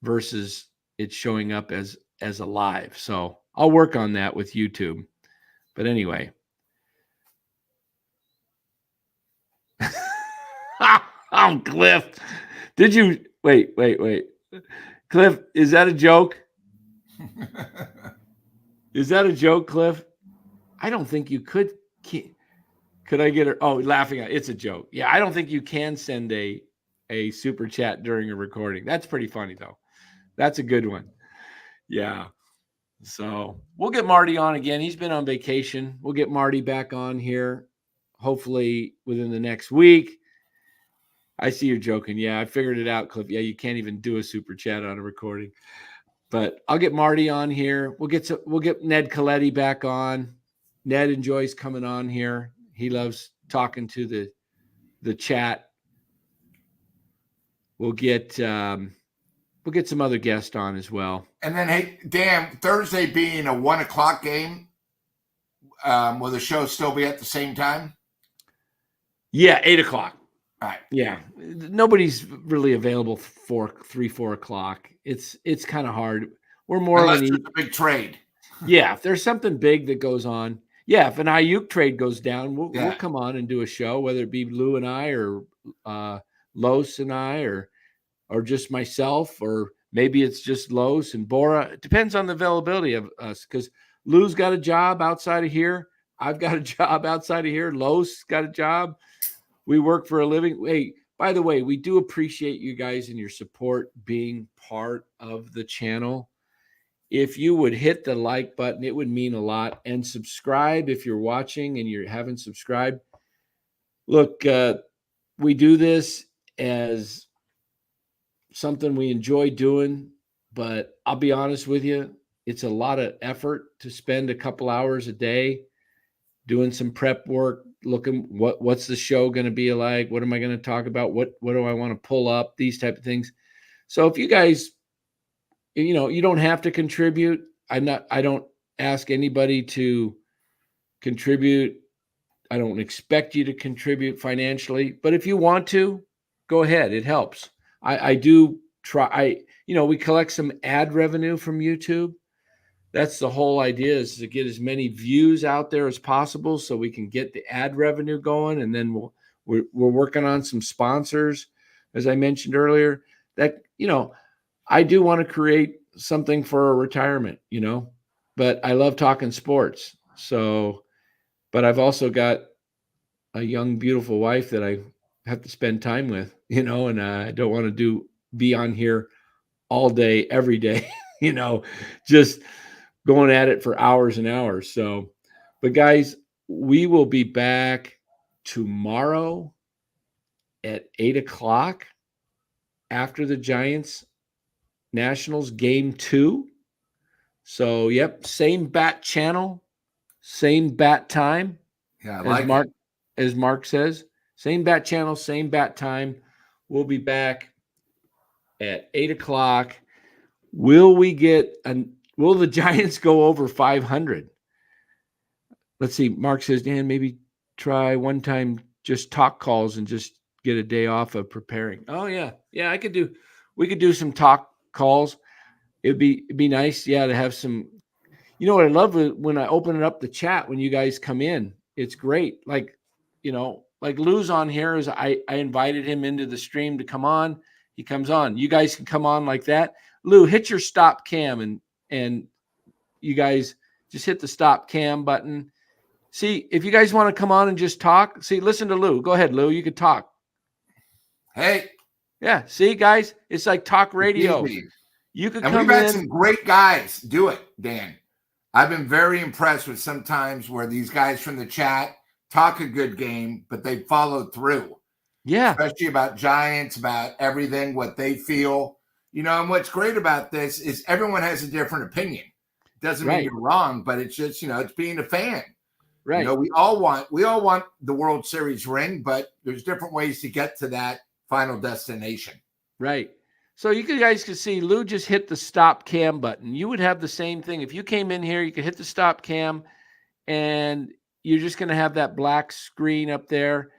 versus it showing up as a live. So I'll work on that with YouTube. But anyway. Oh, Cliff. Did you wait. Cliff, is that a joke? Is that a joke, Cliff? I don't think you could. Could I get her? Oh, laughing at it. It's a joke. Yeah, I don't think you can send a super chat during a recording. That's pretty funny though. That's a good one. Yeah. So we'll get Marty on again. He's been on vacation. We'll get Marty back on here, hopefully within the next week. I see you're joking. Yeah, I figured it out, Cliff. Yeah, you can't even do a super chat on a recording. But I'll get Marty on here. We'll get Ned Coletti back on. Ned enjoys coming on here. He loves talking to the chat. We'll get some other guests on as well.
And then, hey, Dan, Thursday being a 1:00 game, will the show still be at the same time?
Yeah, 8:00.
All right.
Yeah, nobody's really available 4 o'clock. It's kind of hard. We're more
unless there's a big trade.
Yeah, if there's something big that goes on. Yeah, if an Aiyuk trade goes down, we'll come on and do a show, whether it be Lou and I or Los and I or just myself, or maybe it's just Los and Bora. It depends on the availability of us because Lou's got a job outside of here. I've got a job outside of here. Los got a job. We work for a living. Hey, by the way, we do appreciate you guys and your support being part of the channel. If you would hit the like button, it would mean a lot. And subscribe if you're watching and you haven't subscribed. Look, we do this as something we enjoy doing, but I'll be honest with you, it's a lot of effort to spend a couple hours a day doing some prep work, looking what's the show going to be like? What am I going to talk about? What do I want to pull up? These type of things. So if you guys, you know, you don't have to contribute. I don't ask anybody to contribute. I don't expect you to contribute financially, but if you want to, go ahead. It helps. I do try. We collect some ad revenue from YouTube. That's the whole idea, is to get as many views out there as possible so we can get the ad revenue going. And then we're working on some sponsors, as I mentioned earlier, that, I do want to create something for a retirement, but I love talking sports. So, but I've also got a young, beautiful wife that I have to spend time with, and I don't want to be on here all day, every day, just going at it for hours and hours. So, but guys, we will be back tomorrow at 8:00 after the Giants Nationals game 2. So, yep, same bat channel, same bat time.
Yeah, I like it.
As Mark says, same bat channel, same bat time. We'll be back at 8:00. Will the Giants go over 500? Let's see. Mark says, Dan, maybe try one time just talk calls and just get a day off of preparing. Oh yeah. Yeah, we could do some talk calls. It'd be nice, yeah, to have some. What I love when I open it up the chat when you guys come in. It's great. Like Lou's on here, is I invited him into the stream to come on. He comes on. You guys can come on like that. Lou, hit your stop cam and you guys just hit the stop cam button. See, if you guys want to come on and just talk, listen to Lou. Go ahead, Lou. You could talk.
Hey.
Yeah. See, guys, it's like talk radio. You could come in.
We've had some great guys do it, Dan. I've been very impressed with sometimes where these guys from the chat talk a good game, but they follow through.
Yeah.
Especially about Giants, about everything, what they feel. And what's great about this is everyone has a different opinion. Doesn't mean you're wrong, but it's just, it's being a fan.
Right.
We all want the World Series ring, but there's different ways to get to that final destination.
Right. So you guys can see Lou just hit the stop cam button. You would have the same thing. If you came in here, you could hit the stop cam and you're just going to have that black screen up there.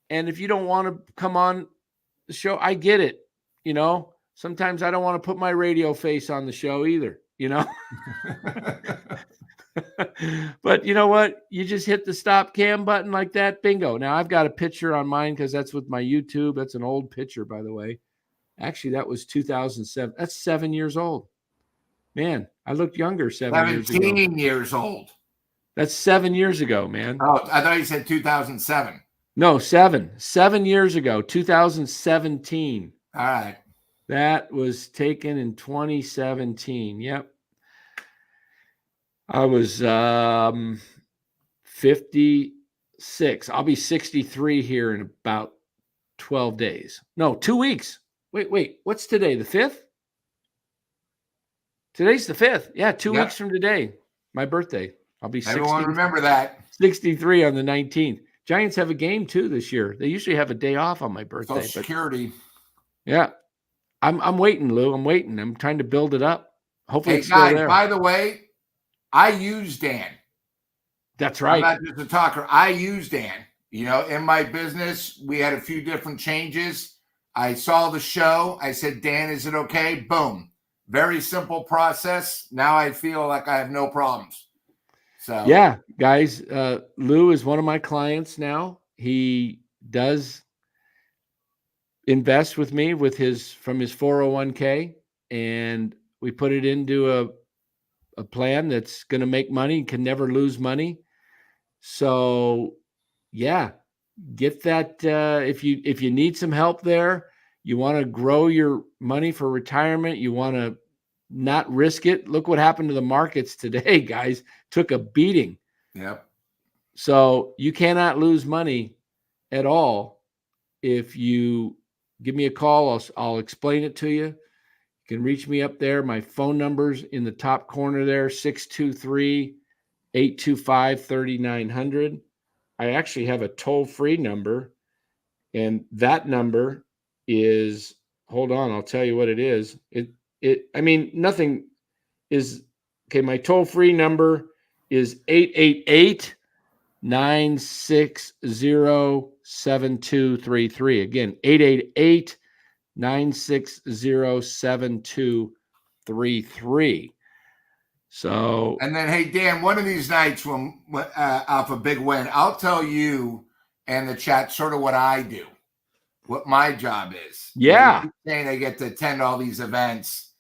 And if you don't want to come on the show, I get it. Sometimes I don't want to put my radio face on the show either, But you know what? You just hit the stop cam button like that. Bingo. Now I've got a picture on mine because that's with my YouTube. That's an old picture, by the way. Actually, that was 2007. That's 7 years old. Man, I looked younger 7 years ago.
17 years old.
That's 7 years ago, man.
Oh, I thought you said 2007.
No, 7 years ago, 2017.
All right.
That was taken in 2017. Yep. I was 56. I'll be 63 here in about 12 days. No, 2 weeks. Wait. What's today? The 5th? Today's the 5th. Yeah, 2 weeks from today. My birthday. I'll be 60.
Everyone remember that.
63 on the 19th. Giants have a game too this year. They usually have a day off on my birthday.
Social Security.
Yeah. I'm waiting, Lou. I'm waiting. I'm trying to build it up. Hopefully it's
guys,
still there.
By the way, I use Dan.
That's right.
I'm not just a talker. I use Dan. In my business, we had a few different changes. I saw the show. I said, Dan, is it okay? Boom. Very simple process. Now I feel like I have no problems. So
yeah, guys, Lou is one of my clients now. He does invest with me from his 401k, and we put it into a plan that's going to make money, can never lose money. So yeah, get that. If you need some help there, you want to grow your money for retirement, you want to not risk it. Look what happened to the markets today, guys. Took a beating.
Yep.
So you cannot lose money at all. If you give me a call, I'll explain it to you. You can reach me up there. My phone number's in the top corner there, 623-825-3900. I actually have a toll-free number, and that number is, hold on, I'll tell you what it is. Nothing is, okay, my toll-free number is 888 888-960-7233. Again, 888-960-7233. So,
and then, hey, Dan, one of these nights when off a big win, I'll tell you and the chat sort of what I do, what my job is.
yeah.
You keep saying I get to attend all these events.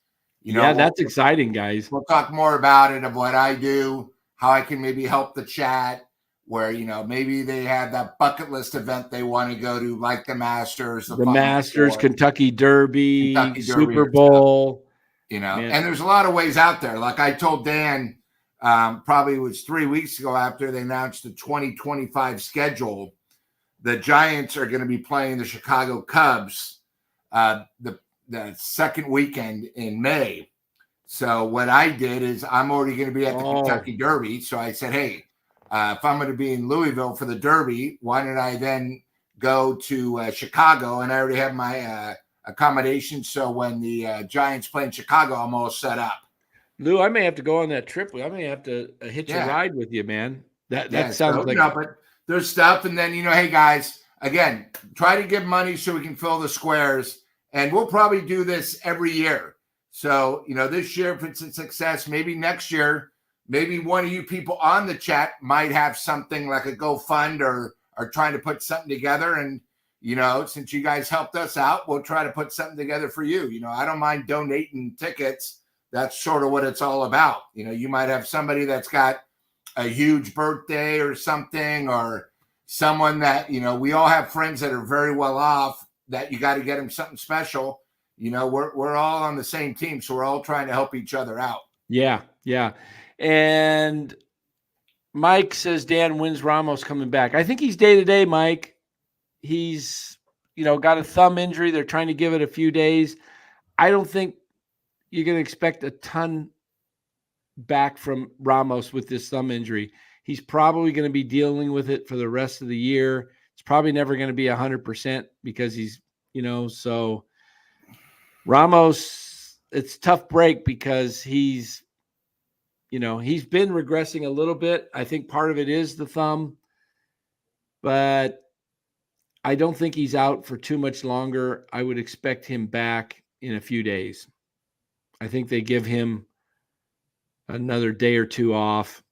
That's exciting, guys.
We'll talk more about it, of what I do, how I can maybe help the chat, where, maybe they have that bucket list event they want to go to, like the Masters,
the Masters, Kentucky Derby, Super Bowl.
And there's a lot of ways out there. Like I told Dan, probably it was 3 weeks ago after they announced the 2025 schedule, the Giants are going to be playing the Chicago Cubs the second weekend in May. So what I did is I'm already going to be at the Kentucky Derby. So I said, hey, if I'm going to be in Louisville for the Derby, why don't I then go to Chicago? And I already have my accommodation. So when the Giants play in Chicago, I'm all set up.
Lou, I may have to go on that trip. I may have to hitch a ride with you, man. That sounds like
but there's stuff. And then, hey guys, again, try to give money so we can fill the squares. And we'll probably do this every year. So, this year, if it's a success, maybe next year, maybe one of you people on the chat might have something like a GoFund or trying to put something together. And, since you guys helped us out, we'll try to put something together for you. I don't mind donating tickets. That's sort of what it's all about. You might have somebody that's got a huge birthday or something, or someone that, we all have friends that are very well off that you got to get them something special. We're all on the same team, so we're all trying to help each other out.
Yeah. And Mike says, Dan, when's Ramos coming back? I think he's day-to-day, Mike. He's, got a thumb injury. They're trying to give it a few days. I don't think you're going to expect a ton back from Ramos with this thumb injury. He's probably going to be dealing with it for the rest of the year. It's probably never going to be 100% because he's, so Ramos, it's a tough break because he's been regressing a little bit. I think part of it is the thumb, but I don't think he's out for too much longer. I would expect him back in a few days. I think they give him another day or two off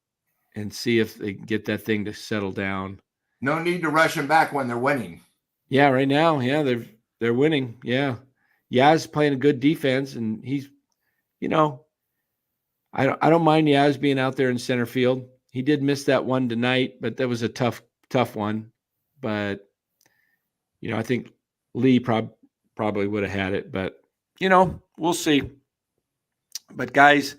and see if they can get that thing to settle down.
No need to rush him back when they're winning.
Yeah, right now, they're winning. Yeah. Yaz playing a good defense, and he's, I don't mind Yaz being out there in center field. He did miss that one tonight, but that was a tough one. But, I think Lee probably would have had it, but, we'll see. But guys,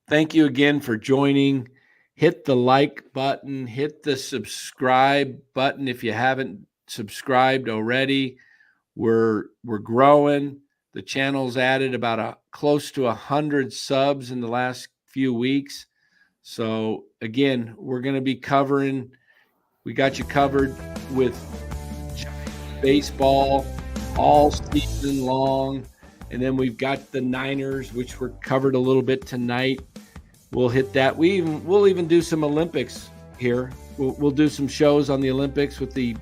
thank you again for joining. Hit the like button, hit the subscribe button if you haven't subscribed already. We're growing. The channel's added about close to 100 subs in the last few weeks. So again, we're going to be we got you covered with baseball all season long. And then we've got the Niners, which were covered a little bit tonight. We'll hit that. We'll even do some Olympics here. We'll do some shows on the Olympics with the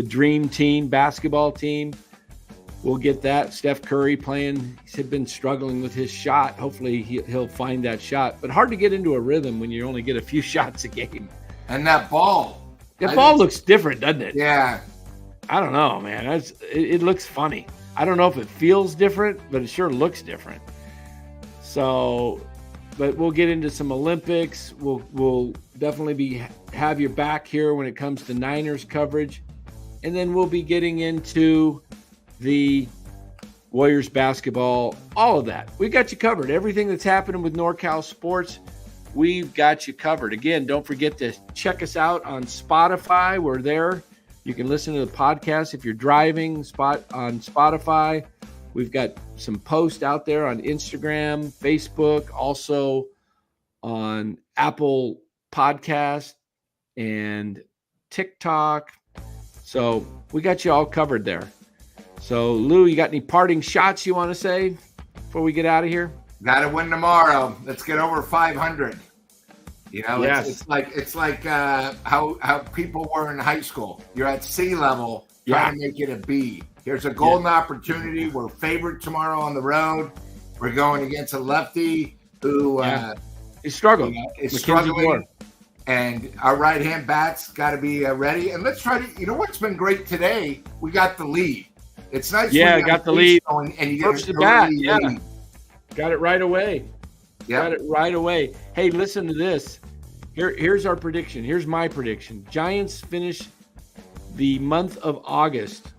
dream team, basketball team. We'll get that. Steph Curry playing. He's been struggling with his shot. Hopefully he'll find that shot. But hard to get into a rhythm when you only get a few shots a game.
And that ball.
That ball looks different, doesn't it?
Yeah.
I don't know, man. It looks funny. I don't know if it feels different, but it sure looks different. So, but we'll get into some Olympics. We'll definitely have your back here when it comes to Niners coverage. And then we'll be getting into the Warriors basketball, all of that. We got you covered. Everything that's happening with NorCal sports, we've got you covered. Again, don't forget to check us out on Spotify. We're there. You can listen to the podcast if you're driving on Spotify. We've got some posts out there on Instagram, Facebook, also on Apple Podcast and TikTok. So we got you all covered there. So, Lou, you got any parting shots you want to say before we get out of here?
Got to win tomorrow. Let's get over 500. You know,
Yes.
it's like how people were in high school. You're at C level, trying to make it a B. Here's a golden opportunity. We're favored tomorrow on the road. We're going against a lefty who
is struggling.
Is struggling. And our right-hand bat's got to be ready. And let's try to, you know what's been great today? We got the lead. It's nice.
Yeah, got the lead.
And you
First
get
the bat.
lead.
Got it right away.
Yeah.
Got it right away. Hey, listen to this. Here's our prediction. Here's my prediction. Giants finish the month of August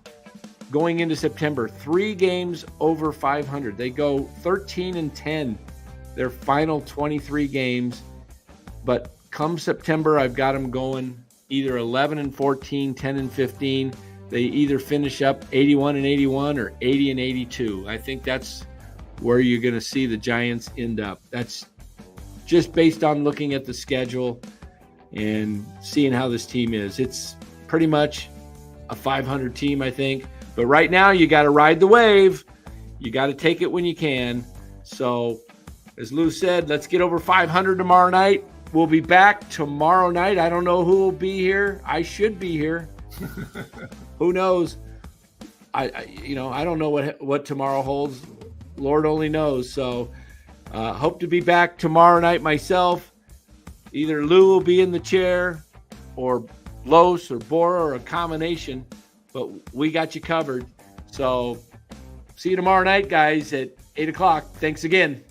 going into September, 3 games over 500. They go 13-10, their final 23 games. But come September, I've got them going either 11-14, 10-15. They either finish up 81-81 or 80-82. I think that's where you're going to see the Giants end up. That's just based on looking at the schedule and seeing how this team is. It's pretty much a 500 team, I think. But right now, you got to ride the wave. You got to take it when you can. So, as Lou said, let's get over 500 tomorrow night. We'll be back tomorrow night. I don't know who will be here. I should be here. Who knows? I don't know what tomorrow holds. Lord only knows. So, hope to be back tomorrow night myself. Either Lou will be in the chair or Los or Bora or a combination, but we got you covered. So see you tomorrow night, guys, at 8 o'clock. Thanks again.